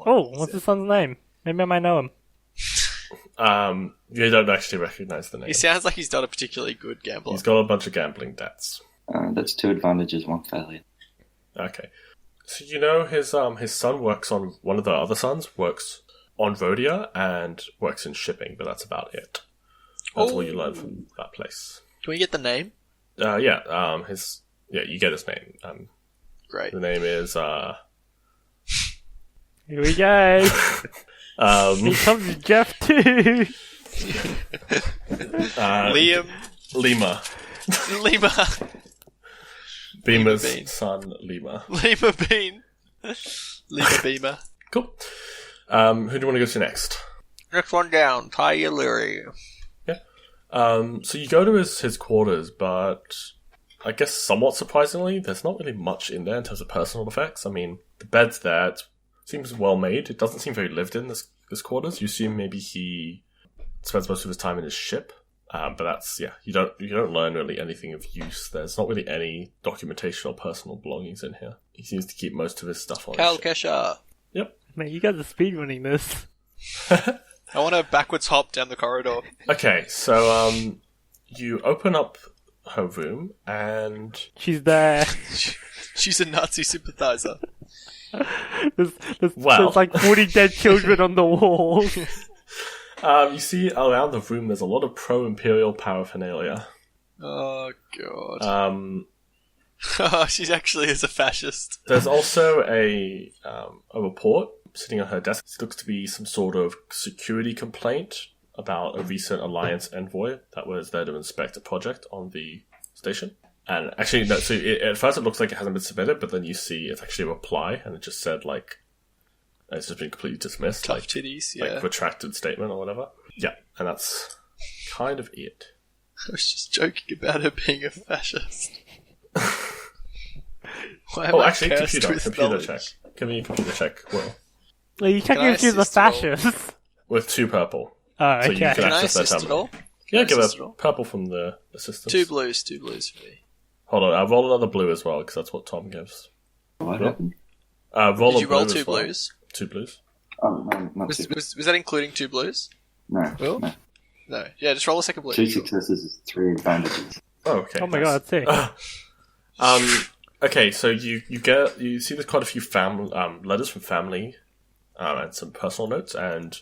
Oh, what's his son's name? Maybe I might know him. You don't actually recognize the name. He sounds like he's not a particularly good gambler. He's got a bunch of gambling debts. That's 2 advantages, 1 failure. Okay. So his son works on, one of the other sons works on Rhodia and works in shipping, but that's about it. That's all you learn from that place. Can we get the name? You get his name. Great. The name is, Here we go. Here comes Jeff too. Liam. Lima. Lima. Beamer's Bean. son, Lima. Lima Bean. Lima Beamer. Cool. Who do you want to go to next? Next one down. Ty Leary. So you go to his quarters, but I guess somewhat surprisingly, there's not really much in there in terms of personal effects. I mean, the bed's there. It seems well made. It doesn't seem very lived in, this quarters. You assume maybe he spends most of his time in his ship. But that's, you don't learn really anything of use. There's not really any documentation or personal belongings in here. He seems to keep most of his stuff on Cal his ship. Kesha. Yep. Man, you guys are speedrunning this. I want to backwards hop down the corridor. Okay, so you open up her room and She's there. She's a Nazi sympathizer. There's Wow. like 40 dead children on the walls. you see around the room there's a lot of pro-imperial paraphernalia. Oh, God. She actually is a fascist. There's also a report sitting on her desk. It looks to be some sort of security complaint about a recent Alliance envoy that was there to inspect a project on the station. And actually, no, so at first it looks like it hasn't been submitted, but then you see it's actually a reply, and it just said, like, it's just been completely dismissed. Tough like, titties, yeah. Like, retracted statement or whatever. Yeah, and that's kind of it. I was just joking about her being a fascist. Why am Oh, I actually, cursed computer with check. knowledge? Give me a computer check, Will. Are you checking I if she's a assist at all? fascist? With 2 purple. Oh, So okay. you can Can I access that assist at terminal. all? Yeah, Can I give assist a at all? purple from the assistants. 2 blues for me. Hold on, I'll roll another blue as well, because that's what Tom gives. What Yep. happened? Roll Did a you roll blue 2 as well. blues? 2 blues. Oh, no, not Was 2. that including 2 blues? No, Will? no. No. Yeah, just roll a second blue. 2 successes is 3 advantages. Oh, okay. Oh my nice. god, sick. Okay, so you see there's quite a few letters from family, and some personal notes, and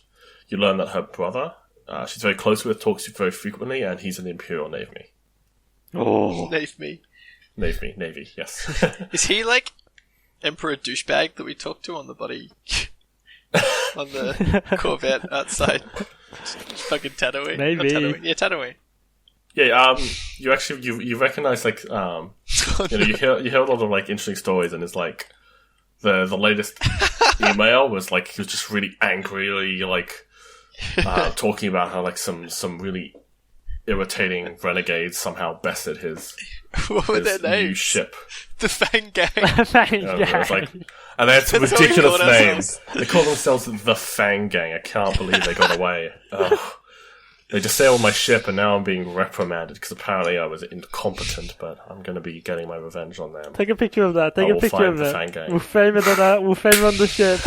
you learn that her brother, she's very close with, talks to very frequently, and he's in the Imperial Navy. Oh. Navy, yes. Is he like Emperor douchebag that we talked to on the buddy on the Corvette outside fucking Tatooine? Maybe. Not Tatooine. Yeah, Tatooine. Yeah, you actually you recognize like you hear a lot of like interesting stories, and it's like the latest email was like he was just really angrily like talking about how like some really irritating renegades somehow bested his What were their new names? ship. The Fang Gang. Thank You know, it was you. like, and they had some That's what we ridiculous called names. ourselves. They call themselves the Fang Gang. I can't believe they got away. Ugh. They disabled my ship, and now I'm being reprimanded because apparently I was incompetent. But I'm going to be getting my revenge on them. Take a picture of that. Take I a will picture find of the it. Fang Gang. We'll frame it on that. We'll frame it on the ship.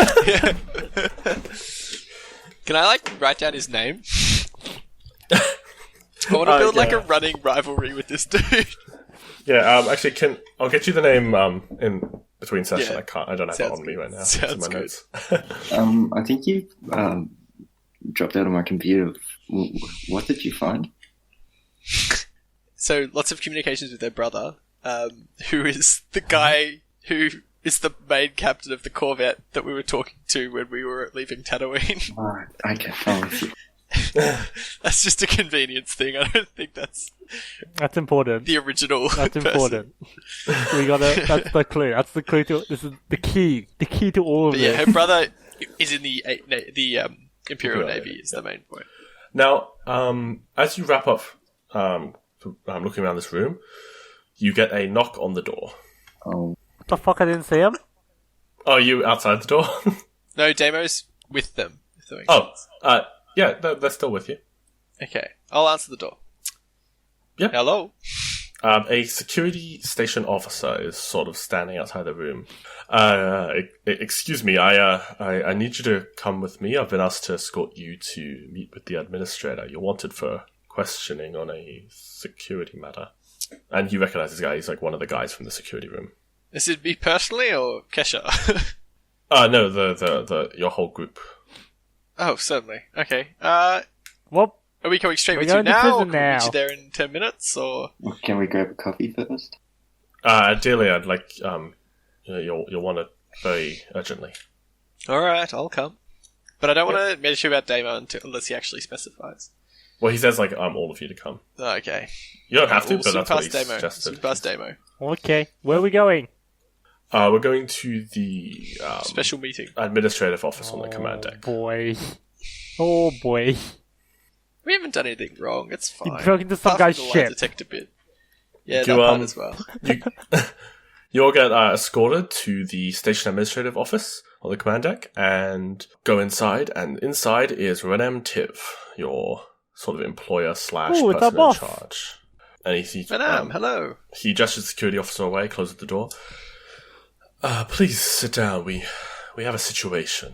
Can I like write down his name? I want to build like a yeah. running rivalry with this dude. Yeah, actually, I'll get you the name in between session. Yeah. I don't have it Sounds on me good. right now. Sounds It's in my good. notes. I think you dropped out of my computer. What did you find? So lots of communications with their brother, who is the guy who is the main captain of the Corvette that we were talking to when we were leaving Tatooine. Alright, okay. Oh, I see. That's just a convenience thing. I don't think that's That's important. the original. That's person. important. That's the clue. That's the clue to. This is the key. The key to all of But this. yeah, her brother is in the Imperial Navy. Is the main point. Now, as you wrap up looking around this room, you get a knock on the door. Oh, What the fuck? I didn't see him. Oh, are you outside the door? No, Damo's with them. If that makes Oh, sense. yeah, they're still with you. Okay. I'll answer the door. Yeah. Hello. A security station officer is sort of standing outside the room. Excuse me, I need you to come with me. I've been asked to escort you to meet with the administrator. You're wanted for questioning on a security matter. And you recognize this guy. He's like one of the guys from the security room. Is it me personally or Kesha? No, the your whole group. Oh, certainly. Okay. What? Are we going straight We're with you going to now? Or prison can we meet now. you there in 10 minutes? Or can we grab a coffee first? Ideally, I'd like you'll want it very urgently. all right, I'll come. But I don't want to mention about Damo unless he actually specifies. Well, he says like all of you to come. Oh, okay. You don't have to, We'll but soon that's what pass he Damo. suggested. Soon pass Damo. Okay. Where are we going? We're going to the Special meeting. administrative office on the command deck. Boy. Oh boy. We haven't done anything wrong. It's fine. You broke into some Apart guy's from the lie ship. detector bit. Yeah, Do, that part as well. You'll get escorted to the station administrative office on the command deck and go inside. And inside is Renem Tiv, your sort of employer / Ooh, it's person our in boss. charge. And he Madame, hello. he gestures the security officer away, closes the door. Please sit down. We have a situation.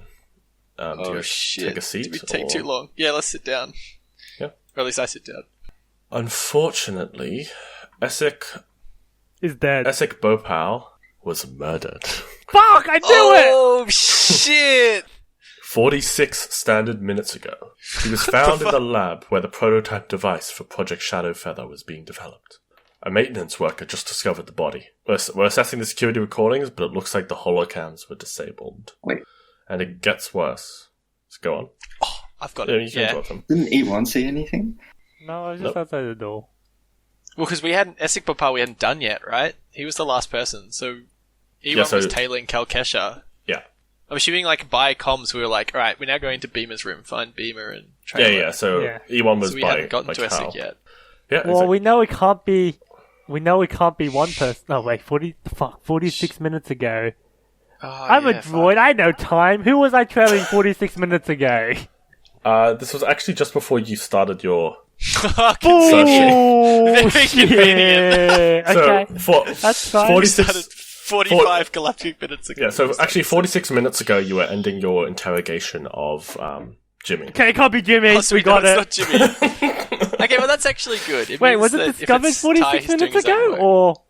Do Oh you shit. take a seat? Did we take or- too long? Yeah, let's sit down. Yeah. Or at least I sit down. Unfortunately, Essek Is dead. Bhopal was murdered. Fuck! I knew Oh shit! 46 standard minutes ago. He was found in the lab where the prototype device for Project Shadow Feather was being developed. A maintenance worker just discovered the body. We're assessing the security recordings, but it looks like the holocams were disabled. Wait, And it gets worse. So go on. I've got Yeah, it. you can Yeah. talk to them. didn't E1 see anything? it. No, I was just Nope. outside the door. Well, because we hadn't Essek Papa we hadn't done yet, right? He was the last person, so Ewan so- was tailing Kalkesha. Yeah. I'm assuming, like, by comms, we were like, all right, we're now going to Beamer's room, find Beamer and trailer. Yeah. So Yeah. E1 was So we by hadn't gotten by to Cal. Essek yet. Yeah, Well, exactly. we know it can't be. We know it can't be one person. No, wait. 46 minutes ago. Oh, I'm a yeah, droid. I know time. Who was I trailing 46 minutes ago? This was actually just before you started your... fuck. Oh Very shit! convenient. Okay, So, for that's fine. 46... started 45 galactic minutes ago. Yeah, so actually 46 minutes ago you were ending your interrogation of Jimmy. Okay, it can't be Jimmy. Oh, so we got it. it's not Jimmy. Okay, well, that's actually good. It Wait, means was that it if discovered it's Ty, 46 he's doing minutes his own ago, work. or?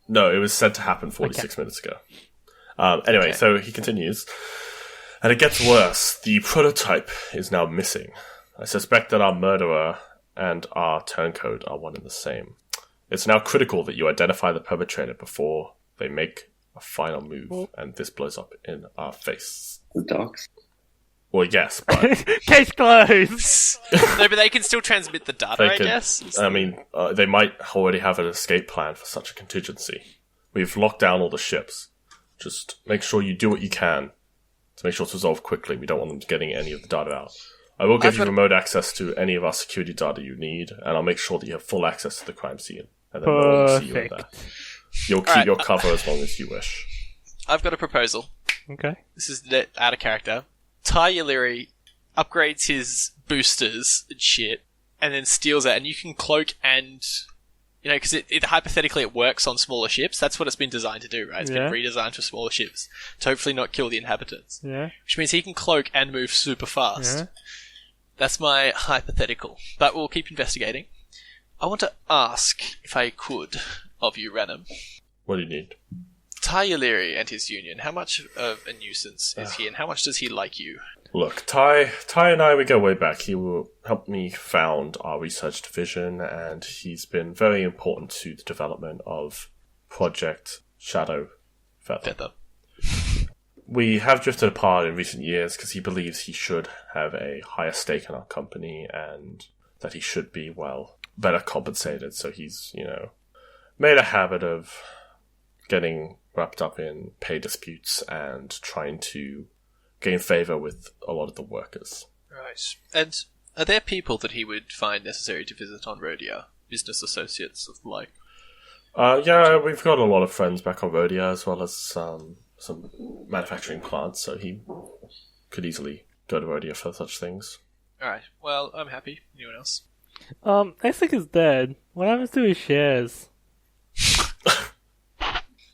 No, it was said to happen 46 minutes ago. Anyway, Okay. so he continues. And it gets worse. The prototype is now missing. I suspect that our murderer and our turncoat are one and the same. It's now critical that you identify the perpetrator before they make a final move, and this blows up in our face. The docs? Well, yes, but Case closed. No, but they can still transmit the data, they I could, guess. I mean, they might already have an escape plan for such a contingency. We've locked down all the ships. Just make sure you do what you can to make sure it's resolved quickly. We don't want them getting any of the data out. I will give I've you got- remote access to any of our security data you need, and I'll make sure that you have full access to the crime scene. And then no one will see you in there. Perfect. You'll keep Alright, your cover as long as you wish. I've got a proposal. Okay. This is out of character. Ty Illyri upgrades his boosters and shit, and then steals it, and you can cloak and... You know, because it hypothetically it works on smaller ships. That's what it's been designed to do, right? It's Yeah. been redesigned for smaller ships to hopefully not kill the inhabitants. Yeah. Which means he can cloak and move super fast. Yeah. That's my hypothetical. But we'll keep investigating. I want to ask, if I could, of you, Renem. What do you need? Ty Illyri and his union, how much of a nuisance is he, and how much does he like you? Look, Ty and I, we go way back. He will help me found our research division, and he's been very important to the development of Project Shadow Feather. Feather. We have drifted apart in recent years because he believes he should have a higher stake in our company and that he should be, well, better compensated. So he's, made a habit of getting wrapped up in pay disputes and trying to gain favor with a lot of the workers. Right. And are there people that he would find necessary to visit on Rhodia? Business associates of the like? Yeah, we've got a lot of friends back on Rhodia, as well as some manufacturing plants, so he could easily go to Rhodia for such things. Alright, well, I'm happy. Anyone else? Isaac is dead. What happens to his shares?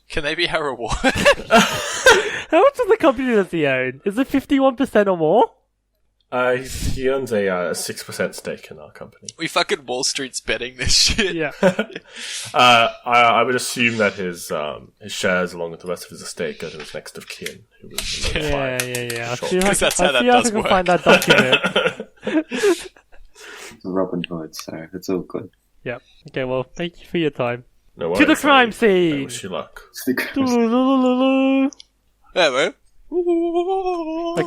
Can they be our reward? How much of the company does he own? Is it 51% or more? He owns a 6% stake in our company. We fucking Wall Street's betting this shit. Yeah. I would assume that his shares, along with the rest of his estate, go to his next of kin, who was Yeah. I'll Sure. see if I That's how that can does work. find that document. It's Robin Hood, so it's all good. Yep. Okay, well, thank you for your time. No To the worries, crime I scene! wish you luck. I Yeah, man.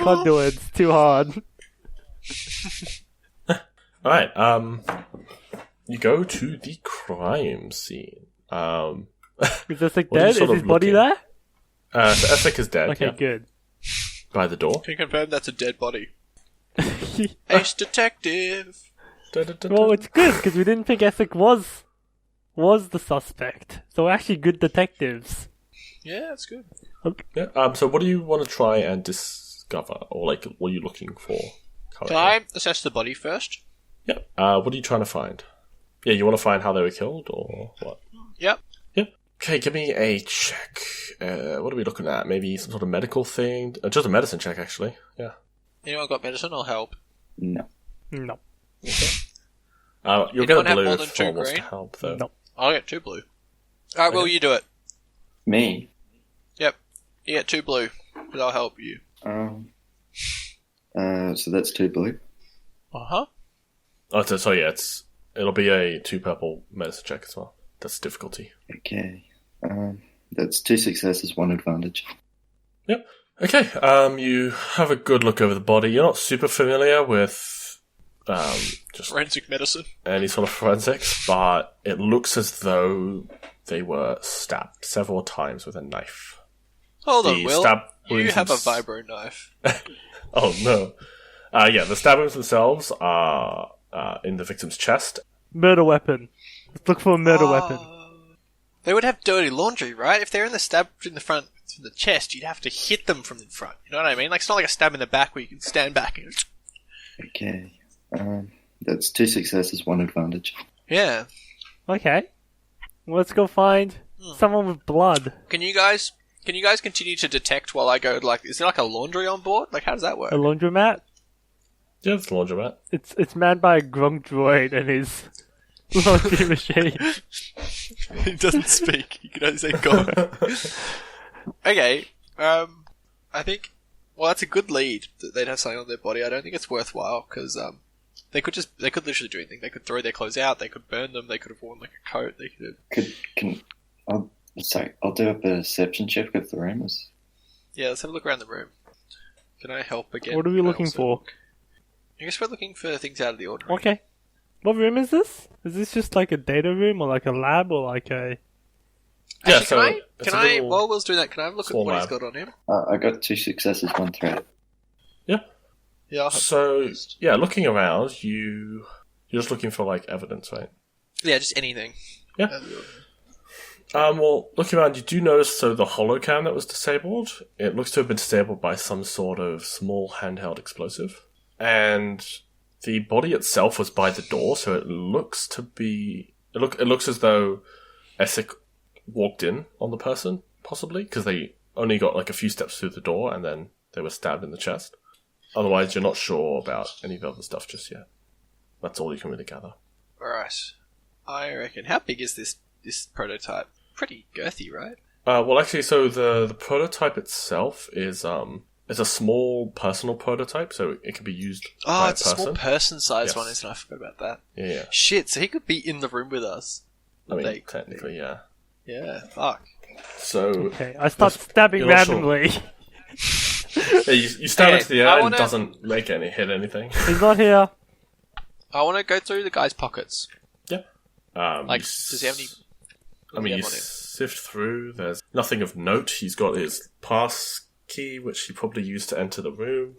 can't do it. It's too hard. Alright, you go to the crime scene. Is Isaac What are you dead? sort Is his of body looking- there? So Esek is dead, Okay, yeah, good. by the door. Can you confirm that's a dead body? Ace detective. Well, it's good because we didn't think Essex was the suspect. So we're actually good detectives. Yeah, that's good. Yeah, so what do you want to try and discover? Or, what are you looking for currently? Can I assess the body first? Yeah. What are you trying to find? Yeah, you want to find how they were killed, or what? Yep. Yeah. Okay, give me a check. What are we looking at? Maybe some sort of medical thing? Just a medicine check, actually. Yeah. Anyone got medicine? I'll help. No. No. You'll get a Anyone have blue more if than two someone wants to green? help, though. No. I'll get 2 blue. Alright, Will, you do it. Me? Yep. You get 2 blue, but I'll help you. So that's 2 blue. Uh-huh. Oh, so yeah, it'll be a 2 purple medicine check as well. That's difficulty. Okay. That's 2 successes, 1 advantage. Yep. Okay, you have a good look over the body. You're not super familiar with just Forensic medicine. any sort of forensics, but it looks as though they were stabbed several times with a knife. Hold on, The Will. stab You wounds have a them- vibro knife. Oh no. Yeah, the stab wounds themselves are in the victim's chest. Murder weapon. Let's look for a murder weapon. They would have dirty laundry, right? If they're in the stab in the front, from the chest, you'd have to hit them from the front. You know what I mean? Like, it's not like a stab in the back where you can stand back and... Okay. That's 2 successes, 1 advantage. Yeah. Okay. Let's go find someone with blood. Can you guys continue to detect while I go, is there like a laundry on board? Like, how does that work? A laundromat? Yeah, it's the laundromat. It's manned by a grunk droid and his laundry machine. He doesn't speak. He can only say God. Okay. I think... Well, that's a good lead that they'd have something on their body. I don't think it's worthwhile, because they could literally do anything. They could throw their clothes out, they could burn them, they could have worn like a coat, they could have... I'll do a perception check of the room. Yeah, let's have a look around the room. Can I help again? What are we Can I looking also- for? I guess we're looking for things out of the ordinary. Okay. What room is this? Is this just like a data room or like a lab or like a... Yeah, Actually, so can it's a I little while Will's doing that, can I have a look at small what he's lab. got on him? I got 2 successes, 1 threat. Yeah. Yeah, I'll have So, yeah, looking around, you're just looking for, evidence, right? yeah, just anything. Yeah. Out of the ordinary. Well, looking around, you do notice, the holocam that was disabled, it looks to have been disabled by some sort of small handheld explosive. And the body itself was by the door, so it looks to be... It looks as though Essex walked in on the person, possibly, because they only got, a few steps through the door, and then they were stabbed in the chest. Otherwise, you're not sure about any of the other stuff just yet. That's all you can really gather. Alright. I reckon. How big is this prototype? Pretty girthy, right? Well, actually, so the prototype itself is a small personal prototype, so it can be used by Oh, it's a small person-sized Yes. one, isn't it? I forgot about that. Yeah. Shit, so he could be in the room with us. I mean, They- technically, yeah. Yeah, fuck. So, Okay, I start stabbing you're not sure. randomly. yeah, you stab Okay, into the I air and wanna- it doesn't hit anything. He's not here. I want to go through the guy's pockets. Yeah. Like, does he have any? You sift through. There's nothing of note. He's got his pass key, which he probably used to enter the room.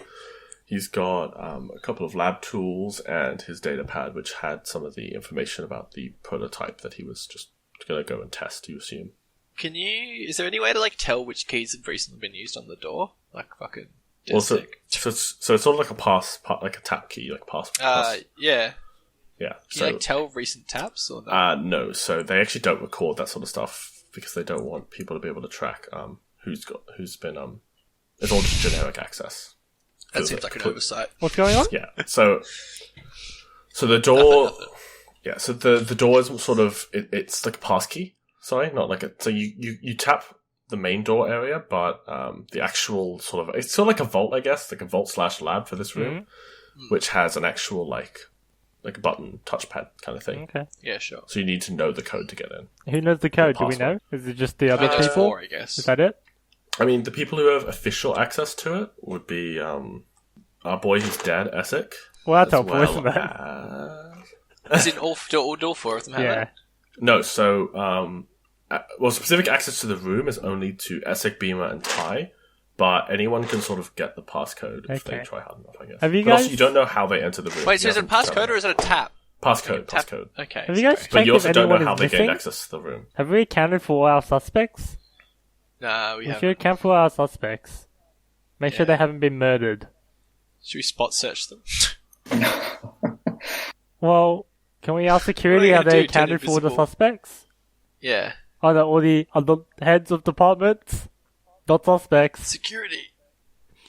He's got a couple of lab tools and his data pad, which had some of the information about the prototype that he was just going to go and test, you assume. Is there any way to, like, tell which keys have recently been used on the door? Like, fucking... So it's sort of like like a tap key, like pass. Yeah. Yeah. Can you, like, tell recent taps or not? No. So they actually don't record that sort of stuff because they don't want people to be able to track who's been it's all just generic access. That seems like an oversight. What's going on? Yeah. So the door. Yeah. So the door is sort of it's like a pass key. Sorry, not like so you tap the main door area, but the actual sort of it's sort of like a vault, I guess, like a vault/lab for this room, which has an actual like a button touchpad kind of thing. Okay. Yeah, sure. So you need to know the code to get in. Who knows the code? Do we know? Is it just the other people? 4, I guess. Is that it? I mean, the people who have official access to it would be our boy who's dead, Essek. Well, that's helpful, isn't it? Is it all 4 of them have it? No, so specific access to the room is only to Essek, Beamer, and Ty. But anyone can sort of get the passcode if they try hard enough, I guess. Have you but guys... also, you don't know how they enter the room. Wait, so is it a passcode or is it a tap? Passcode. Okay. Have you guys checked but you also if don't know anyone how is they missing? gained access to the room. Have we accounted for all our suspects? No, we should haven't. account for our suspects. Make sure they haven't been murdered. Should we spot search them? Well, can we ask security how they accounted for the suspects? Yeah. Are the heads of departments? Not suspects. Security.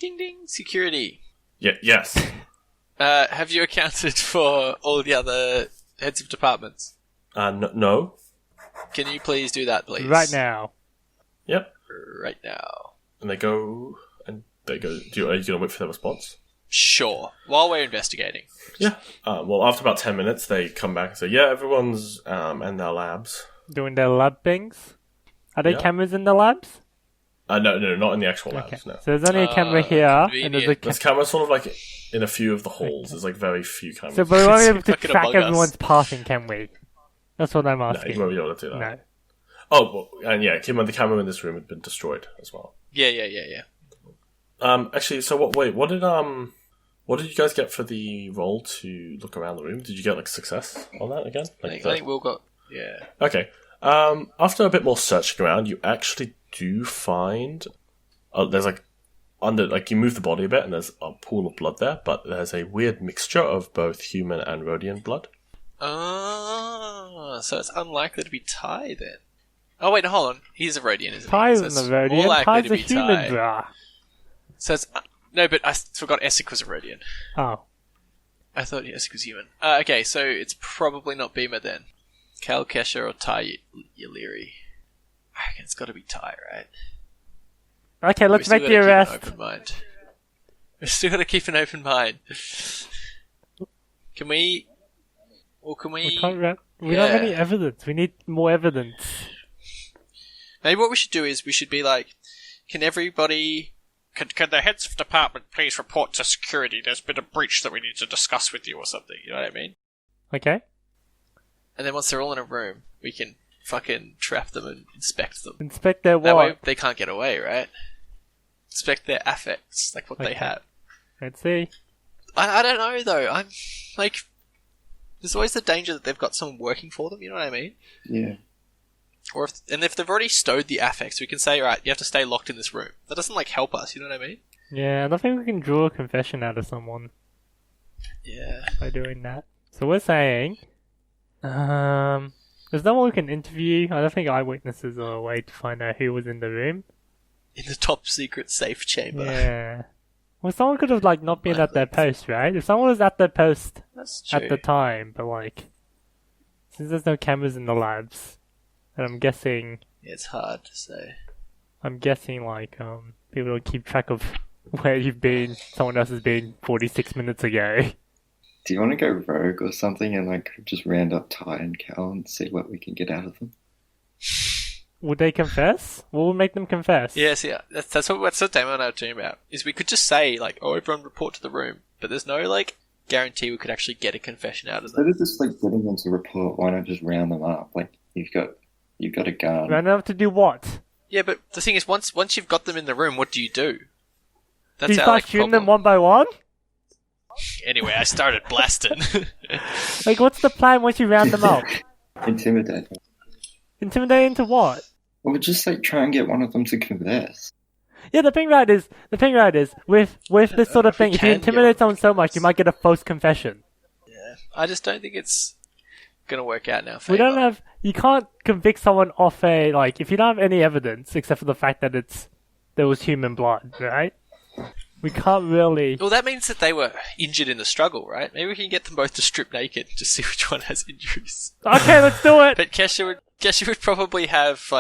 Ding ding. Security. Yeah. Yes. Have you accounted for all the other heads of departments? No. Can you please do that, please? Right now. Yep. Right now. And they go. Are you going to wait for their response? Sure. While we're investigating. Yeah. Well, after about 10 minutes, they come back and say, yeah, everyone's in their labs. Doing their lab things? Are there cameras in the labs? No, not in the actual labs, Okay. no. So there's only a camera here, and There's cameras sort of like in a few of the halls. There's like very few cameras. So we won't be able to Fucking track among us. everyone's passing, can we? That's what I'm No, asking. you won't be able to do that. No. Oh, well, and yeah, keep in mind the camera in this room had been destroyed as well. Yeah. Actually, so what did you guys get for the roll to look around the room? Did you get like success on that again? I think Will got... Yeah. Okay. After a bit more searching around, you actually do find there's like you move the body a bit and there's a pool of blood there, but there's a weird mixture of both human and Rhodian blood. Oh, so it's unlikely to be Ty then. Oh wait, hold on. He's a Rhodian, isn't Ty he? isn't a Rhodian. Ty's a human, brah. So it's... no, but I forgot Essek was a Rhodian. Oh. I thought Essek was human. Okay, so it's probably not Beamer then. Cal Kesha or Ty Yaliri. I reckon it's got to be Ty, right? Okay, let's make the Keep arrest. an open mind. We've still got to keep an open mind. Can we... Or can we... We don't have any evidence. We need more evidence. Maybe what we should do is we should be like, can everybody... Can the heads of department please report to security? There's been a breach that we need to discuss with you or something. You know what I mean? Okay. And then once they're all in a room, we can fucking trap them and inspect them. Inspect their That way what? they can't get away, right? Inspect their affects, like what they have. Let's see. I don't know though. I'm like, there's always the danger that they've got someone working for them. You know what I mean? Yeah. Or if they've already stowed the affects, we can say, right, you have to stay locked in this room. That doesn't like help us. You know what I mean? Yeah, I don't think we can draw a confession out of someone Yeah. by doing that. So we're saying, there's no one we can interview. I don't think eyewitnesses are a way to find out who was in the room. In the top secret safe chamber. Yeah. Well, someone could have not been at their post, right? If someone was at their post That's true. at the time, but since there's no cameras in the labs, and I'm guessing Yeah, it's hard to say. people don't keep track of where you've been. Someone else has been 46 minutes ago. Do you want to go rogue or something and just round up Ty and Cal and see what we can get out of them? Would they confess? What would make them confess? Yes, yeah. That's what Damon and I were talking about. Is we could just say, oh, everyone report to the room. But there's no, guarantee we could actually get a confession out of Instead them. of just like getting them to report, why not just round them up? Like you've got a gun. Round up to do what? Yeah, but the thing is, once you've got them in the room, what do you do? Do you start shooting them one by one? Anyway, I started blasting. Like, what's the plan once you round them up? Intimidate them. Intimidate into what? Or just like try and get one of them to confess. Yeah, the thing right is, with this sort of thing, if you intimidate someone so much, you might get a false confession. Yeah, I just don't think it's gonna work out now. You can't convict someone off if you don't have any evidence except for the fact that there was human blood, right? We can't really. Well, that means that they were injured in the struggle, right? Maybe we can get them both to strip naked to see which one has injuries. Okay, let's do it. But Kesha would probably have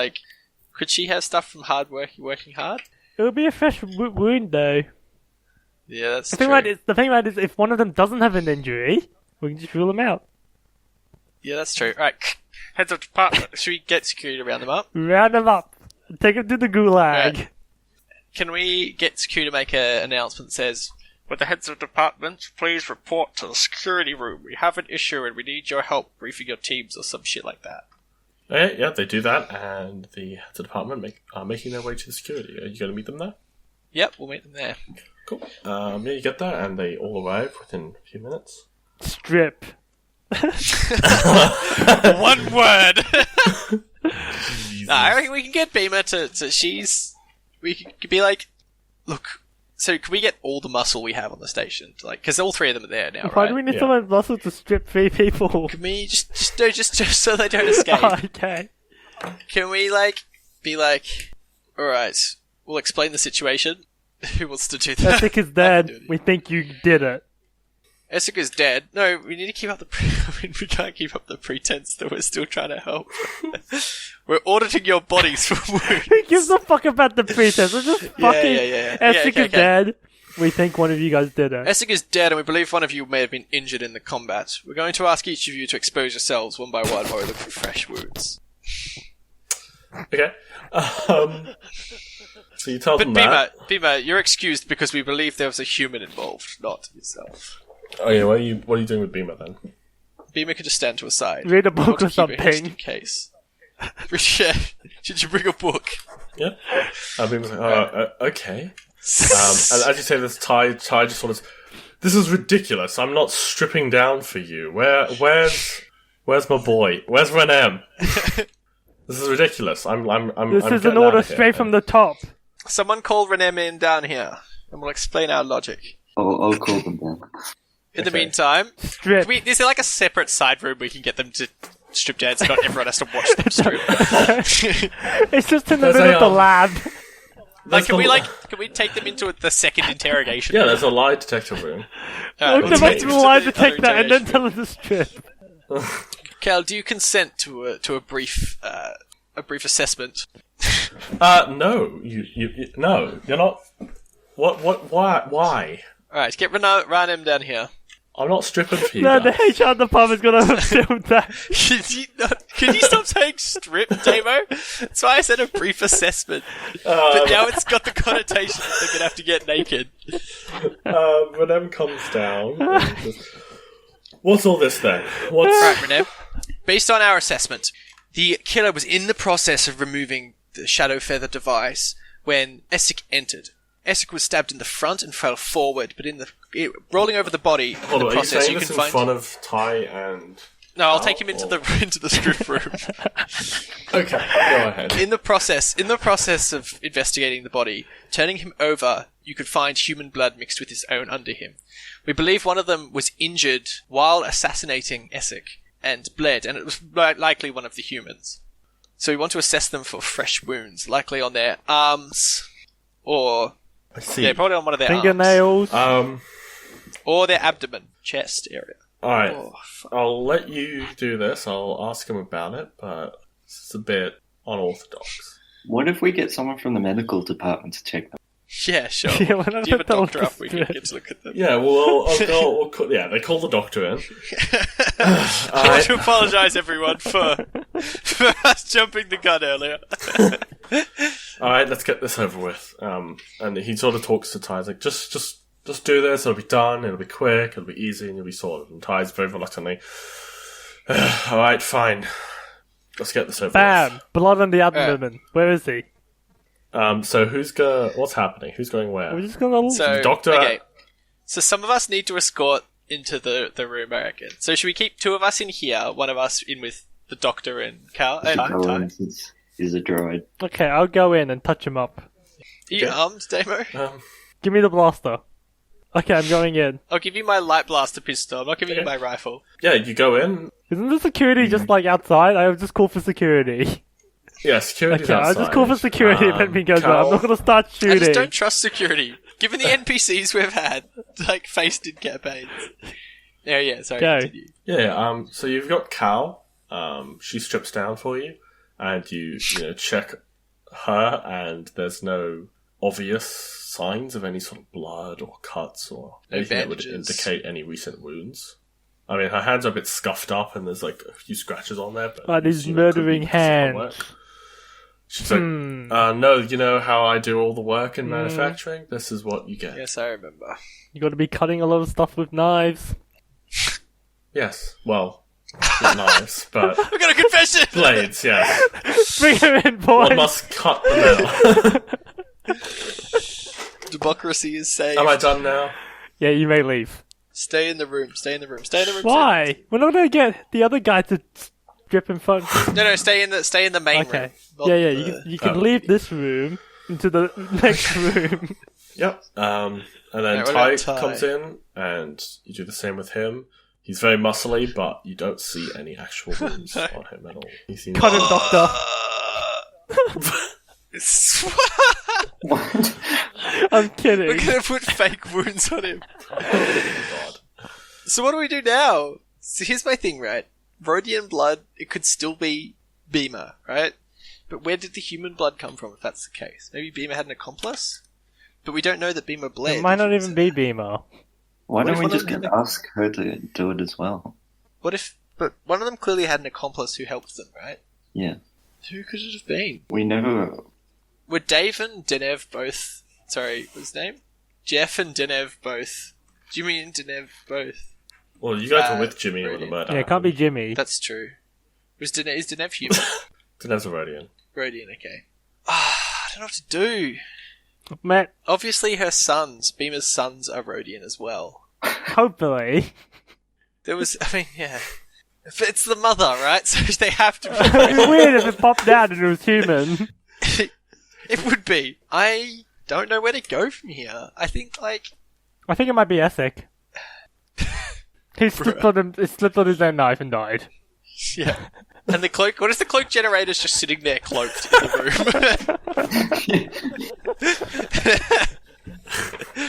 could she have stuff from working hard? It would be a fresh wound, though. Yeah, that's The true. thing right is, if one of them doesn't have an injury, we can just rule them out. Yeah, that's true. Right, heads of department. Should we get security to round them up? Round them up. Take them to the gulag. Right. Can we get security to make an announcement that says, "With the heads of departments, please report to the security room. We have an issue and we need your help briefing your teams," or some shit like that. Okay, yeah, they do that, and the heads of department are making their way to the security. Are you going to meet them there? Yep, we'll meet them there. Cool. Yeah, you get there, and they all arrive within a few minutes. Strip. One word. I reckon we can get Beamer to we could be like, look, so can we get all the muscle we have on the station? Because all three of them are there now, Why right? do we need someone muscle to strip 3 people? Can we just so they don't escape? Oh, okay. Can we be like, all right, we'll explain the situation. Who wants to do that? Essex is dead. We think you did it. Essex is dead. No, we need to keep up we can't keep up the pretense that we're still trying to help. We're auditing your bodies for wounds. Who gives a fuck about the pretense? We're just fucking... Essex is dead. We think one of you guys did it. Essex is dead, and we believe one of you may have been injured in the combat. We're going to ask each of you to expose yourselves one by one while we look for fresh wounds. Okay. So you tell them that. Beamer, you're excused because we believe there was a human involved, not yourself. Oh yeah, what are you doing with Beamer then? Beamer could just stand to a side. Read a book or Keep it just in something. case. Should you bring a book? Yeah. Beamer's like, okay. And as you say this, Ty just sort of, this is ridiculous. I'm not stripping down for you. Where's my boy? Where's Renem? This is ridiculous. I'm This is an order straight from the top. Someone call Renem in down here, and we'll explain our logic. I'll call them down. In the meantime, Strip. is there like a separate side room we can get them to strip down so not everyone has to watch them strip? It's just in the middle of the lab. Can we take them into the second interrogation? Yeah, there's a lie detector room. Look them up to the lie detector and then tell them to strip. Cal, do you consent to a brief assessment? No, no, you're not. What? Why? All right, get Ranem down here. I'm not stripping for you. No, guys. the HR department's gonna have filmed that. Could you stop saying strip, Damo? That's why I said a brief assessment. But now it's got the connotation that they're gonna have to get naked. Renem comes down. And says, what's all this then? Right, Renem. Based on our assessment, the killer was in the process of removing the shadow feather device when Essek entered. Essek was stabbed in the front and fell forward, but rolling over the body in the process, are you saying you this can in find. front of Ty and? No, I'll take him into the strip room. Okay, go ahead. In the process of investigating the body, turning him over, you could find human blood mixed with his own under him. We believe one of them was injured while assassinating Essek and bled, and it was likely one of the humans. So we want to assess them for fresh wounds, likely on their arms, or I see. yeah, probably on one of their Fingernails. arms, or their abdomen, chest area. Alright, Oh, I'll let you do this. I'll ask him about it, but it's a bit unorthodox. What if we get someone from the medical department to check them? Yeah, sure. Yeah, why not Do you have a tell doctor them up to we can strip? get to look at them? Yeah, well, they call the doctor in. I want to apologise, everyone, for us jumping the gun earlier. Alright, let's get this over with. And he sort of talks to Ty, he's like, just Just do this, it'll be done, it'll be quick, it'll be easy, and you'll be sorted. And Ty's very reluctantly, alright, fine. Let's get this over Bam! with. Blood on the abdomen. Where is he? So what's happening? Who's going where? We're just gonna... So, Doctor... okay. So some of us need to escort into the room, I reckon. So should we keep 2 of us in here, 1 of us in with the Doctor and Cal? And Ty? He's a droid. Okay, I'll go in and touch him up. Are you armed, Damo? Give me the blaster. Okay, I'm going in. I'll give you my light blaster pistol. I'm not giving you my rifle. Yeah, you go in. Isn't the security just like outside? I was just called for security. Yeah, security's Okay, outside. I'll just call for security and let me go down. I'm not gonna start shooting. I just don't trust security. Given the NPCs we've had, faced in campaigns. Yeah, sorry, Go. continue. Yeah, so you've got Cal. She strips down for you, and you check her, and there's no obvious signs of any sort of blood or cuts or anything that would indicate any recent wounds. I mean, her hands are a bit scuffed up, and there's like a few scratches on there. But these murdering hands. She's like, no, you know how I do all the work in manufacturing? This is what you get. Yes, I remember. You gotta be cutting a lot of stuff with knives. Yes, well, not knives, but... I've got a confession! Blades, yes. Bring him in, boys! One must cut the metal. Democracy is safe. Am I done now? Yeah, you may leave. Stay in the room. Why? We're not gonna get the other guy to strip in front. No, stay in the main room. Okay. Yeah, you can leave this room into the next room. Yep. And then Ty Ty comes in, and you do the same with him. He's very muscly, but you don't see any actual wounds on him at all. He seems Cut him, Doctor. What? I'm kidding. We're gonna put fake wounds on him. Oh, God. So what do we do now? So here's my thing, right? Rodian blood, it could still be Beamer, right? But where did the human blood come from if that's the case? Maybe Beamer had an accomplice? But we don't know that Beamer bled. It might not even be Beamer. Why don't we one of just them- ask her to do it as well? But one of them clearly had an accomplice who helped them, right? Yeah. Who could it have been? We never... Were Dave and Denev both... Sorry, what's his name? Jeff and Denev both... Jimmy and Denev both... Well, you guys were with Jimmy when the murder Yeah, it can't be Jimmy. That's true. Is Denev human? Denev's a Rodian. Rodian, okay. I don't know what to do. Matt, Obviously her sons, Beamer's sons, are Rodian as well. hopefully. There was... I mean, yeah... It's the mother, right? So they have to be... It'd be weird if it popped out and it was human. It would be. I don't know where to go from here. I think, I think it might be Essek. He slipped on his own knife and died. Yeah. And the cloak... What if the cloak generator's just sitting there cloaked in the room?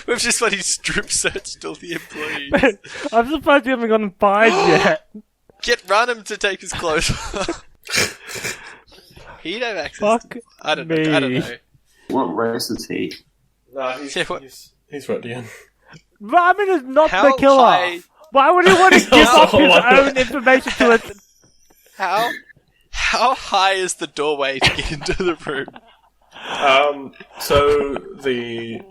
We've just bloody strip searched all the employees. I'm surprised you haven't gotten fined yet. Get Ranum to take his clothes off. He'd have access Fuck to... I don't me. know. What race is he? No, he's Rodian. Ramen is not How the killer. high- Why would he want to give up his own information to it? How high is the doorway to get into the room? So the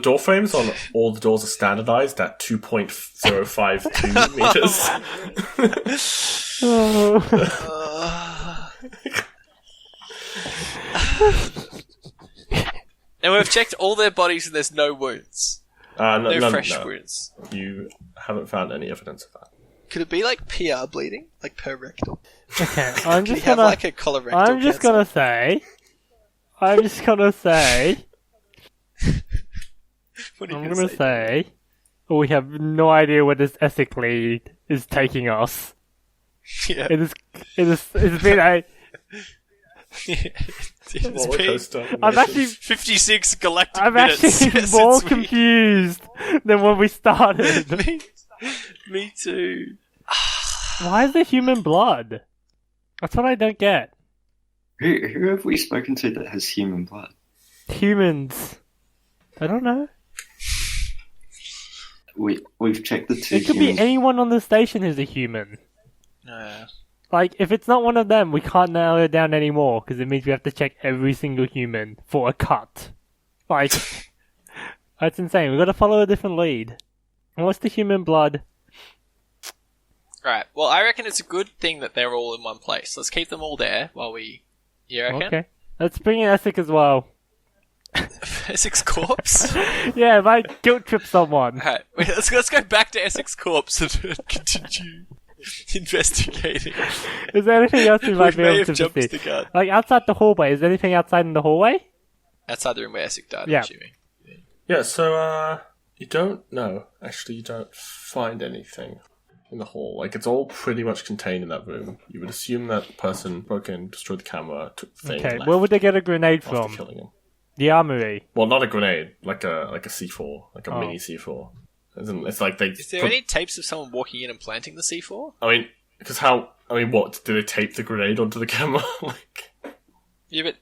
door frames on all the doors are standardized at 2.052 meters. And we've checked all their bodies and there's no wounds. No fresh wounds. You haven't found any evidence of that. Could it be like PR bleeding? Like per rectal? Okay, I'm Could he just have gonna. like a colorectal I'm just cancer? gonna say. What are you I'm gonna gonna say? say. We have no idea where this ethic lead is taking us. Yeah. It's been a. It's been I'm actually 56 galactic I'm minutes. actually since more we- confused than when we started. Me too. Why is there human blood? That's what I don't get. Who have we spoken to that has human blood? Humans. I don't know. We've checked the two It could be humans. anyone on the station who's a human. No. Like, if it's not one of them, we can't narrow it down anymore, because it means we have to check every single human for a cut. Like, That's insane. We've got to follow a different lead. And what's the human blood? Right. Well, I reckon it's a good thing that they're all in one place. Let's keep them all there while we... You reckon? Okay. Let's bring in Essex as well. Essex Corpse? Yeah, if I guilt trip someone. Alright, let's go back to Essex Corpse and continue investigating. Is there anything else we might be may able have to jumped see? the gun. Like outside the hallway, is there anything outside in the hallway? Outside the room where Essex died, Yeah. I'm assuming. Yeah, so, you don't know. Actually, you don't find anything in the hall. Like, it's all pretty much contained in that room. You would assume that the person broke in, destroyed the camera, took the thing, Okay, and left where would they get a grenade after from? killing him. The armory. Well, not a grenade, like a C4, like a Oh. mini C4. It's like they... Is there any tapes of someone walking in and planting the C4? I mean, because what? Did they tape the grenade onto the camera? Like... Yeah, but...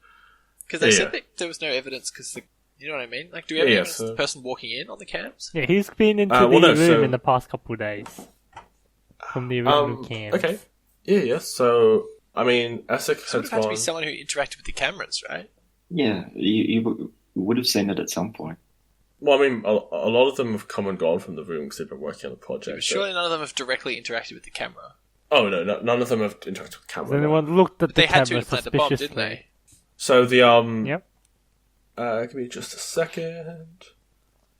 Because they Yeah. said that there was no evidence because the... You know what I mean? Like, do we have Yeah, evidence so- of the person walking in on the cams? Yeah, he's been into well, the no, room so- in the past couple of days. From the original cams. Okay. Yeah, so, I mean, Essex So it has would have to be gone... someone who interacted with the cameras, right? Yeah, you would have seen it at some point. Well, I mean, a lot of them have come and gone from the room because they've been working on the project. But surely none of them have directly interacted with the camera. Oh, no, none of them have interacted with the camera. Has anyone looked at But the they had camera to plant the bomb, suspiciously? didn't they? So the, Yep. give me just a second.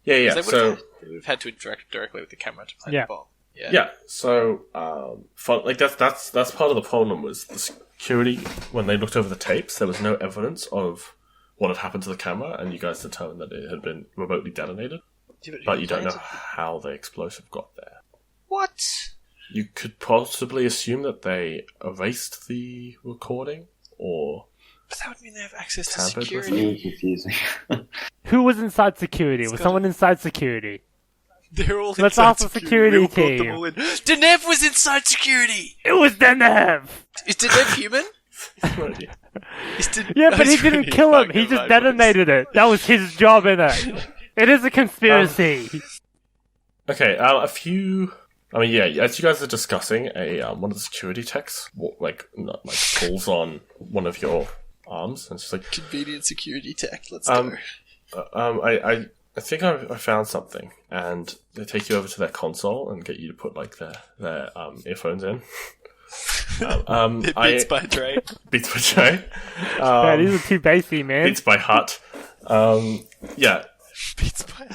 Yeah, They so... would have had to interact directly with the camera to plant Yeah. the bomb. Yeah, so like that's part of the problem was the security. When they looked over the tapes, there was no evidence of what had happened to the camera, and you guys determined that it had been remotely detonated. Yeah, But who you don't know planted it? how the explosive got there. What? You could possibly assume that they erased the recording, or But that would mean they have access to Tampered with security. Really confusing. Who was inside security? It's Was gotta- someone inside security? They're all Let's inside ask the security We all brought them team. all in. Denev was inside security! It was Denev! Is Denev human? Is Yeah, but he That's didn't really kill him. fucking He just right, detonated it. That was his job in it. It is a conspiracy. okay, a few. I mean, yeah, as you guys are discussing, one of the security techs pulls on one of your arms, and it's just like, Convenient security tech. Let's Um, go. I think I found something, and they take you over to their console and get you to put like their earphones in. It beats by Dre. Beats by Dre. Yeah, these are too bassy, man. Beats by Hutt. Yeah. Beats by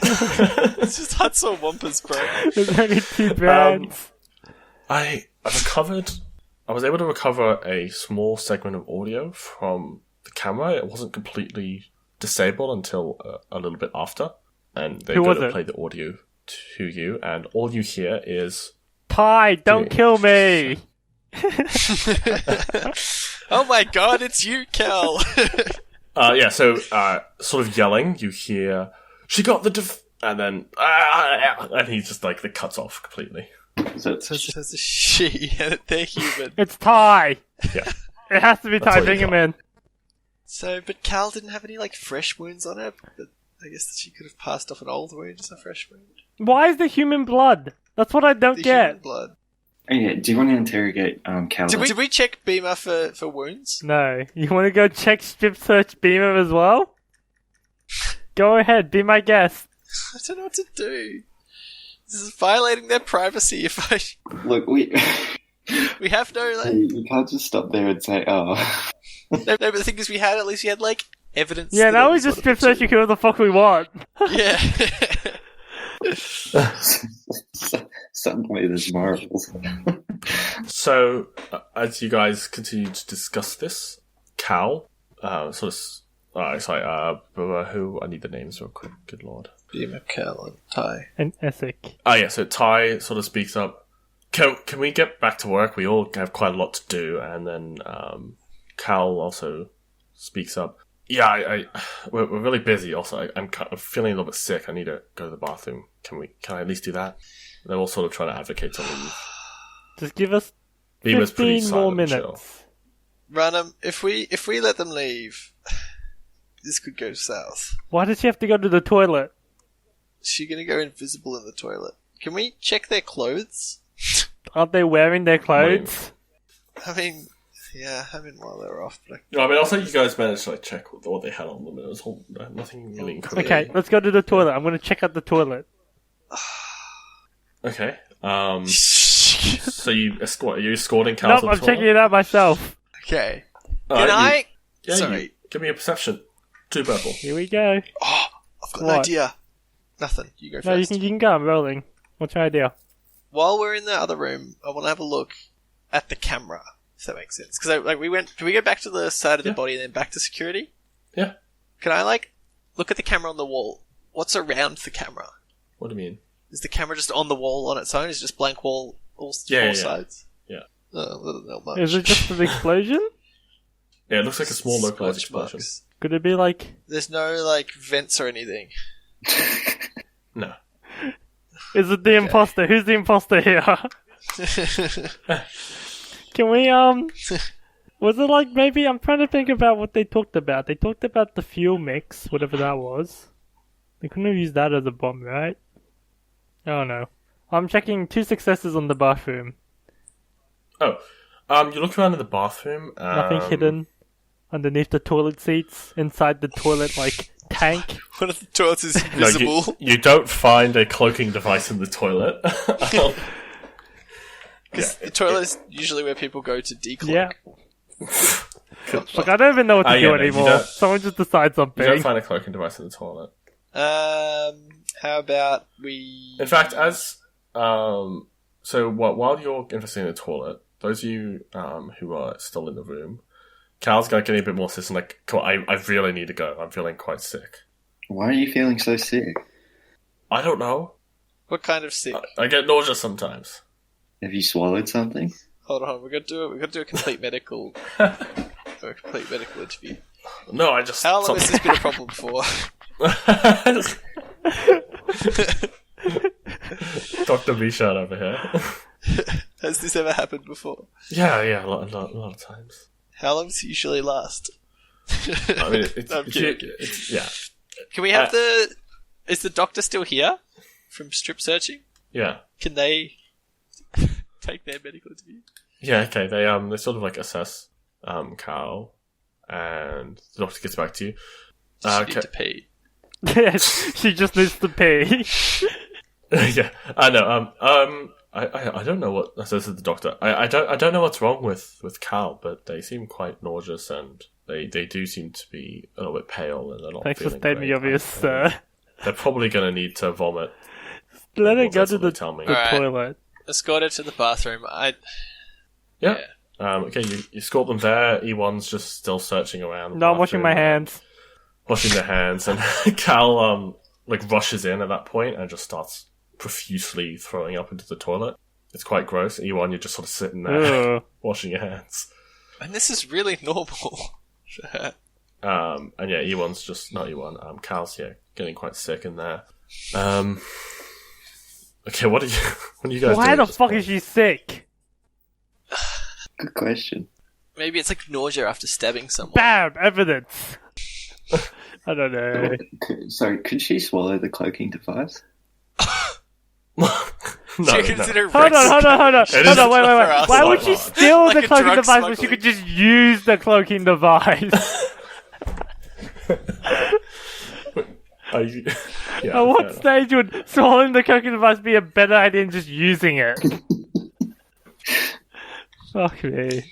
It's just Hutt's or Wampus, bro. There's only two brands. I was able to recover a small segment of audio from the camera. It wasn't completely disabled until a little bit after, and they Who go was to it? play the audio to you, and all you hear is. Ty, don't kill me! Oh my god, it's you, Cal! So sort of yelling, you hear, "She got the and then, and he just like, it cuts off completely. So So it's a she, and they're human. It's Ty! Yeah. It has to be That's Ty. all you Bring him got. in. So, but Cal didn't have any, like, fresh wounds on her, but I guess that she could have passed off an old wound as a fresh wound. Why is there human blood? That's what I don't The get. human blood. okay, do you want to interrogate Cal? Did we check Beamer for wounds? No. You want to go check strip search Beamer as well? Go ahead, be my guest. I don't know what to do. This is violating their privacy if I... Look, we have no, like... you can't just stop there and say, "Oh." No, but the thing is, we had like, evidence... Yeah, that now it we was just one strip of the search whoever the fuck we want. two. Yeah. Suddenly there's marvels. So, as you guys continue to discuss this, Cal, who, I need the names real quick, good lord. Beamer, Cal, and Ty. And Essex. So Ty sort of speaks up, can we get back to work? We all have quite a lot to do, and then, Cal also speaks up. Yeah, we're really busy. Also, I'm kind of feeling a little bit sick. I need to go to the bathroom. Can I at least do that? They're all sort of trying to advocate to leave. Just give us Beamer's pretty 15 more silent and chill. minutes. Ranum, if we let them leave, this could go south. Why does she have to go to the toilet? Is she gonna go invisible in the toilet? Can we check their clothes? Aren't they wearing their clothes? I mean, Yeah, I mean, while they were off. But No, I mean, also you guys managed to check what they had on them. It was nothing really incredible. Okay, let's go to the toilet. I'm gonna check out the toilet. Okay. So are you escorting Cal Nope, to the I'm toilet? checking it out myself. Okay. Alright, Can I? Yeah, Sorry. give me a perception. 2 purple. Here we go. Oh, I've got an What? idea. Nothing. You go first. No, you can go. I'm rolling. What's your idea? While we're in the other room, I want to have a look at the camera. If that makes sense. Because did we go back to the side of the body and then back to security? Yeah. Can I look at the camera on the wall? What's around the camera? What do you mean? Is the camera just on the wall on its own? Is it just blank wall all Yeah. sides? Yeah. Oh, not much. Is it just an explosion? Yeah, it looks like a small localized Scorch explosion. marks. Could it be like... There's no vents or anything. No. Is it the imposter? Who's the imposter here? Can we, was it maybe... I'm trying to think about what they talked about. They talked about the fuel mix, whatever that was. They couldn't have used that as a bomb, right? I don't know. I'm checking 2 successes on the bathroom. Oh. You look around in the bathroom. Nothing hidden underneath the toilet seats, inside the toilet, tank. One of the toilets is No, invisible. you don't find a cloaking device in the toilet. Because the toilet is usually where people go to decloak. Yeah. Look, I don't even know what to do no, you anymore. don't- Someone just decide You something. don't find a cloaking device in the toilet. How about we... In fact, while you're investigating the toilet, those of you who are still in the room, Cal's getting a bit more insistent, come on, I really need to go. I'm feeling quite sick. Why are you feeling so sick? I don't know. What kind of sick? I get nauseous sometimes. Have you swallowed something? Hold on, we're gonna do a complete medical... interview. No, I just... How long has this been a problem for? Dr. B-Shot over here. Has this ever happened before? Yeah, a lot of times. How long does it usually last? I mean, I'm kidding. yeah. Can we have Is the doctor still here? From strip searching? Yeah. Can they take their medical interview? Yeah, okay. They sort of assess Carl, and the doctor gets back to you. She need to pee. She just needs to pee. Yeah, I know. I don't know what this is the doctor. I don't know what's wrong with Cal, but they seem quite nauseous, and they do seem to be a little bit pale, and they're not. Thanks for feeling stating the great. obvious, sir. They're probably going to need to vomit. Let her go That's to what the they tell me. Alright. toilet. Escort her to the bathroom. Yeah. Okay, you escort them there. E1's just still searching around. the No, I'm washing my bathroom, hands. Washing their hands, and Cal rushes in at that point and just starts profusely throwing up into the toilet. It's quite gross. E1, you're just sort of sitting there Ugh. washing your hands. And this is really normal. And yeah, E1's just not E1. Cal's getting quite sick in there. Okay, what are you guys Why doing? the fuck is she sick? Good question. Maybe it's nausea after stabbing someone. Bam! Evidence! I don't know. Sorry, could she swallow the cloaking device? No, Do you consider Hold on, wait. Why would she Like steal like the a cloaking drug device when she smuggling. could just use the cloaking device? Yeah, At what fair stage would swallowing the cloaking device be a better idea than just using it? Fuck me.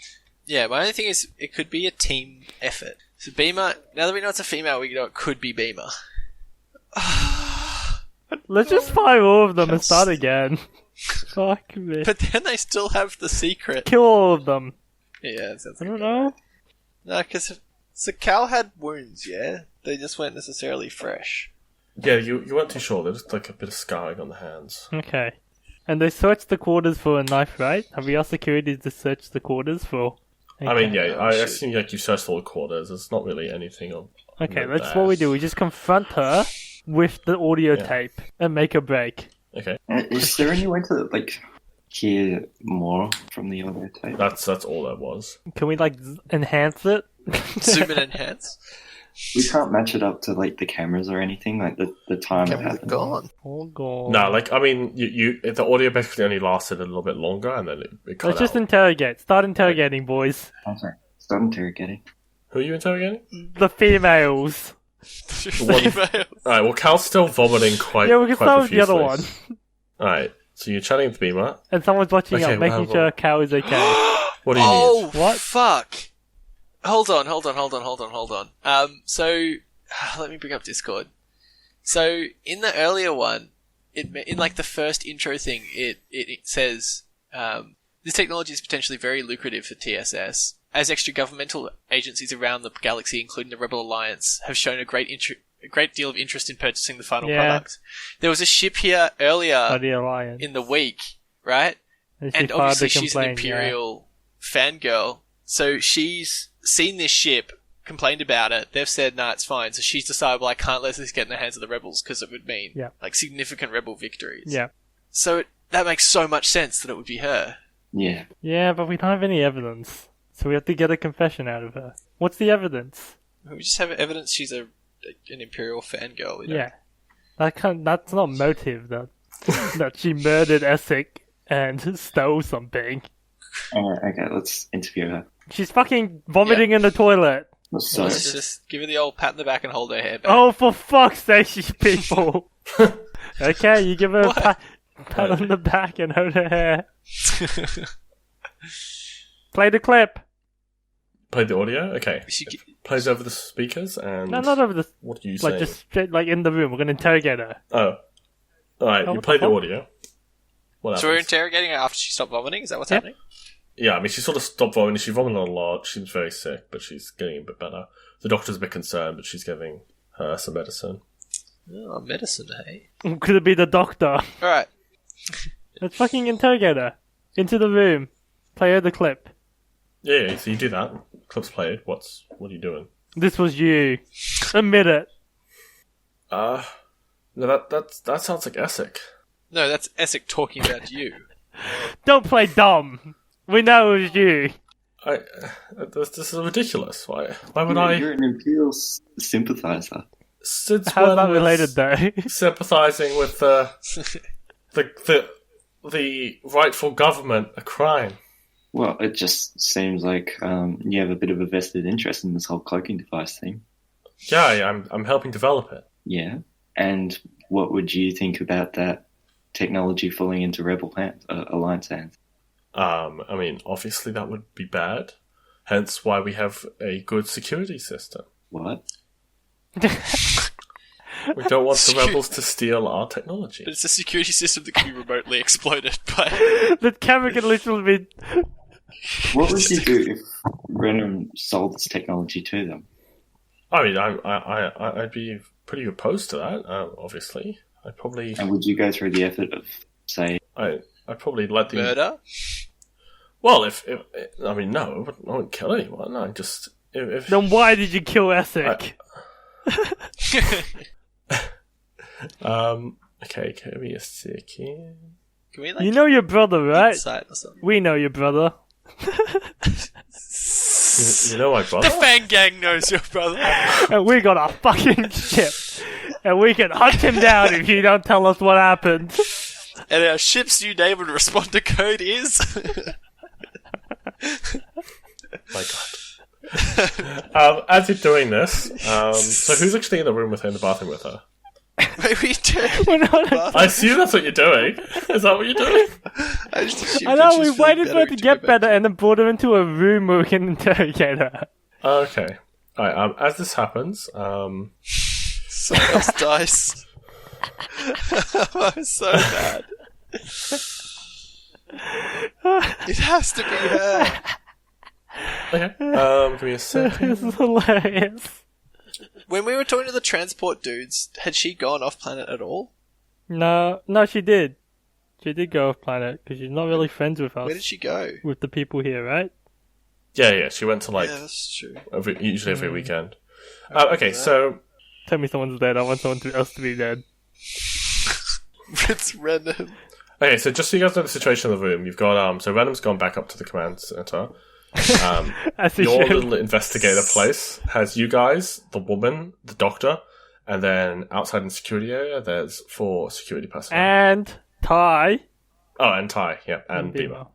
Yeah, my only thing is it could be a team effort. So Beamer, now that we know it's a female, we know it could be Beamer. Let's just fire all of them and start again. Fuck me. But then they still have the secret. Kill all of them. Yeah, that sounds I like don't know. No, because so Cal had wounds, yeah? They just weren't necessarily fresh. Yeah, you weren't too sure. There's a bit of scarring on the hands. Okay. And they searched the quarters for a knife, right? Have we asked security to search the quarters for... I mean, Okay. yeah, I assume you searched all the quarters. There's not really anything on. Okay, note that's there. what we do. We just confront her with the audio Yeah. tape and make a break. Okay, Is there any way to hear more from the audio tape? that's all that was. Can we, enhance it? Zoom and enhance. We can't match it up to like the cameras or anything, like the time it Cameras happened. gone. Oh god. No, like, I mean, the audio basically only lasted a little bit longer, and then it cut Let's just out. interrogate. Start interrogating, boys. I'm sorry. Start interrogating. Who are you interrogating? The females. Female. Alright, well, Cal's still vomiting quite Yeah, we can quite start with the other one. profusely. Alright, so you're chatting with Beamer. And someone's watching Okay, up, making well, sure Cal is okay. What do you Oh, need? What? fuck. Hold on. So, let me bring up Discord. So, in the earlier one, in like the first intro thing, it says, this technology is potentially very lucrative for TSS, as extra governmental agencies around the galaxy, including the Rebel Alliance, have shown a great deal of interest in purchasing the final product. There was a ship here earlier By the Alliance. in the week, right? And And obviously she's an Imperial fangirl, so she's seen this ship, complained about it, they've said, nah, it's fine, so she's decided, well, I can't let this get in the hands of the rebels, because it would mean, like, significant rebel victories. Yeah. So that makes so much sense that it would be her. Yeah. Yeah, but we don't have any evidence. So we have to get a confession out of her. What's the evidence? We just have evidence she's an Imperial fangirl. We don't- Yeah. That's not motive, that she murdered Essex and stole something. Okay, let's interview her. She's fucking vomiting in the toilet. So, Let's just give her the old pat in the back and hold her hair back. Oh, for fuck's sake, you people. Okay, you give her a pat on the back and hold her hair. Play the clip. Play the audio? Okay. She- It plays over the speakers, and... No, not over the... What are you Like, saying? just straight, like, in the room. We're gonna interrogate her. Oh. Alright, Oh, you what play the the fuck? audio. What So we're happens? interrogating her after she stopped vomiting? Is that what's Yeah. happening? Yeah, I mean, she sort of stopped vomiting. She vomited a lot. She was very sick, but she's getting a bit better. The doctor's a bit concerned, but she's giving her some medicine. Oh, medicine, hey? Could it be the doctor? Alright. Let's fucking interrogate her. Into the room. Play her the clip. Yeah, so you do that. Clip's played. What are you doing? This was you. Admit it. No, that sounds like Essex. No, that's Essex talking about you. Don't play dumb. We know it was you. This is ridiculous. Why would I? You're an Imperial sympathizer. Since How's when that was related, though? sympathizing with the rightful government a crime? Well, it just seems like you have a bit of a vested interest in this whole cloaking device thing. Yeah, I'm helping develop it. Yeah. And what would you think about that technology falling into Rebel hands, Alliance hands? I mean, obviously that would be bad. Hence why we have a good security system. What? We don't want the rebels to steal our technology. But it's a security system that can be remotely exploited by... The camera can literally be... What would you do if Renham sold this technology to them? I mean, I'd be pretty opposed to that. Obviously, I'd probably. And would you go through the effort of, say... I'd probably let the Murder? Well, if I mean, no, I wouldn't kill anyone. I just if Then why did you kill Essex? Okay, give me a second. Can we, like, You know your brother, right? insight or something? We know your brother. You know my brother? The Fang Gang knows your brother. And we got a fucking ship. And we can hunt him down if you don't tell us what happened. And our ship's new name and responder code is... My God. As you're doing this, so who's actually in the room with her, in the bathroom with her? Maybe We're not... I assume that's what you're doing. Is that what you're doing? I know, we waited for her to get better and then brought her into a room where we can interrogate her. Okay. Alright, as this happens, Someone else dies. I'm so bad. It has to be her. okay, give me a second. This is hilarious. When we were talking to the transport dudes, had she gone off planet at all? No, she did. She did go off planet because she's not really friends with us. Where did she go? With the people here, right? Yeah, she went to like Yeah, that's true. usually every weekend. Okay, so Tell me someone's dead. I want someone else to be dead. It's random. okay, so just so you guys know the situation in the room, you've got so Renham's gone back up to the command center. As it Your should. little investigator place has you guys, the woman, the doctor, and then outside in the security area, there's 4 security personnel. And Ty. Oh, and Ty, yeah, and Beamer.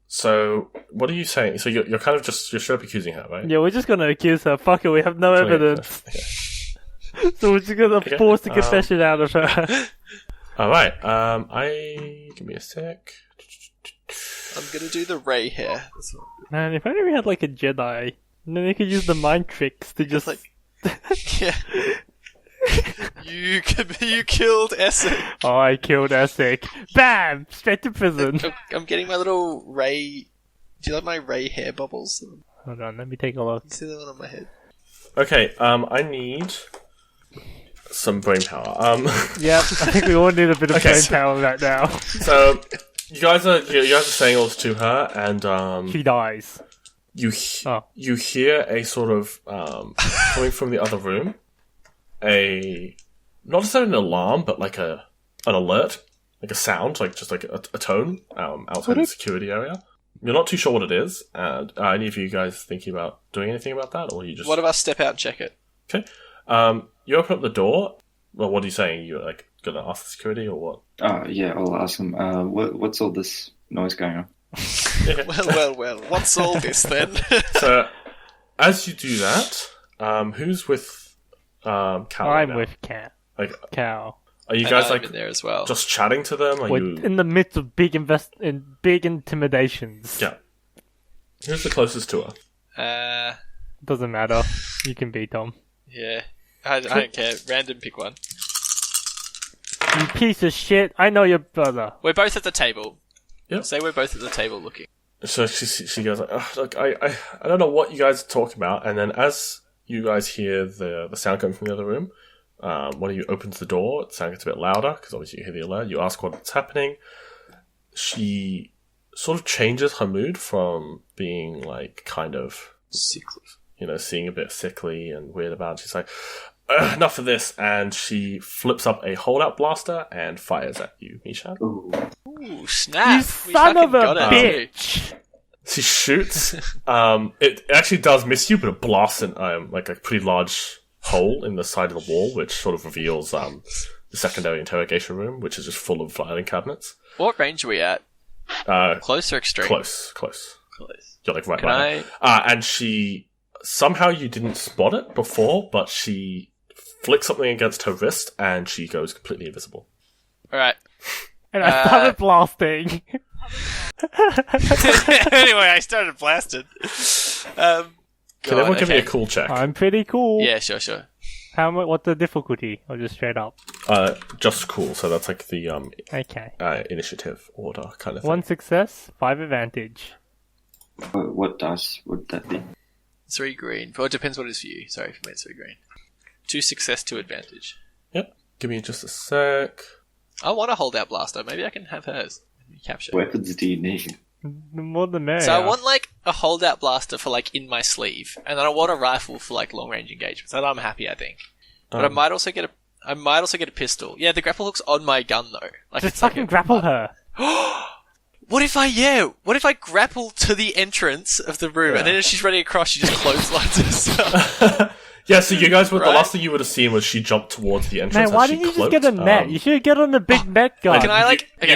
So, what are you saying? So you're kind of just, you're straight up accusing her, right? Yeah, we're just gonna accuse her. Fuck it, we have no evidence. Yeah. So we're just gonna force the confession out of her. Alright, give me a sec. I'm gonna do the Ray here. Man, if only we had like a Jedi, and then they could use the mind tricks to just Yeah. You killed Essek. Oh, I killed Essek. Bam! Straight to prison. I'm getting my little Ray. Do you like my Ray hair bubbles? Hold on, let me take a look. You see that one on my head? Okay, I need some brain power. Yep, I think we all need a bit of brain power right now. So you guys are saying all this to her, and She dies. you hear a sort of coming from the other room, not necessarily an alarm, but like an alert, like a sound, like just like a tone outside the security area. You're not too sure what it is. And any of you guys thinking about doing anything about that, or you just? What if I step out and check it? Okay. You open up the door. Well, what are you saying? You're like gonna ask the security or what? Yeah, I'll ask them. What's all this noise going on? Well. What's all this then? So, as you do that, who's with Cal? I'm right with Like, Cal. are you guys I'm like in there as well? just chatting to them? Are We're you? in the midst of big intimidations. Yeah. Who's the closest to her? Doesn't matter. You can be Tom. Yeah. I don't care. Random pick one. You piece of shit. I know your brother. We're both at the table. Yep. Say we're both at the table looking. So she goes like, oh, look, I don't know what you guys are talking about. And then as you guys hear the sound coming from the other room, one of you opens the door. The sound gets a bit louder because obviously you hear the alert. You ask what's happening. She sort of changes her mood from being like kind of Sickly. Seeing a bit sickly and weird about it. She's like, enough of this. And she flips up a holdout blaster and fires at you, Mishan. Ooh, snap! You son of a got it. bitch! She shoots. It actually does miss you, but it blasts in like a pretty large hole in the side of the wall, which sort of reveals the secondary interrogation room, which is just full of filing cabinets. What range are we at? Close or extreme? Close. You're like right Can by and she somehow you didn't spot it before, but she flicks something against her wrist and she goes completely invisible. Alright. And I started blasting. Anyway, I started blasting. Can everyone give me a cool check? I'm pretty cool. Yeah, sure. How much? What's the difficulty? Or just straight up? Just cool. So that's like the Okay. initiative order kind of thing. 1 success, 5 advantage. What dice would that be? 3 green. Well, it depends what it is for you. Sorry, for me it's 3 green. 2 success, 2 advantage. Yep. Give me just a sec. I want a holdout blaster. Maybe I can have hers. Capture. Weapons do you need? The more the merrier. So I want like a holdout blaster for like in my sleeve, and then I want a rifle for like long range engagements. And I'm happy, I think. But I might also get a pistol. Yeah, the grapple hook's on my gun though. Like Just it's like fucking grapple her. What if I grapple to the entrance of the room, and then as she's running across, she just clotheslines herself? Yeah, so you guys the Right. last thing you would have seen was she jumped towards the entrance. Man, why as she didn't you just cloaked. get a net? You should get on the big net gun. Can I like? Okay.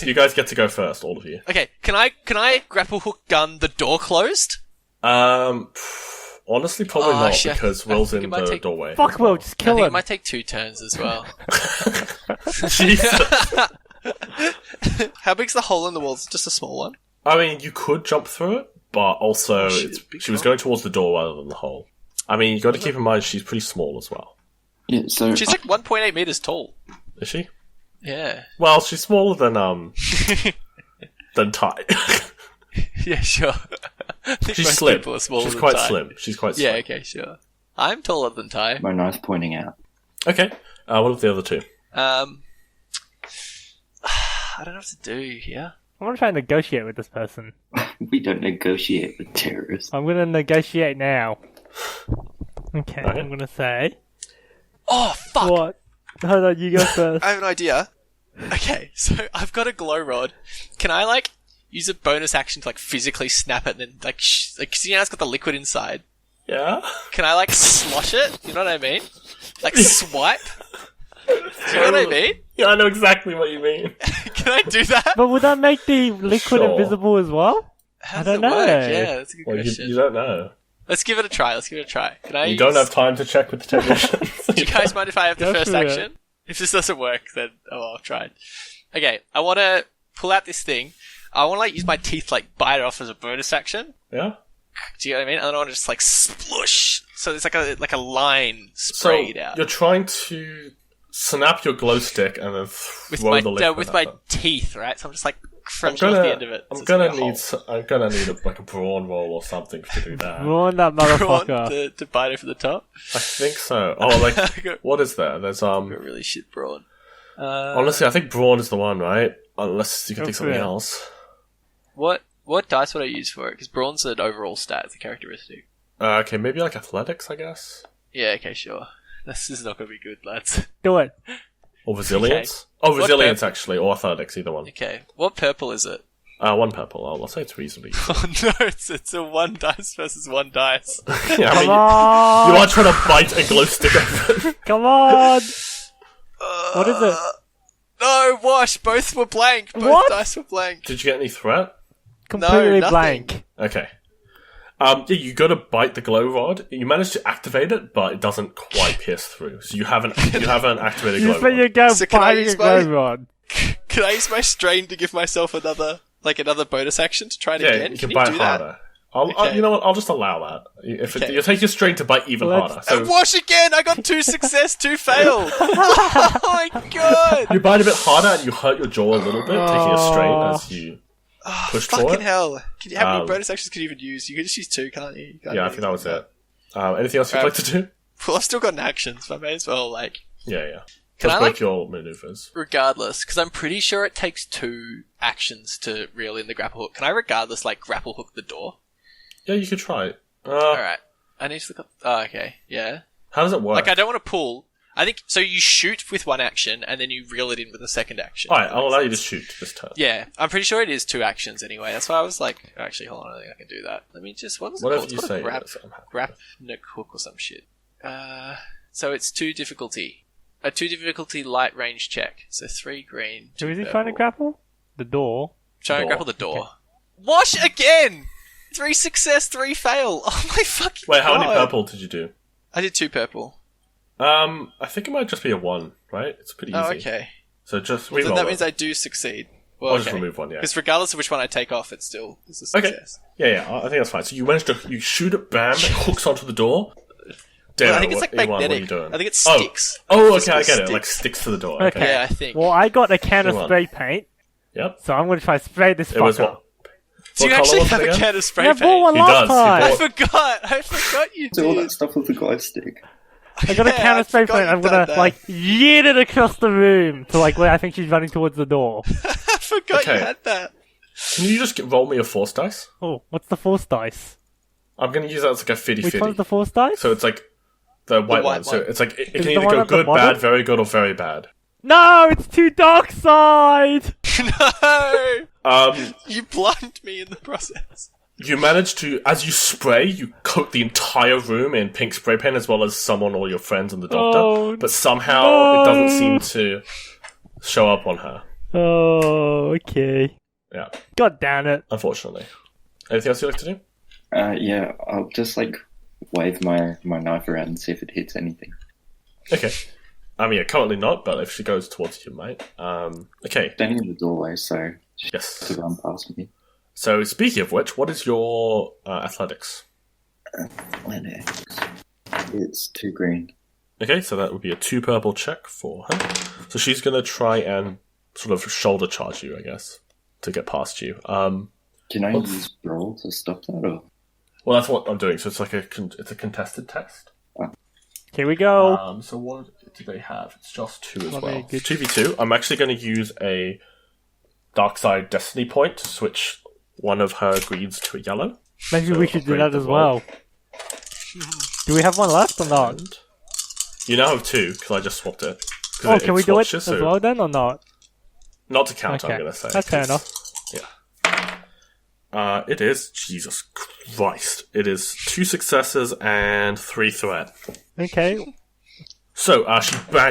You guys get to go first, all of you. Okay, can I grapple hook gun the door closed? Honestly, probably not shit. because I Will's think in it might the take- doorway. Fuck Will, just I kill think it him. might take 2 turns as well. Jesus. How big's the hole in the wall? Is it just a small one? I mean, you could jump through it, but also shit, big she was hole. going towards the door rather than the hole. I mean, you got to keep in mind she's pretty small as well. Yeah, so She's like 1.8 meters tall. Is she? Yeah. Well, she's smaller than Ty. Yeah, sure. I think She's most slim. people are smaller She's than quite Ty. slim. She's quite Yeah, slim. okay, sure. I'm taller than Ty. my knife pointing out. Okay. What are the other two? I don't know what to do here. I'm gonna try and negotiate with this person. We don't negotiate with terrorists. I'm gonna negotiate now. Okay, Okay. I'm gonna say... Oh, fuck! What? Hold on, you go first. I have an idea. Okay, so I've got a glow rod. Can I, like, use a bonus action to like physically snap it and then like, cause you know it's got the liquid inside. Yeah? Can I like slosh it? You know what I mean? Like swipe? Do you know what I mean? Yeah, I know exactly what you mean. Can I do that? But would that make the liquid Sure. invisible as well? How I does don't it know. work? Yeah, that's a good Well, question. you don't know. Let's give it a try. Can I You don't have time to check with the technicians. Do you guys mind if I have the Go first for it. action? If this doesn't work, then I'll try it. Okay, I want to pull out this thing. I want to like use my teeth like bite it off as a bonus action. Yeah? Do you know what I mean? And then I want to just like splush. So it's like a line sprayed out You're trying to snap your glow stick and then throw the liquid with at my them. teeth, right? So I'm just like crunching off the end of it. I'm So gonna it's like need like a brawn roll or something to do that. Ruin that a hole motherfucker. to bite over the top. I think so. Oh, like I got what is there? There's a really shit brawn. honestly, I think brawn is the one, right? Unless you can Go think for something it. else. What dice would I use for it? Because brawn's an overall stat, it's a characteristic. Okay, maybe like athletics, I guess, Yeah, okay, sure. This is not going to be good, lads. Do it. or resilience. Oh, What resilience actually, or athletics, either one. Okay, what purple is it? One purple. I'll say it's reasonably. Oh no, it's a 1 dice versus 1 dice. Yeah, I mean, Come on! you are trying to bite a glow stick open. Come on! What is it? No, wash. Both were blank. Both What? dice were blank. Did you get any threat? Completely nothing. blank. Okay. Yeah, you gotta bite the glow rod. You manage to activate it, but it doesn't quite pierce through. So you haven't activated You glow just let rod. your go So can I biting a use glow my- rod. Can I use my strain to give myself another bonus action to try it Yeah, again? you can you bite do that? harder. I'll, Okay. you know what? I'll just allow that. If Okay. you take your strain to bite even Let's- harder. So And wash again! I got 2 success, 2 fail! Oh my god! you bite a bit harder and you hurt your jaw a little bit, taking a strain as you pushed for Fucking it. hell. How many Um, bonus actions can you even use? You can just use 2, can't you? You can't Yeah, I really think that was do it. Anything else you'd like to do? Well, I've still got an action, so I may as well, like... Yeah. Can Just I, break like- your maneuvers. Regardless, because I'm pretty sure it takes 2 actions to reel in the grapple hook. Can I regardless, like, grapple hook the door? Yeah, you could try it. Alright. I need to look up... Oh, okay. Yeah. How does it work? Like, I don't want to pull. I think... So you shoot with 1 action, and then you reel it in with a second action. Alright, I'll allow you to shoot this turn. Yeah. I'm pretty sure it is 2 actions anyway. That's why I was like... Actually, hold on. I think I can do that. Let me just... What was it Whatever called? you It's called say. a yes, I'm happy. Grapnic hook or some shit. So it's 2 difficulty. A 2 difficulty light range check. So 3 green. So 2 is he trying to purple. grapple? The door. Trying to Door. grapple the door. Wash again! 3 success, 3 fail. Oh my fucking Wait, how many God. purple did you do? I did 2 purple. I think it might just be a 1, right? It's pretty easy. Oh, okay. So just Well, then reroll that it. means I do succeed. Well, I'll just okay. remove 1, yeah. Because regardless of which one I take off, it's still it's a Okay. success. Yeah, I think that's fine. So you managed to you shoot it, bam, it hooks onto the door. Damn, Well, I think it's like Iwan, what are magnetic. you doing? I think it Oh. sticks. Oh, okay, Physical I get it. sticks. Like sticks to the door. Okay. Okay. Yeah, I think. Well, I got a can of Hang on. spray paint, Yep. so I'm going to try to spray this It was fucker. what? Do you What colour actually was it have a again? can of spray Yeah, I paint? bought one He last does, he time. bought- I forgot you Do all that did. stuff with the glow stick. I got a Yeah, can I of spray forgot paint. I'm you've done gonna that. like yeet it across the room to like where I think she's running towards the door. I forgot Okay. you had that. Can you just roll me a force dice? Oh, what's the force dice? I'm going to use that as like a fitty Which fitty. one's the force dice? So it's like the white white one. So one. it's like it Is can it the either one go at the good, bottom? bad, very good, or very bad. No, it's too dark side. No! Um, You blind me in the process. you manage to, as you spray, you coat the entire room in pink spray paint, as well as someone or your friends and the doctor. Oh, but somehow no. it doesn't seem to show up on her. Oh, okay. Yeah, God damn it. unfortunately. Anything else you'd like to do? Yeah, I'll just like wave my knife around and see if it hits anything. Okay. I mean, yeah, currently not, but if she goes towards you, might. Okay. Standing in the doorway, so she has Yes. to run past me. So, speaking of which, what is your athletics? Athletics. It's 2 green. Okay, so that would be a 2 purple check for her. So she's going to try and sort of shoulder charge you, I guess, to get past you. Can I What's- use brawl to stop that, or Well, that's what I'm doing. So it's like it's a contested test. Here we go. So what do they have? It's just 2 as Let me well. get- It's 2v2. I'm actually going to use a dark side destiny point to switch one of her greens to a yellow. Maybe so we should do upgrade that the as roll. well. Do we have one left or not? And you now have 2 because I just swapped it. 'Cause Oh, can we do it swatches, as well then or not? Not to count, Okay, I'm going to say. that's fair 'cause- enough. Yeah. It is, Jesus Christ. It is 2 successes and 3 threat. Okay. So,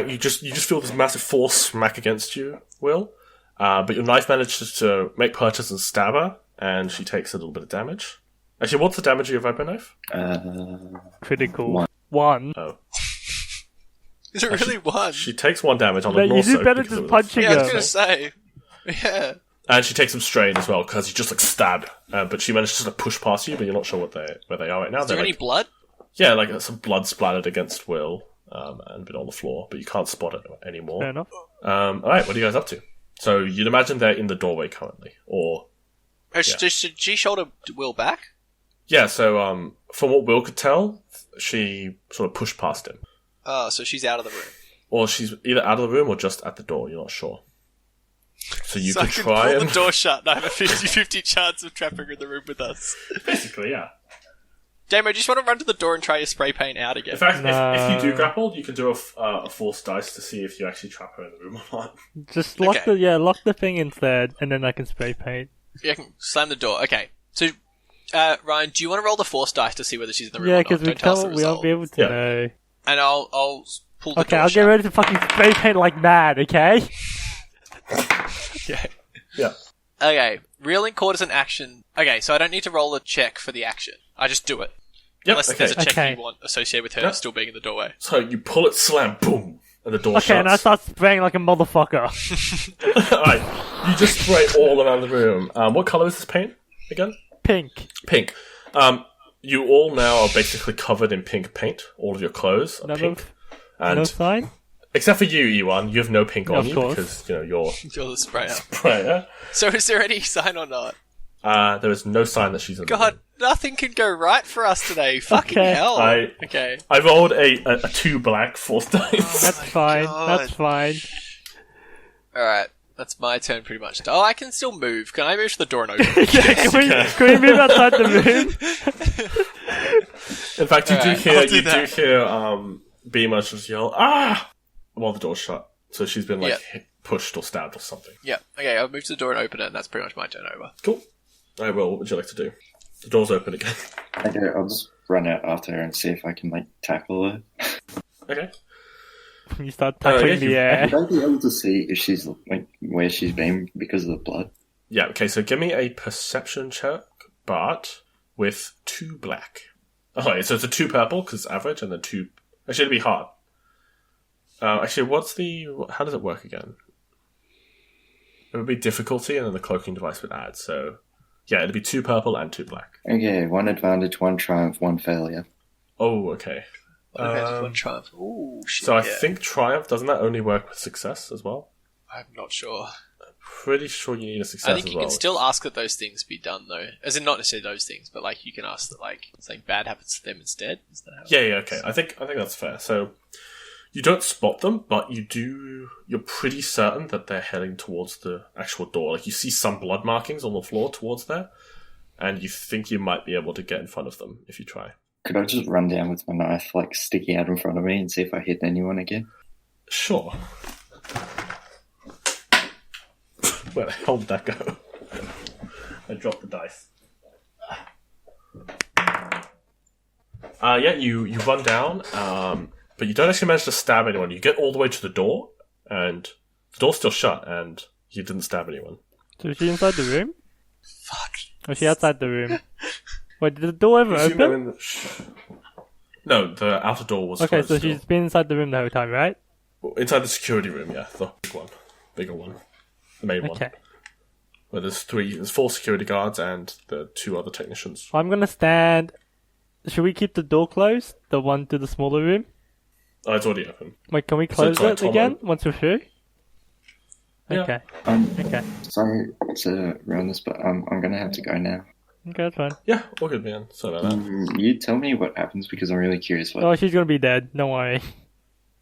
you just feel this massive force smack against you, Will. But your knife manages to make purchase and stab her, and she takes a little bit of damage. Actually, what's the damage of your viper knife? Critical. 1. Oh. Is it really 1? She takes 1 damage on No, the you north do side better because just it was- punching Yeah, I was her. gonna say. Yeah. And she takes some strain as well, because you just stab. But she managed to sort of push past you, but you're not sure where they are right now. Is there any blood? Yeah, some blood splattered against Will, and a bit on the floor, but you can't spot it anymore. Fair enough. Alright, what are you guys up to? So you'd imagine they're in the doorway currently, or... Should she shoulder Will back? Yeah, so from what Will could tell, she sort of pushed past him. Oh, so she's out of the room. Or she's either out of the room or just at the door, you're not sure. So you So could I can try pull and... the door shut and I have a 50-50 chance of trapping her in the room with us. Basically, yeah. Damo, do you just want to run to the door and try your spray paint out again? In fact, No. if you do grapple, you can do a force dice to see if you actually trap her in the room or not. Just lock Okay. lock the thing instead, and then I can spray paint. Yeah, I can slam the door. Okay. So, Ryan, do you want to roll the force dice to see whether she's in the room Yeah, or not? because Don't tell us the we won't result. be able to Yeah. know. And I'll pull the Okay, door I'll shut. get ready to fucking spray paint like mad, okay? Okay. Yeah. Okay, reeling cord is an action. Okay, so I don't need to roll a check for the action. I just do it. Yep, Unless okay. there's a check Okay. you want associated with her Yep. still being in the doorway. So you pull it, slam, boom, and the door Okay, and I shuts. start spraying like a motherfucker. Alright, you just spray all around the room. What colour is this paint again? Pink. Pink. You all now are basically covered in pink paint. All of your clothes are None pink. of- And No sign? except for you, Ewan, you have no pink on Of you course. because you're You're the sprayer. sprayer. So is there any sign or not? There is no sign that she's in the God, room. nothing can go right for us today. Fucking Okay. hell. I- Okay. I rolled a 2 black force dice. That's fine. God. That's fine. Alright, that's my turn pretty much. Oh, I can still move. Can I move to the door and open it? Yeah, can we move outside the room? In fact, you Alright, do hear I'll do that. Beamer just yell, "Ah!" while the door's shut. So she's been Yep. pushed or stabbed or something. Yeah, okay, I'll move to the door and open it, and that's pretty much my turn over. Cool. Alright, Will, what would you like to do? The door's open again. Okay, I'll just run out after her and see if I can tackle her. Okay. You start tackling yeah, the you- air. Would I be able to see if she's where she's been because of the blood? Yeah, okay, so give me a perception check, but with 2 black. Okay, so it's a 2 purple, because it's average, and then 2... Actually, it'd be hard. Actually, how does it work again? It would be difficulty, and then the cloaking device would add, so... Yeah, it'd be 2 purple and 2 black. Okay, 1 advantage, 1 triumph, 1 failure. Oh, okay. One triumph. Ooh, shit. So I yeah. think Triumph, doesn't that only work with success as well? I'm not sure. Pretty sure you need a success I think as you well. can still ask that those things be done, though. As in, not necessarily those things, but you can ask that something bad happens to them instead. Is that how it Yeah, works? okay. I think that's fair. So you don't spot them, but you're pretty certain that they're heading towards the actual door. You see some blood markings on the floor towards there, and you think you might be able to get in front of them if you try. Could I just run down with my knife, sticking out in front of me and see if I hit anyone again? Sure. Where the hell did that go? I dropped the dice. Yeah, you run down, but you don't actually manage to stab anyone. You get all the way to the door, and the door's still shut, and you didn't stab anyone. So is she inside the room? Fuck. Or is she outside the room? Wait, did the door ever You see them open? in No, the outer door was Okay, closed so still. she's been inside the room the whole time, right? Inside the security room, yeah, the bigger one, the main one. Okay. Where there's 4 security guards and the 2 other technicians. I'm gonna stand. Should we keep the door closed? The one to the smaller room? Oh, it's already open. Wait, can we So close it's like it Tom again open. once we're through? Yeah. Okay. Okay. Sorry to ruin this, but I'm going to have to go now. Okay, that's fine. Yeah, all good, man. Sorry about that. You tell me what happens because I'm really curious what Oh, she's gonna be dead. Don't worry.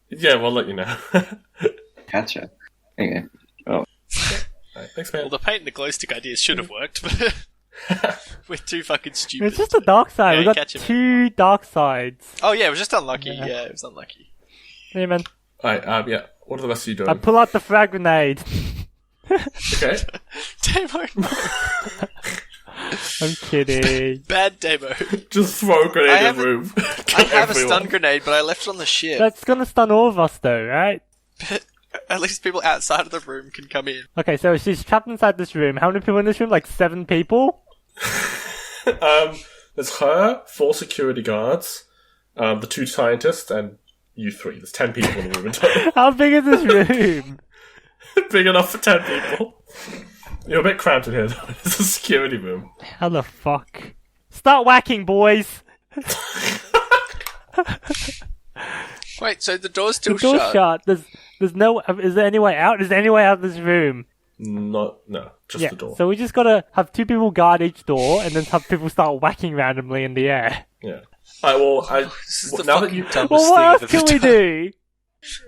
Yeah, we'll let you know. catch her. Okay. Well, Alright, thanks, man. Well, the paint and the glow stick ideas should have worked, but we're too fucking stupid. It's just the dark side. Yeah, We got catch him. 2 dark sides. Oh yeah, it was just unlucky. Yeah. Yeah, it was unlucky. Hey man, Alright, yeah. What are the rest of you doing? I pull out the frag grenade. Okay. Damo, no. I'm kidding. Bad demo. Just throw a grenade in the room. I Kill have a everyone. stun grenade, but I left it on the ship. That's gonna stun all of us though, right? But at least people outside of the room can come in. Okay, so she's trapped inside this room. How many people in this room? Like 7 people? There's her, 4 security guards, the 2 scientists, and you 3. There's 10 people in the room in total. How big is this room? Big enough for 10 people. You're a bit cramped in here, though. It's a security room. How the fuck? Start whacking, boys! Wait, so the door's still The door's shut? shut. There's no... Is there any way out? Is there any way out of this room? No, just Yeah, the door. so we just gotta have 2 people guard each door and then have people start whacking randomly in the air. Yeah. Alright, well, This is the now that fucking you... dumbest Well, thing what I've else can ever we done. do?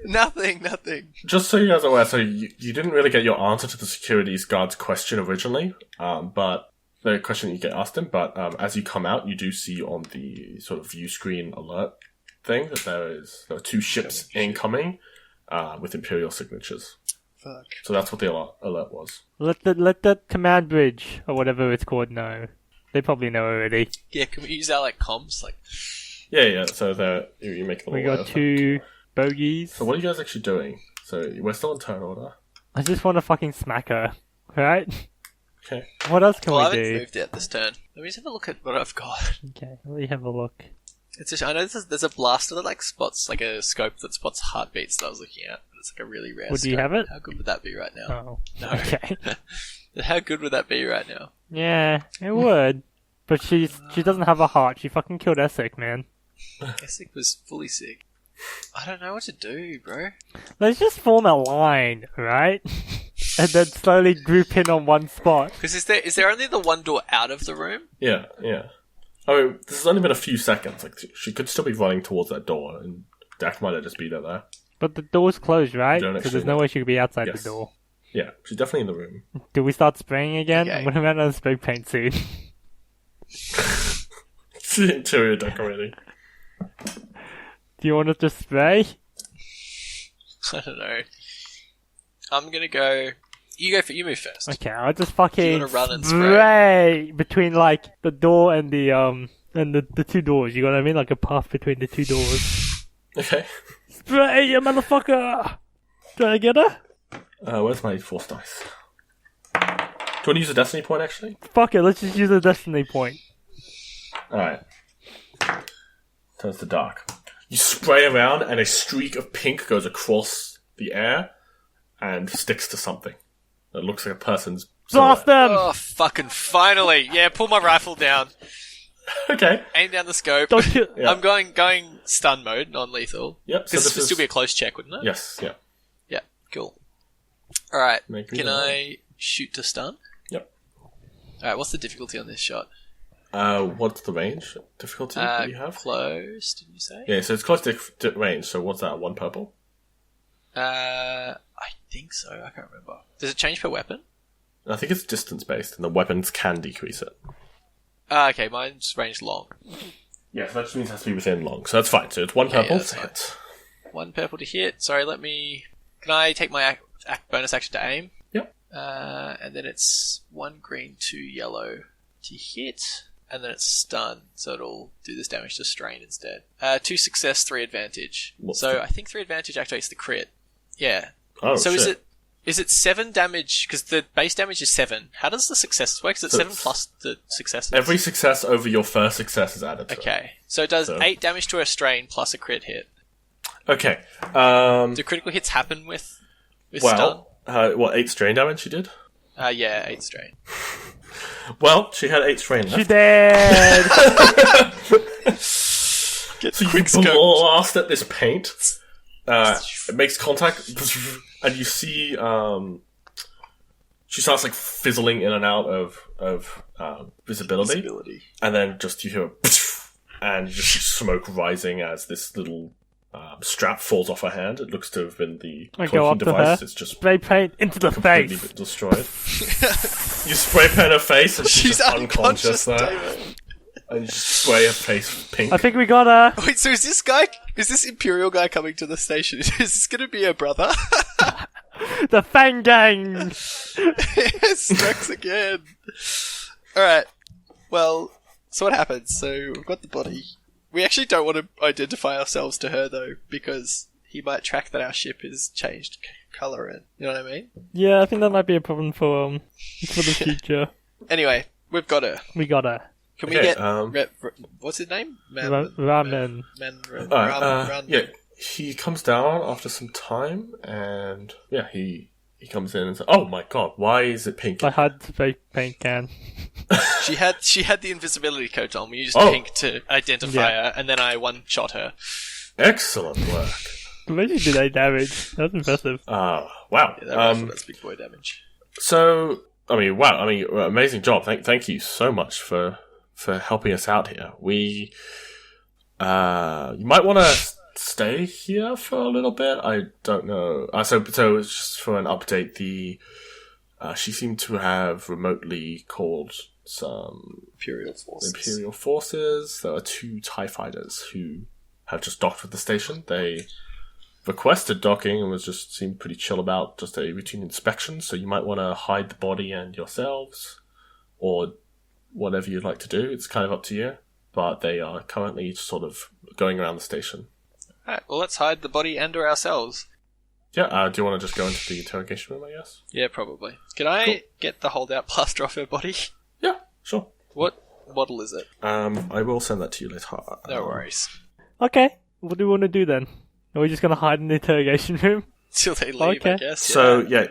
Nothing. Just so you guys are aware, so you didn't really get your answer to the security guard's question originally, but the question that you get asked him, but as you come out, you do see on the sort of view screen alert thing that there are 2 ships incoming with Imperial signatures. Fuck. So that's what the alert was. Let the command bridge, or whatever it's called, know. They probably know already. Yeah, can we use our, like, comms? Like, Yeah, so there you make the We little got alert. 2 bogeys. So what are you guys actually doing? So we're still in turn order. I just want to fucking smack her, right? Okay. What else can well, I we haven't do? moved yet this turn. Let me just have a look at what I've got. Okay, let me have a look. It's just, I know there's a blaster that, like, spots, like, a scope that spots heartbeats that I was looking at. But it's, like, a really rare Would you scope. have it? How good would that be right now? Oh, No. okay. How good would that be right now? Yeah, it would. But she doesn't have a heart. She fucking killed Essek, man. Essek was fully sick. I don't know what to do, bro. Let's just form a line, right? And then slowly group in on one spot. Because is there only the one door out of the room? Yeah. I mean, this has only been a few seconds. Like, she could still be running towards that door, and Dak might have just be there. But the door's closed, right? Don't So actually there's no know. way she could be outside Yes. the door. Yeah, she's definitely in the room. Do we start spraying again? Okay. I'm gonna run out of spray paint soon. It's the interior decorating. Do you want to just spray? I don't know. I'm gonna go. You move first. Okay, I'll just fucking wanna run and spray between like the door and the 2 doors. You know what I mean? Like a path between the 2 doors. Okay. Spray, you motherfucker! Trying to get her? Where's my force dice? Do you want to use a destiny point, actually? Fuck it, let's just use a destiny point. Alright. Turns to dark. You spray around, and a streak of pink goes across the air and sticks to something. It looks like a person's Blast silhouette. them! Oh, fucking finally! Yeah, pull my rifle down. Okay. Aim down the scope. Don't you- Yeah. I'm going stun mode, non-lethal. Yep. So This would still be a close check, wouldn't it? Yes. Yeah. Yeah, cool. Alright, Make me can roll. I shoot to stun? Yep. Alright, what's the difficulty on this shot? What's the range difficulty that you have? Close, did you say? Yeah, so it's close to range. So what's that? 1 purple. I think so. I can't remember. Does it change per weapon? I think it's distance based, and the weapons can decrease it. Okay, mine's range long. Yeah, so that just means it has to be within long. So that's fine. So it's 1 purple that's to fine. hit. 1 purple to hit. Sorry, can I take my bonus action to aim? Yep. And then it's 1 green, 2 yellow to hit. And then it's stun, so it'll do this damage to strain instead. 2 success, 3 advantage. I think 3 advantage activates the crit. Yeah. Oh, So shit. is it 7 damage? Because the base damage is 7. How does the successes work? Is it So 7 it's- plus the successes? Every success over your first success is added to it. Okay. So it does So- 8 damage to a strain plus a crit hit. Okay. Do critical hits happen with stun? Well, 8 strain damage she did? Yeah, 8 strain. Well, she had 8 strain She left. dead! So you blast at this paint. It makes contact, and you see she starts like fizzling in and out of visibility. And then just you hear a and you just see smoke rising as this little strap falls off her hand. It looks to have been the I go cloaking up to device. her. It's just Spray paint into the completely face. destroyed. You spray paint her face, and she's just unconscious there. David. And you just spray her face pink. I think we got her. Wait, so is this Imperial guy coming to the station? Is this going to be a brother? The Fang Gang! Strikes again. Alright. Well, so what happens? So we've got the body. We actually don't want to identify ourselves to her, though, because he might track that our ship is changed colour in. You know what I mean? Yeah, I think that might be a problem for the future. Anyway, we've got her. We got her. Can we get... what's his name? Ramen. Yeah, he comes down after some time, and yeah, he comes in and says, "Oh my god, why is it pink?" I had the fake paint can. She had the invisibility coat on. We used pink to identify her, and then I one-shot her. Excellent work. Imagine did 8 damage. That's impressive. Wow. Yeah, that's big boy damage. So, amazing job. Thank you so much for helping us out here. We, you might want to stay here for a little bit. I don't know. So it's just for an update. She seemed to have remotely called some Imperial forces. There are 2 TIE fighters who have just docked with the station. They requested docking and seemed pretty chill about just a routine inspection. So you might want to hide the body and yourselves, or whatever you'd like to do. It's kind of up to you. But they are currently sort of going around the station. Alright, well, let's hide the body and or ourselves. Yeah, do you want to just go into the interrogation room, I guess? Yeah, probably. Can I get the holdout plaster off her body? Yeah, sure. What model is it? I will send that to you later. No worries. Okay, what do we want to do then? Are we just going to hide in the interrogation room? Till they leave, I guess. So, you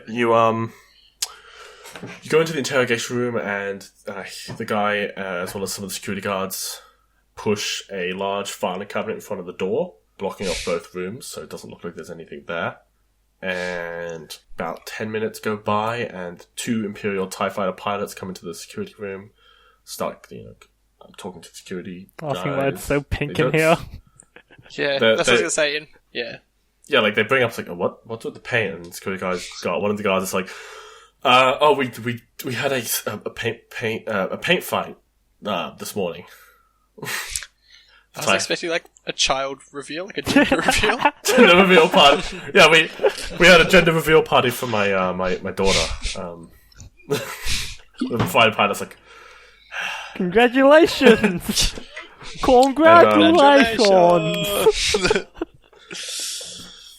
go into the interrogation room, and the guy, as well as some of the security guards, push a large filing cabinet in front of the door, blocking off both rooms, so it doesn't look like there's anything there. And about 10 minutes go by, and 2 Imperial TIE fighter pilots come into the security room, start, talking to the security asking guys. why it's so pink in here. Yeah, that's what I was going to say, Ian. Yeah. Yeah, like, they bring up, like, what's with the paint? And the security guys one of the guys is like, we had a paint fight, this morning. I was expecting, like, a child reveal, like a gender reveal. Gender reveal party. Yeah, we had a gender reveal party for my my daughter. The fighter pilot's like, congratulations! Congratulations!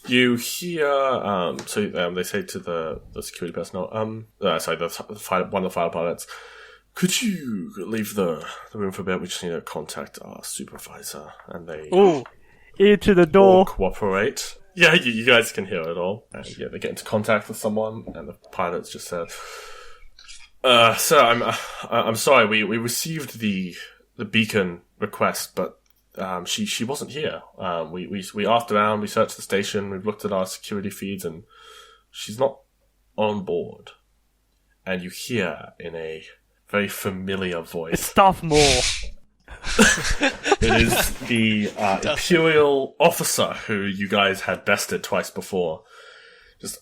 You hear, they say to the security personnel, one of the fighter pilots, could you leave the room for a bit? We just need to contact our supervisor. And they ear to the door. Cooperate. Yeah, you guys can hear it all. And yeah, they get into contact with someone, and the pilots just said, "Sir, I'm sorry. We received the beacon request, but she wasn't here. We asked around, we searched the station, we've looked at our security feeds, and she's not on board." And you hear in a very familiar voice, "Stuff more." It is the Imperial officer who you guys had bested twice before. Just,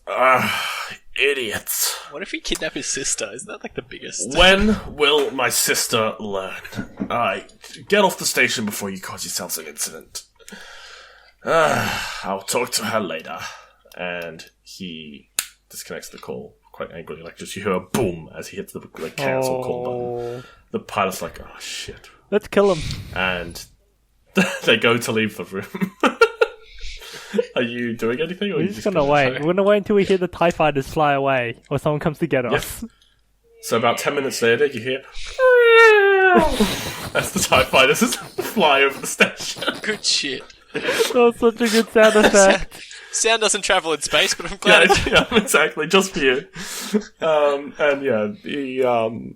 idiots. What if we kidnap his sister? Isn't that like the biggest? When will my sister learn? Get off the station before you cause yourselves an incident. I'll talk to her later. And he disconnects the call quite angrily. Like, just you hear a boom as he hits the cancel call button. The pilot's like, oh shit. Let's kill him. And they go to leave the room. Are you doing anything? Or We're just gonna wait. We're gonna wait until we hear the TIE fighters fly away, or someone comes to get us. So about 10 minutes later, you hear as the TIE fighters fly over the station. Good shit. That was such a good sound effect. Sound doesn't travel in space, but I'm glad. Yeah, exactly, just for you. And yeah, the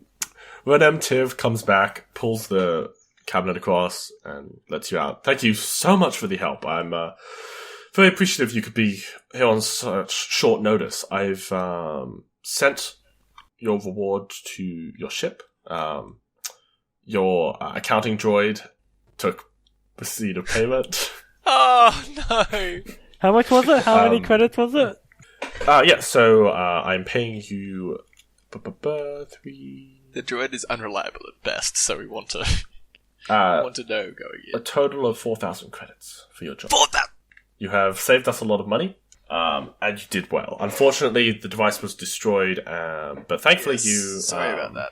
Redemptive comes back, pulls the cabinet across, and lets you out. Thank you so much for the help. I'm very appreciative you could be here on such short notice. I've sent your reward to your ship. Your accounting droid took receipt of payment. Oh, no. How much was it? How many credits was it? So I'm paying you 3... The droid is unreliable at best, so we want to know going in. A total of 4,000 credits for your job. For that! You have saved us a lot of money, and you did well. Unfortunately, the device was destroyed, but thankfully Sorry about that.